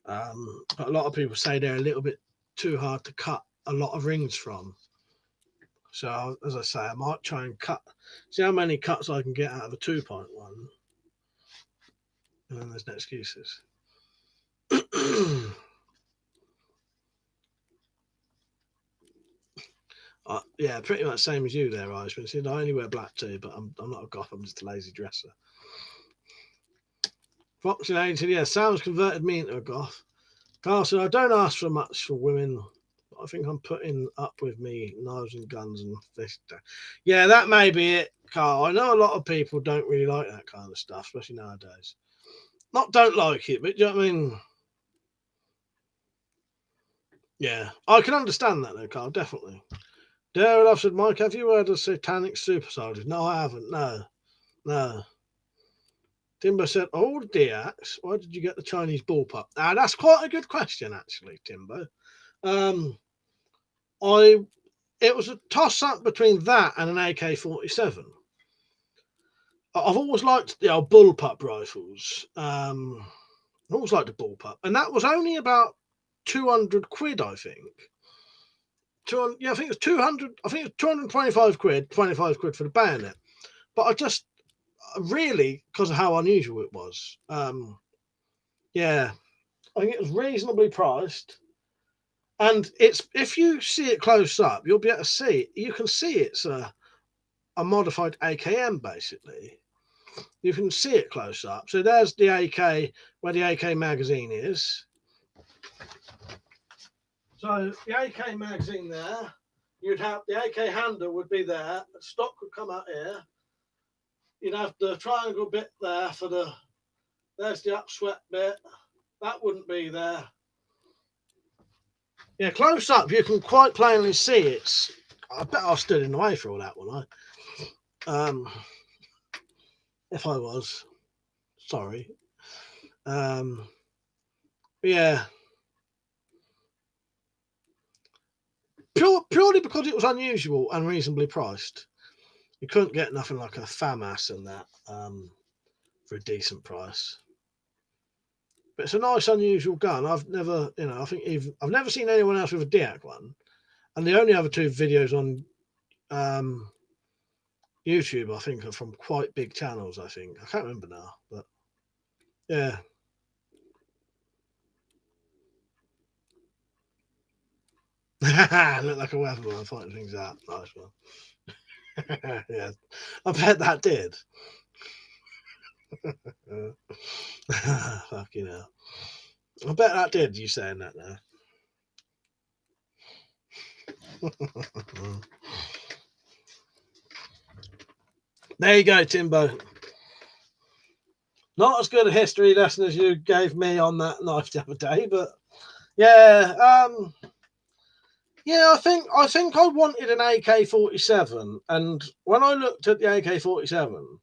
But a lot of people say they're a little bit too hard to cut a lot of rings from. So, as I say, I might try and see how many cuts I can get out of a 2-pint one. And then there's no excuses. Yeah, pretty much same as you there, Irishman. I only wear black too, but I'm not a goth, I'm just a lazy dresser. Fox and Aiden said, yeah, Sam's converted me into a goth. Carl said, I don't ask for much for women. I think I'm putting up with me knives and guns and this. Yeah, that may be it, Carl. I know a lot of people don't really like that kind of stuff, especially nowadays. Not don't like it, but do you know what I mean? Yeah, I can understand that though, Carl, definitely. Daryl, I've said, Mike, have you heard of satanic super soldiers? No, I haven't. No. Timber said, oh dear, why did you get the Chinese bullpup? Now, that's quite a good question, actually, Timber. It was a toss-up between that and an AK-47. I've always liked the old bullpup rifles. I've always liked the bullpup. And that was only about 200 quid, I think. Yeah, I think it was 200. I think it was 225 quid, 25 quid for the bayonet. But I just really, because of how unusual it was. Yeah, I think it was reasonably priced. And it's, if you see it close up, you'll be able to see. You can see it's a modified AKM, basically. You can see it close up. So there's the AK, where the AK magazine is. So the AK magazine there, you'd have the AK handle would be there. The stock would come out here. You'd have the triangle bit there for there's the upswept bit. That wouldn't be there. Yeah, close up, you can quite plainly see it's. I bet I stood in the way for all that one. If I was. Sorry. Yeah. Purely because it was unusual and reasonably priced. You couldn't get nothing like a FAMAS and that for a decent price. But it's a nice, unusual gun. I've never, I think I've never seen anyone else with a DIAC one. And the only other two videos on YouTube, I think, are from quite big channels. I think I can't remember now, but yeah. Look like a weapon when I'm fighting things out. Nice one. Yeah, I bet that did. Fucking hell. I bet that did. You saying that now? There you go, Timbo. Not as good a history lesson as you gave me on that knife the other day, but yeah, yeah. I think I wanted an AK-47, and when I looked at the AK-47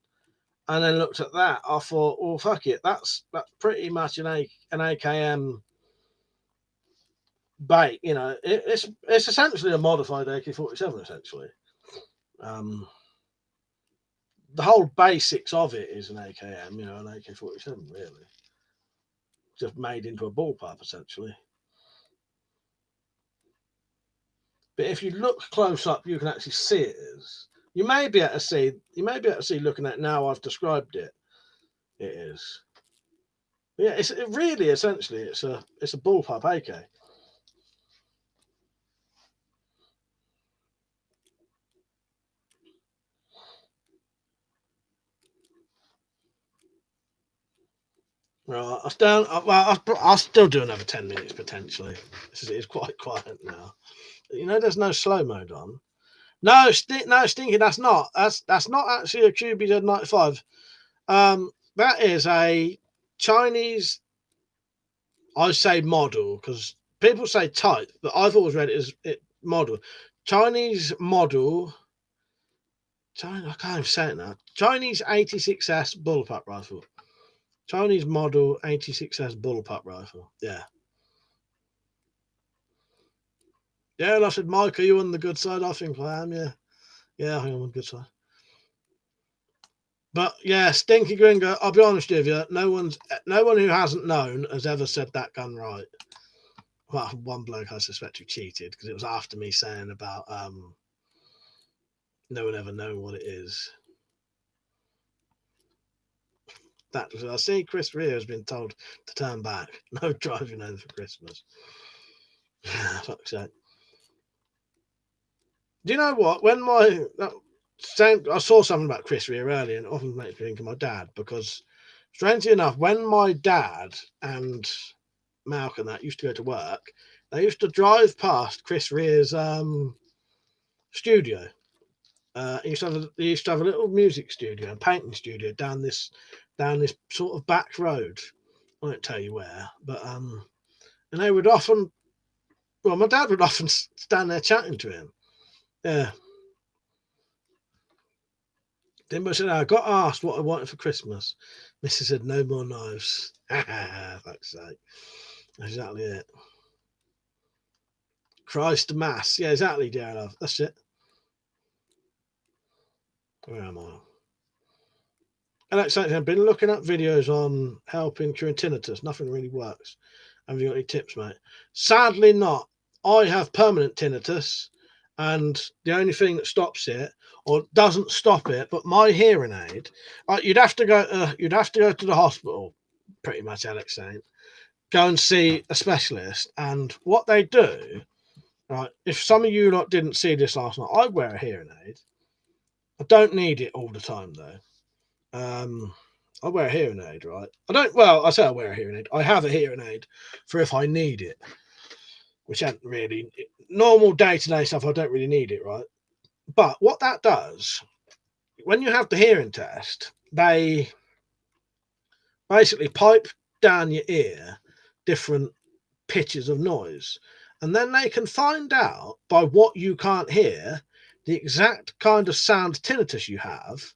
and then looked at that, I thought, well, fuck it, that's pretty much an AKM bait. It's essentially a modified AK-47, essentially. The whole basics of it is an AKM, an AK-47, really. Just made into a bullpup, essentially. But if you look close up, you can actually see it is. You may be able to see looking at it now I've described it. It is. But yeah, it's really essentially it's a bullpup AK. Right, I'll still do another 10 minutes potentially. It's quite quiet now. There's no slow mode on. No, Stinky, that's not. That's not actually a QBZ95. That is a Chinese, I say model, because people say type, but I've always read it as model. Chinese model. I can't even say it now. Chinese 86S bullpup rifle. Chinese model 86S bullpup rifle. Yeah. Yeah, and I said, Mike, are you on the good side? I think I am, yeah. Yeah, I think I'm on the good side. But yeah, Stinky Gringo, I'll be honest with you, no one who hasn't known has ever said that gun right. Well, one bloke I suspect who cheated, because it was after me saying about no one ever known what it is. That was, I see Chris Rea has been told to turn back. No driving home for Christmas. Fuck's sake. Do you know what? When I saw something about Chris Rea earlier, and it often makes me think of my dad, because strangely enough, when my dad and Malcolm that used to go to work, they used to drive past Chris Rea's studio. He used to have a little music studio, a painting studio down this sort of back road. I won't tell you where, but and they would often, well, my dad would often stand there chatting to him. Yeah. Dimbo said, I got asked what I wanted for Christmas. Mrs. said, no more knives. Fuck's sake. Exactly it. Christ Mass. Yeah, exactly, dear love. That's it. Where am I? Alex, I've been looking at videos on helping curing tinnitus. Nothing really works. Have you got any tips, mate? Sadly not. I have permanent tinnitus, and the only thing that stops it, or doesn't stop it, but my hearing aid, you'd have to go to the hospital, pretty much, Alex saying. Go and see a specialist, and what they do, right? If some of you lot didn't see this last night, I wear a hearing aid. I don't need it all the time though. I wear a hearing aid, right? I say I wear a hearing aid. I have a hearing aid for if I need it, which ain't really normal day-to-day stuff. I don't really need it, right? But what that does, when you have the hearing test, they basically pipe down your ear different pitches of noise, and then they can find out by what you can't hear the exact kind of sound tinnitus you have,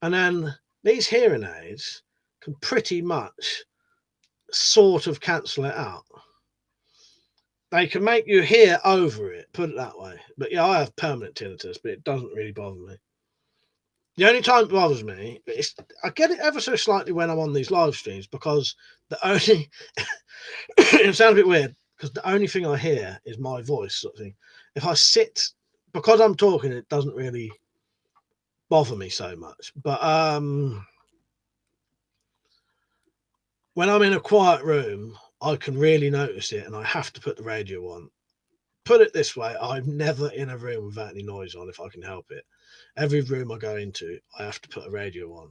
and then these hearing aids can pretty much sort of cancel it out. They can make you hear over it, put it that way. But yeah, I have permanent tinnitus, but it doesn't really bother me. The only time it bothers me is I get it ever so slightly when I'm on these live streams, because the only it sounds a bit weird, because the only thing I hear is my voice, sort of thing. If I sit, because I'm talking, it doesn't really bother me so much. But when I'm in a quiet room, I can really notice it, and I have to put the radio on. Put it this way, I'm never in a room without any noise on if I can help it. Every room I go into, I have to put a radio on.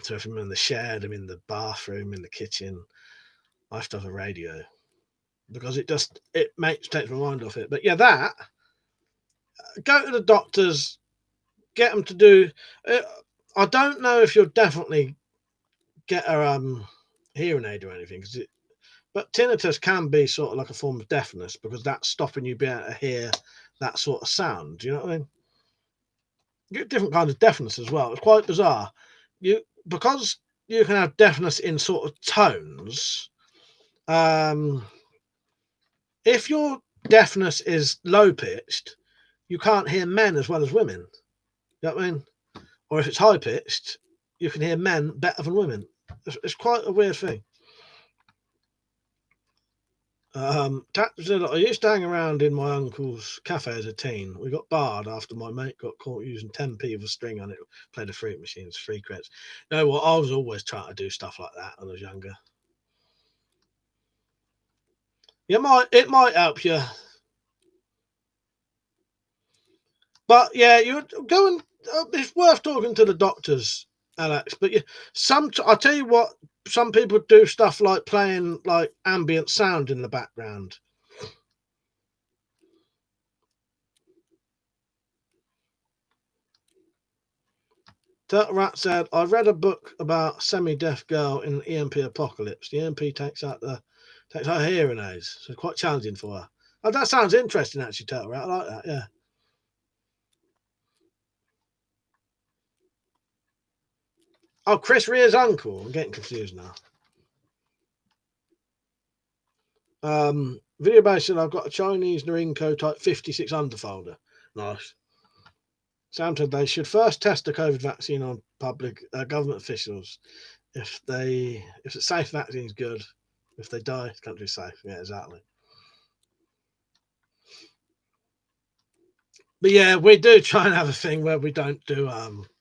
So if I'm in the shed, I'm in the bathroom, in the kitchen, I have to have a radio, because it takes my mind off it. But yeah, that, go to the doctors, get them to do. I don't know if you'll definitely get a hearing aid or anything, but tinnitus can be sort of like a form of deafness, because that's stopping you being able to hear that sort of sound. Do you know what I mean? You get different kinds of deafness as well. It's quite bizarre. Because you can have deafness in sort of tones. If your deafness is low pitched, you can't hear men as well as women. You know what I mean? Or if it's high pitched, you can hear men better than women. It's quite a weird thing. I used to hang around in my uncle's cafe as a teen. We got barred after my mate got caught using 10p with a string on it. Played the fruit machines, free credits. You know what? I was always trying to do stuff like that when I was younger. It might help you. But yeah, you go and it's worth talking to the doctors, Alex. But I'll tell you what, some people do stuff like playing like ambient sound in the background. Turtle Rat said, I read a book about a semi-deaf girl in the EMP apocalypse. The EMP takes out her hearing aids, so quite challenging for her. Oh, that sounds interesting, actually, Turtle Rat. I like that, yeah. Oh, Chris Rear's uncle. I'm getting confused now. Video base said, I've got a Chinese Norinco type 56 underfolder. Nice. Sam said they should first test the COVID vaccine on public government officials. If it's a safe vaccine, is good. If they die, the country's safe. Yeah, exactly. But yeah, we do try and have a thing where we don't do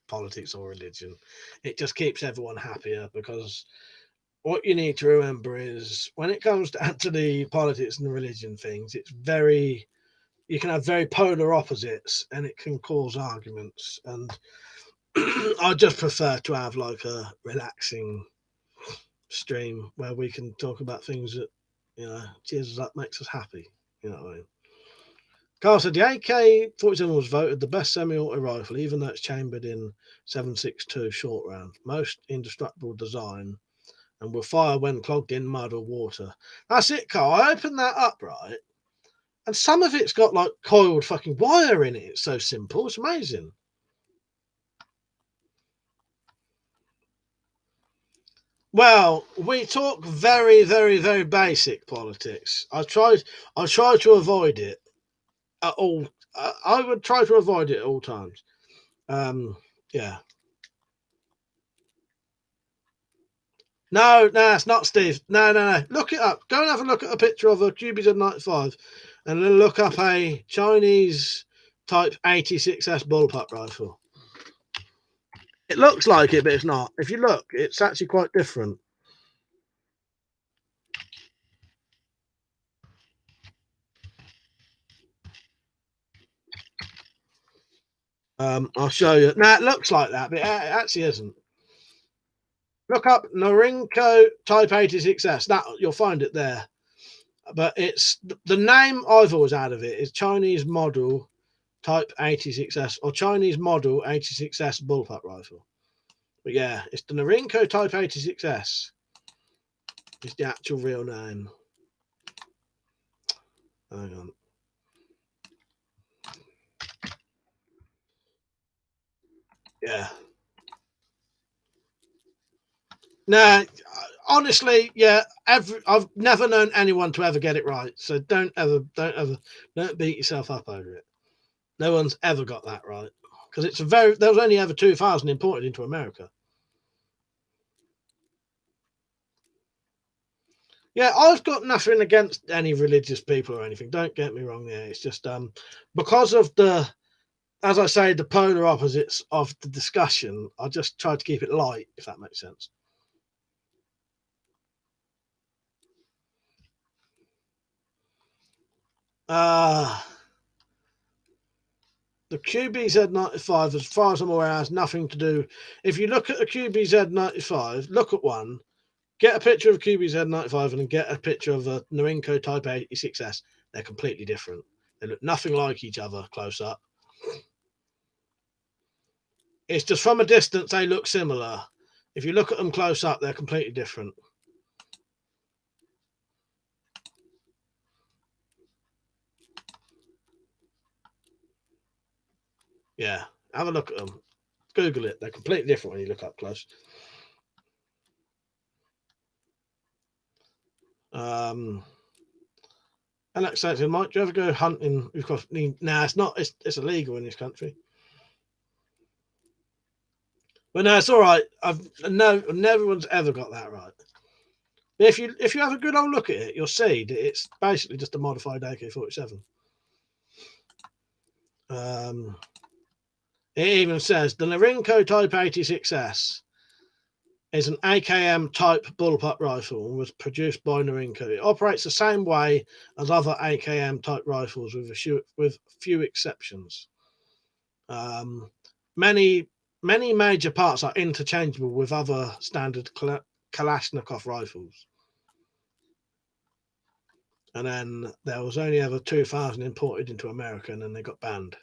politics or religion. It just keeps everyone happier, because what you need to remember is when it comes down to the politics and the religion things, you can have very polar opposites, and it can cause arguments. And I just prefer to have like a relaxing stream where we can talk about things that, cheers us up, makes us happy. You know what I mean? Carl said the AK-47 was voted the best semi-auto rifle, even though it's chambered in 7.62 short round. Most indestructible design, and will fire when clogged in mud or water. That's it, Carl. I opened that up, right? And some of it's got like coiled fucking wire in it. It's so simple. It's amazing. Well, we talk very, very, very basic politics. I try to avoid it at all. I would try to avoid it at all times. Yeah. No, it's not Steve. No. Look it up. Go and have a look at a picture of a QBZ-95, and then look up a Chinese Type 86S bullpup rifle. It looks like it, but it's not. If you look, it's actually quite different. I'll show you. Now it looks like that, but it actually isn't. Look up Norinco Type 86S. That you'll find it there. But it's the name I've always had of it is Chinese Model Type 86S or Chinese Model 86S bullpup rifle. But yeah, it's the Norinco Type 86S. It's the actual real name. Hang on. Yeah. No, honestly, yeah. I've never known anyone to ever get it right. So don't beat yourself up over it. No one's ever got that right because there was only ever 2,000 imported into America. Yeah, I've got nothing against any religious people or anything. Don't get me wrong there. It's just because of as I say, the polar opposites of the discussion, I just try to keep it light, if that makes sense. Uh the QBZ95, as far as I'm aware, has nothing to do. If you look at a QBZ95, look at one, get a picture of a QBZ95 and get a picture of a Norinco Type 86S. They're completely different. They look nothing like each other close up. It's just from a distance they look similar. If you look at them close up, they're completely different. Yeah, have a look at them. Google it. They're completely different when you look up close. Alex says, Mike, do you ever go hunting? Nah, it's not. It's illegal in this country. But no, it's all right. No one's ever got that right. But if you have a good old look at it, you'll see that it's basically just a modified AK-47. It even says the Norinco Type 86S is an AKM type bullpup rifle and was produced by Norinco. It operates the same way as other AKM type rifles with few exceptions. Many major parts are interchangeable with other standard Kalashnikov rifles. And then there was only ever 2,000 imported into America, and then they got banned.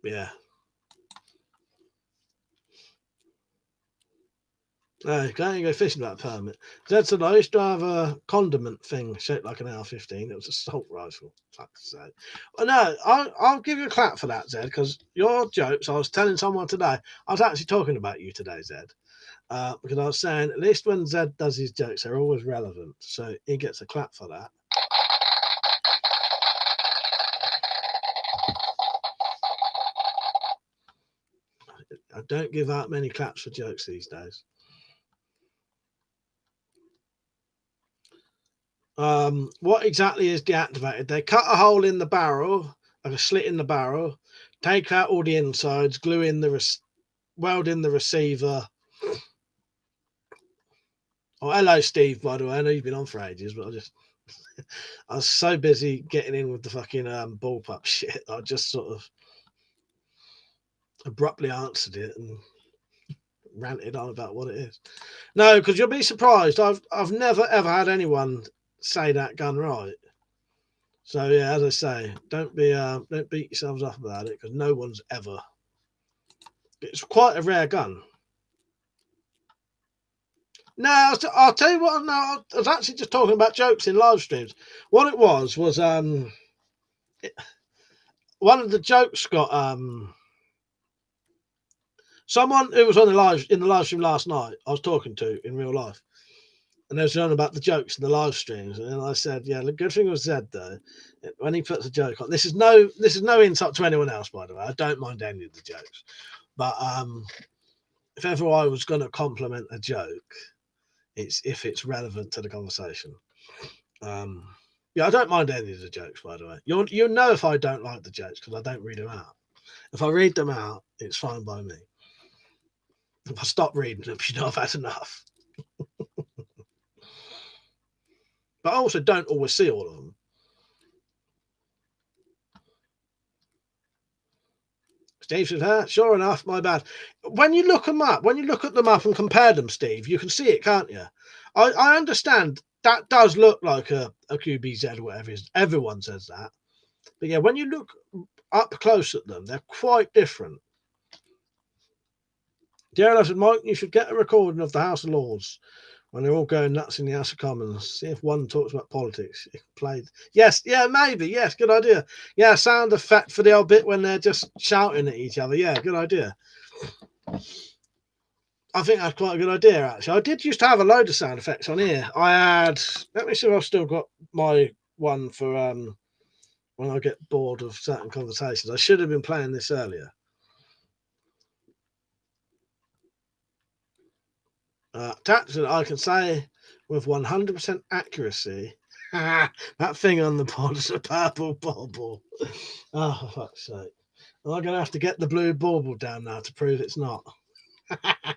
Yeah. No, can't go fishing without a permit. Zed said, I used to have a condiment thing shaped like an AR-15. It was a assault rifle. Fuck's sake. Well, no, I'll give you a clap for that, Zed, because your jokes, I was telling someone today, I was actually talking about you today, Zed, because I was saying, at least when Zed does his jokes, they're always relevant. So he gets a clap for that. I don't give out many claps for jokes these days. What exactly is deactivated? They cut a hole in the barrel, like a slit in the barrel, take out all the insides, glue in weld in the receiver. Oh, hello, Steve, by the way. I know you've been on for ages, but I was so busy getting in with the fucking bullpup shit. I just sort of abruptly answered it and ranted on about what it is. No, because you'll be surprised. I've never ever had anyone say that gun right. So yeah, as I say, don't beat yourselves up about it because no one's ever. It's quite a rare gun. No, I'll tell you what. No, I was actually just talking about jokes in live streams. What it was one of the jokes got someone who was on in the live stream last night. I was talking to in real life, and they was talking about the jokes in the live streams. And I said, "Yeah, the good thing with Zed though, when he puts a joke on, this is no insult to anyone else, by the way. I don't mind any of the jokes, but if ever I was going to compliment a joke, it's if it's relevant to the conversation. Yeah, I don't mind any of the jokes, by the way. You know if I don't like the jokes because I don't read them out. If I read them out, it's fine by me. If I stop reading them, you know I've had enough. But I also don't always see all of them. Steve says, sure enough, my bad. When you look them up, and compare them, Steve, you can see it, can't you? I understand that does look like a QBZ or whatever it is. Everyone says that. But yeah, when you look up close at them, they're quite different. Darren said, Mike, you should get a recording of the House of Lords when they're all going nuts in the House of Commons. See if one talks about politics. Played. Yes, yeah, maybe. Yes, good idea. Yeah, sound effect for the old bit when they're just shouting at each other. Yeah, good idea. I think that's quite a good idea, actually. I did used to have a load of sound effects on here. I had, let me see if I've still got my one for when I get bored of certain conversations. I should have been playing this earlier. Tactical, I can say with 100% accuracy, that thing on the pod is a purple bauble. Oh, for fuck's sake. Am I going to have to get the blue bauble down now to prove it's not?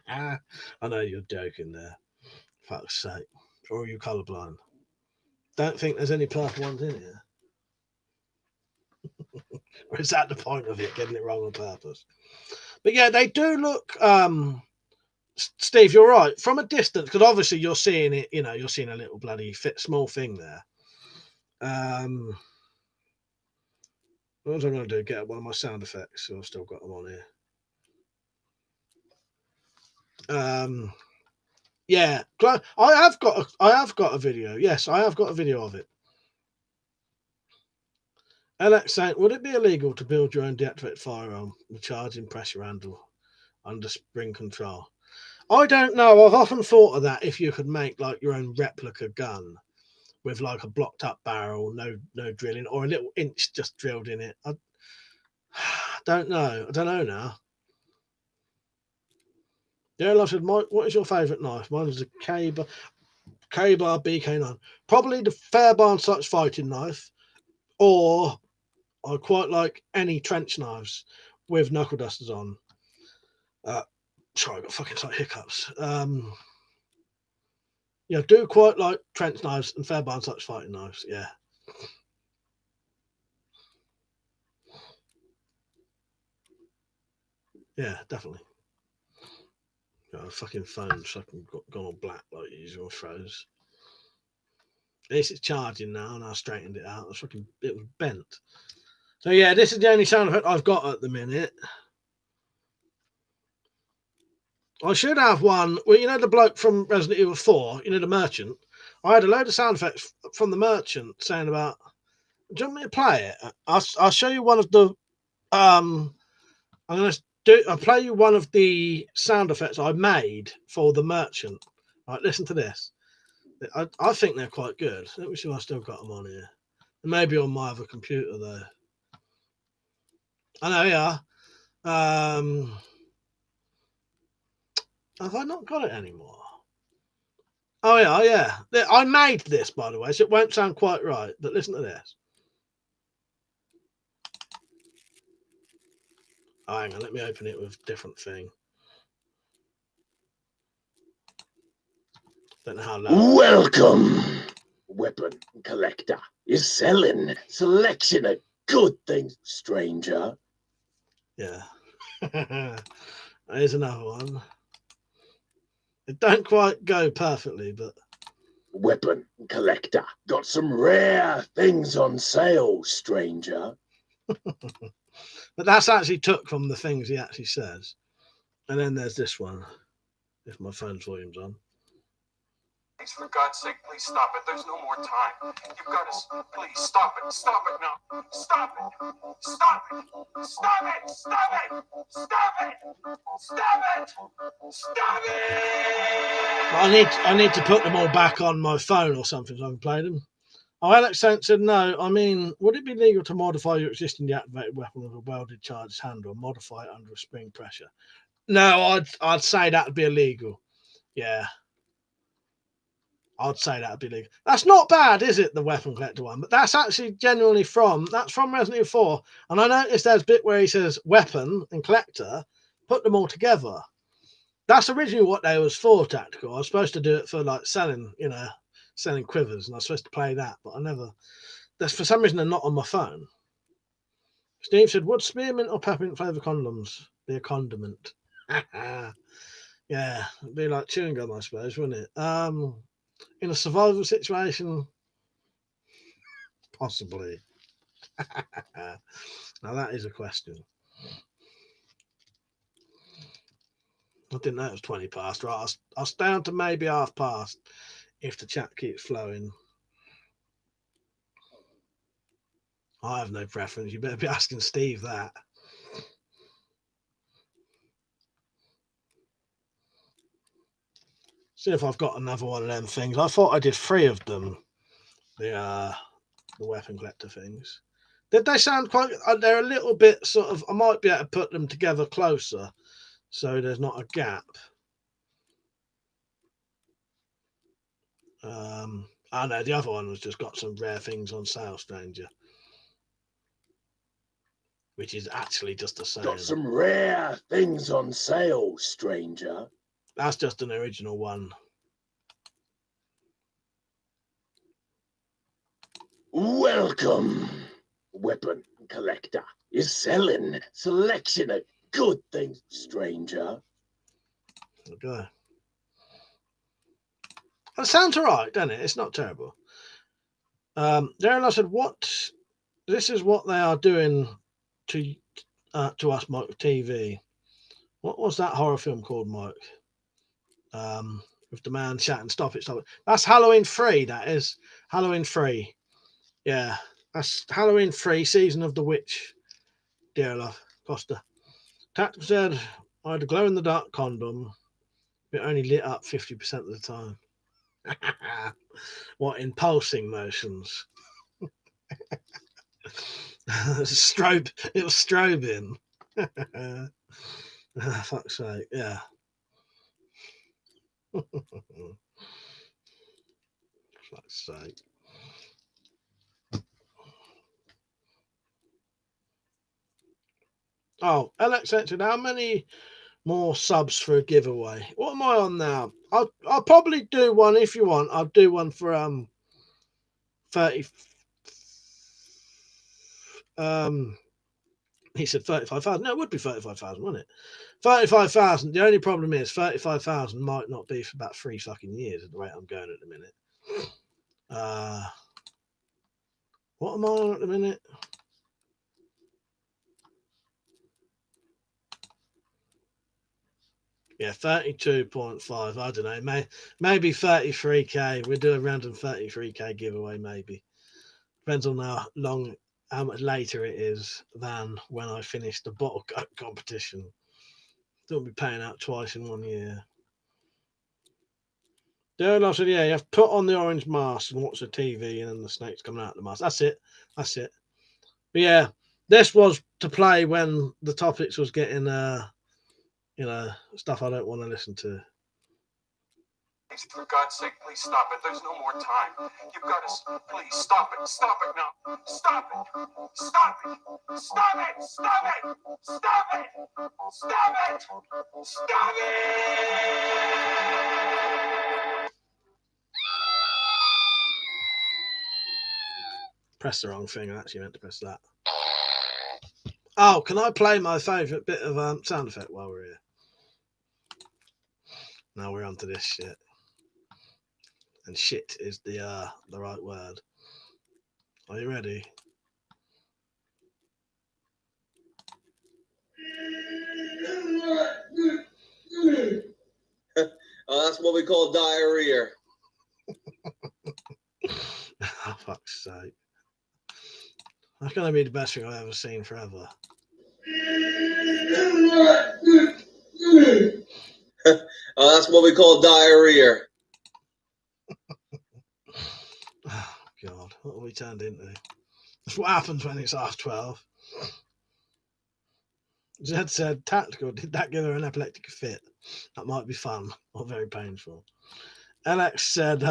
I know you're joking there. Fuck's sake. Or are you colourblind? Don't think there's any purple ones in here. Or is that the point of it, getting it wrong on purpose? But yeah, they do look. Steve, you're right. From a distance, because obviously you're seeing it. You're seeing a little bloody small thing there. What was I going to do? Get up one of my sound effects. So I've still got them on here. Yeah, I have got a video. Yes, I have got a video of it. Alex saying, would it be illegal to build your own deactivated firearm with charging pressure handle under spring control? I don't know. I've often thought of that. If you could make like your own replica gun with like a blocked up barrel, no drilling, or a little inch just drilled in it. I don't know. I don't know now. Yeah, I said, Mike, what is your favourite knife? Mine is a K-bar BK9. Probably the Fairbairn Such fighting knife, or I quite like any trench knives with knuckle dusters on. Sorry, I got fucking like hiccups. Yeah, I do quite like trench knives and Fairbairn Such fighting knives. Yeah. Yeah, definitely. Got a fucking phone fucking gone all black like usual, froze. At least it's charging now, and I straightened it out. It was bent. So yeah, this is the only sound effect I've got at the minute. I should have one. Well, you know the bloke from Resident Evil 4, the merchant. I had a load of sound effects from the merchant saying about. Do you want me to play it? I'll show you one of the. I'm gonna I'll play you one of the sound effects I made for the merchant. All right, listen to this. I think they're quite good. Let me see if I still got them on here. Maybe on my other computer though. I know, yeah. Have I not got it anymore? Oh yeah. I made this, by the way, so it won't sound quite right. But listen to this. Oh, hang on, let me open it with a different thing. Don't know how loud. Welcome! Weapon Collector is selling selection of good things, stranger. Yeah. Here's another one. It don't quite go perfectly, but. Weapon Collector got some rare things on sale, stranger. But that's actually took from the things he actually says. And then there's this one. If my phone's volume's on. For God's sake, please stop it. There's no more time. You've got to, please stop it. Stop it now. Stop it. Stop it. Stop it. Stop it. Stop it. Stop it. Stop it. I need to put them all back on my phone or something so I can play them. Oh, Alex said no. I mean, would it be legal to modify your existing deactivated weapon with a welded charged handle and modify it under a spring pressure? No, I'd say that'd be illegal. Yeah. I'd say that'd be legal. That's not bad, is it? The Weapon Collector one, but that's actually genuinely from Resident Evil 4. And I noticed there's a bit where he says weapon and collector, put them all together. That's originally what they was for, tactical. I was supposed to do it for like selling quivers, and I was supposed to play that, but I never. That's for some reason they're not on my phone. Steve said, "Would spearmint or peppermint flavour condoms be a condiment?" Yeah, it'd be like chewing gum, I suppose, wouldn't it? In a survival situation, possibly. Now that is a question. I didn't know it was 20 past. Right, I'll stay on to maybe half past if the chat keeps flowing. I have no preference. You better be asking Steve that. See if I've got another one of them things. I thought I did 3 of them. The weapon collector things. Did they sound quite? They're a little bit sort of. I might be able to put them together closer, so there's not a gap. I know the other one was just got some rare things on sale, stranger, which is actually just a sale. Got some rare things on sale, stranger. That's just an original one. Welcome. Weapon Collector is selling selection of good things, stranger. Okay. That sounds all right, doesn't it? It's not terrible. Darren, I said, what? This is what they are doing to us, Mike, with TV. What was that horror film called, Mike? With the man shouting, "Stop it, stop it." That's Halloween 3, that is. Halloween 3. Yeah. That's Halloween 3, Season of the Witch. Dear love, Costa. Tactical said, I had a glow-in-the-dark condom. It only lit up 50% of the time. What, in pulsing motions? It was strobing. Fuck's sake, yeah. Fuck's sake. Oh, Alex said, how many more subs for a giveaway? What am I on now? I'll probably do one if you want. I'll do one for 30. He said 35,000. No, it would be 35,000, wouldn't it? 35,000. The only problem is 35,000 might not be for about 3 fucking years at the rate I'm going at the minute. What am I on at the minute? Yeah, 32.5. I don't know. Maybe 33k. We'll do a random 33k giveaway, maybe. Depends on how much later it is than when I finish the bottle cut competition. Don't be paying out twice in 1 year. Darren said, yeah, you have to put on the orange mask and watch the TV, and then the snake's coming out of the mask. That's it. But yeah, this was to play when the topics was getting stuff I don't want to listen to. For God's sake, please stop it. There's no more time. You've got to, please stop it. Stop it now. Stop it. Stop it. Stop it. Stop it. Stop it. Stop it. Stop it. Press the wrong thing. I actually meant to press that. Oh, can I play my favourite bit of sound effect while we're here? Now we're on to this shit. And shit is the right word. Are you ready? That's what we call diarrhea. Oh, fuck's sake. That's going to be the best thing I've ever seen forever. That's what we call diarrhea. Oh, God. What have we turned into? That's what happens when it's 12:30. Zed said, tactical, did that give her an epileptic fit? That might be fun or very painful. Alex said,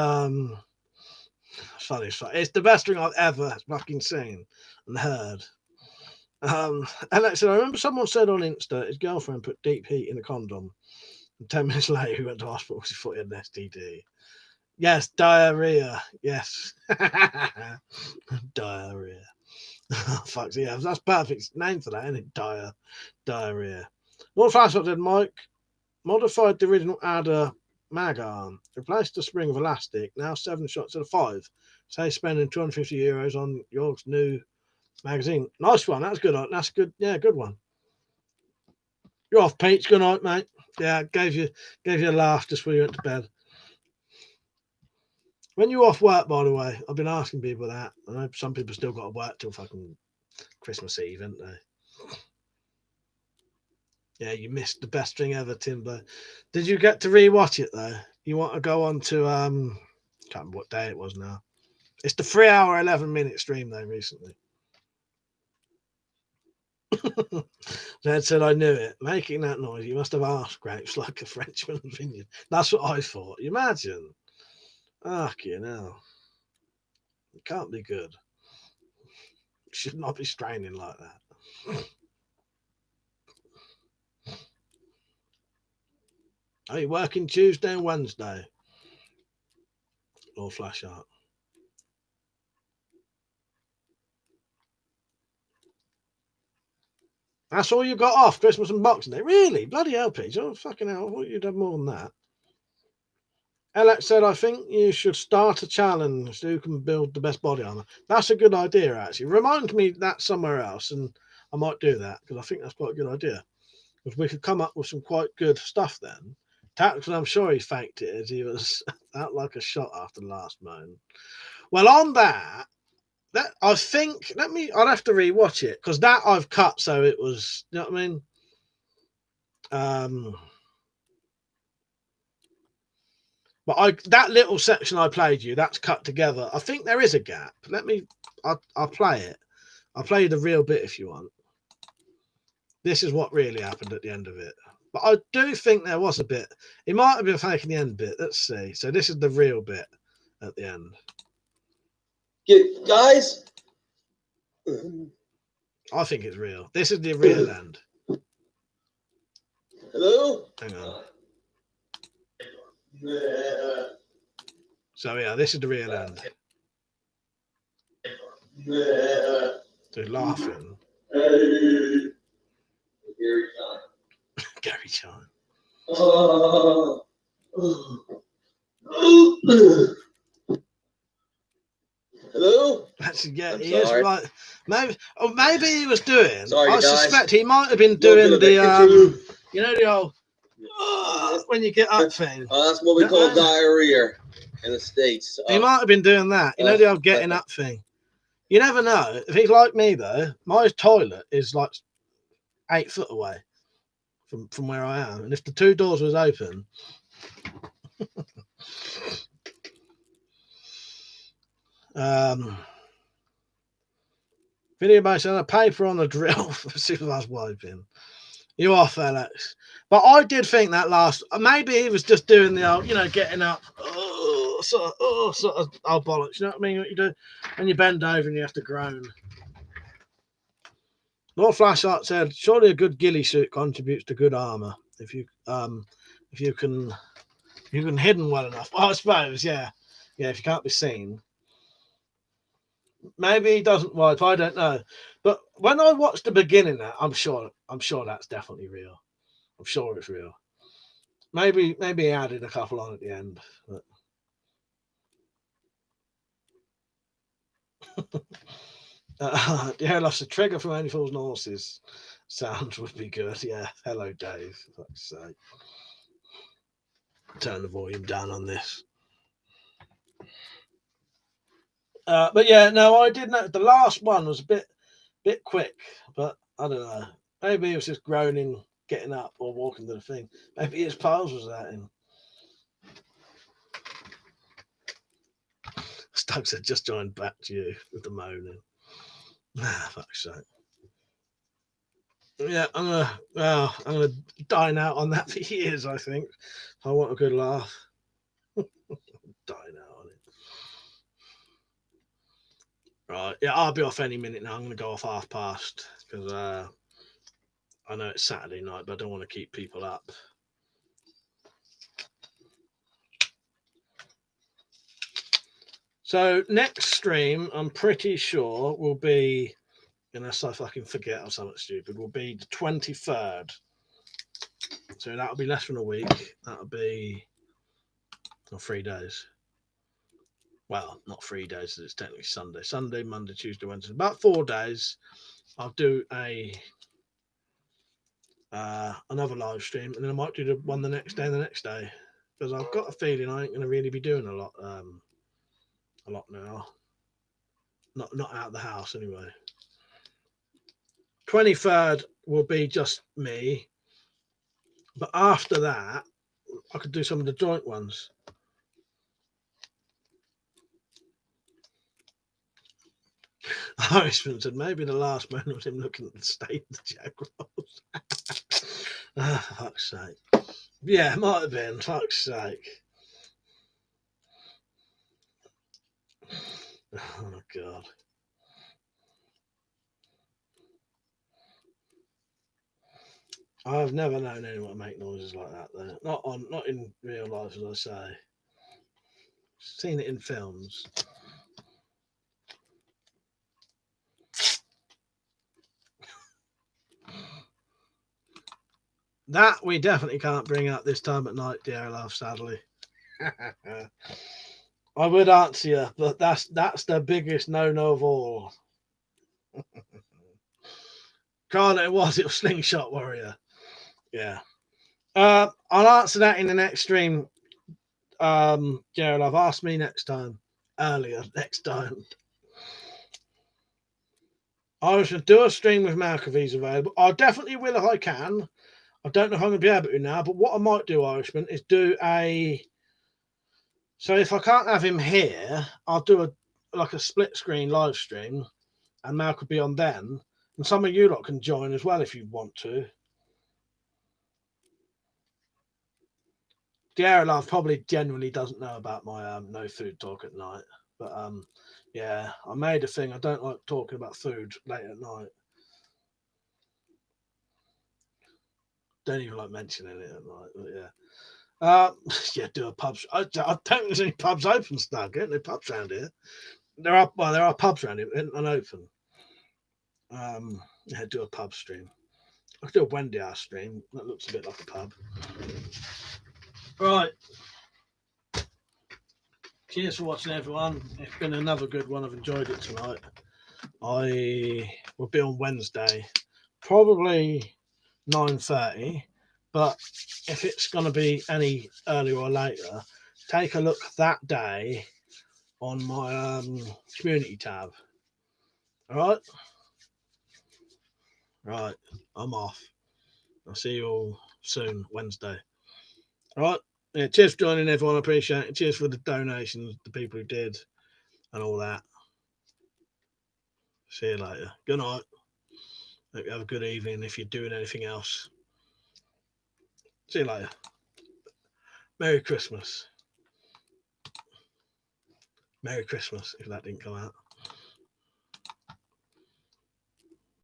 funny. It's the best thing I've ever fucking seen and heard. Alex said, I remember someone said on Insta his girlfriend put deep heat in a condom. And 10 minutes later, he went to hospital because he thought he had an STD. Yes, diarrhea. Yes. Diarrhea. Fuck, yeah, that's perfect name for that, isn't it? Diarrhea. North Flashback said, Mike modified the original adder mag arm, replaced the spring of elastic, now 7 shots instead of 5. Say spending €250 on your new magazine. Nice one. That's good. That's good. Yeah, good one. You're off, Pete. Good night, mate. Yeah, gave you a laugh just before you went to bed. When you're off work, by the way, I've been asking people that. I know some people still got to work till fucking Christmas Eve, haven't they? Yeah, you missed the best thing ever, Timbo. Did you get to rewatch it though? you want to go on to can't remember what day it was now. It's the 3 hour 11-minute stream though recently. Dad said, I knew it. Making that noise, you must have arse grapes like a Frenchman vineyard. That's what I thought. You imagine? Fucking hell. It can't be good. Should not be straining like that. Are you working Tuesday and Wednesday? Or flash art? That's all you got off Christmas and Boxing Day? Really? Bloody hell, Pete. Oh, fucking hell. I thought you'd have more than that. Alex said, I think you should start a challenge so you can build the best body armor. That's a good idea, actually. Remind me that somewhere else, and I might do that, because I think that's quite a good idea. Because we could come up with some quite good stuff then. Tactical, I'm sure he faked it as he was out like a shot after the last moan. Well, on that I think I'll have to rewatch it because that I've cut so it was, you know what I mean? But that little section I played you, that's cut together. I think there is a gap. I'll play it. I'll play you the real bit if you want. This is what really happened at the end of it. But I do think there was a bit. It might have been faking the end bit. Let's see. So this is the real bit at the end. Guys? I think it's real. This is the real end. Hello? Hang on. So yeah, this is the real end. They're laughing. Gary Chan. Hello? Actually, yeah, he sorry. is right. Maybe he was doing. Sorry, I guys. suspect he might have been doing the you know, the old when you get up thing. That's what we call diarrhea in the States. He might have been doing that. You know, the old getting up thing. You never know. If he's like me though, my toilet is like 8 foot away from where I am, and if the 2 doors was open. Video based on a paper on the drill for supervised wiping. You off, Alex. But I did think that last, maybe he was just doing the old, you know, getting up, sort of old bollocks. You know what I mean? What you do when you bend over and you have to groan. Lord Flashlight said, surely a good ghillie suit contributes to good armor. If you can hidden well enough. Well, I suppose, yeah. Yeah, if you can't be seen. Maybe he doesn't wipe, I don't know. But when I watched the beginning, I'm sure that's definitely real. I'm sure it's real. Maybe he added a couple on at the end. But yeah, lost a trigger from Only Fools and Horses. Sound would be good. Yeah. Hello, Dave. Let's say. Turn the volume down on this. But yeah, no, I did know the last one was a bit quick, but I don't know. Maybe he was just groaning, getting up, or walking to the thing. Maybe his pals was at him. Stokes had just joined back to you with the moaning. Fuck's sake. Yeah, I'm gonna dine out on that for years, I think. I want a good laugh. Dine out on it. Right, yeah, I'll be off any minute now. I'm gonna go off past because I know it's Saturday night, but I don't want to keep people up. So next stream, I'm pretty sure will be, unless I fucking forget or something stupid, will be the 23rd. So that'll be less than a week. That'll be 3 days. Well, not 3 days, it's technically Sunday. Sunday, Monday, Tuesday, Wednesday. About 4 days. I'll do another live stream, and then I might do the one the next day and the next day. Because I've got a feeling I ain't going to really be doing a lot now. Not out of the house anyway. 23rd will be just me. But after that, I could do some of the joint ones. Irishman said maybe the last moment was him looking at the state of the jag rolls. Ah, fuck's sake. Yeah, it might have been. Fuck's sake. Oh my god. I've never known anyone to make noises like that though. Not in real life, as I say. Seen it in films. That we definitely can't bring up this time at night, dear love, sadly. I would answer you, but that's the biggest no-no of all. God, it was Slingshot Warrior. Yeah. I'll answer that in the next stream. Gerald, I've asked me next time. Earlier, next time. I should do a stream with Malk if he's available. I definitely will if I can. I don't know if I'm going to be able to now, but what I might do, Irishman, is do a... So if I can't have him here, I'll do a split screen live stream, and Mal could be on then, and some of you lot can join as well if you want to. Dear Love probably genuinely doesn't know about my no food talk at night, but yeah, I made a thing. I don't like talking about food late at night. Don't even like mentioning it at night, but yeah. Yeah, do a pub. I don't think there's any pubs open, Snug. Ain't there pubs around here? There are pubs around here, and open. Yeah, do a pub stream. I could do a Wendy house stream. That looks a bit like a pub. Right. Cheers for watching, everyone. It's been another good one. I've enjoyed it tonight. I will be on Wednesday, probably 9:30. But if it's going to be any earlier or later, take a look that day on my community tab. All right. Right. I'm off. I'll see you all soon, Wednesday. All right. Yeah, cheers for joining, everyone. I appreciate it. Cheers for the donations, the people who did, and all that. See you later. Good night. Hope you have a good evening if you're doing anything else. See you later. Merry Christmas. Merry Christmas, if that didn't come out.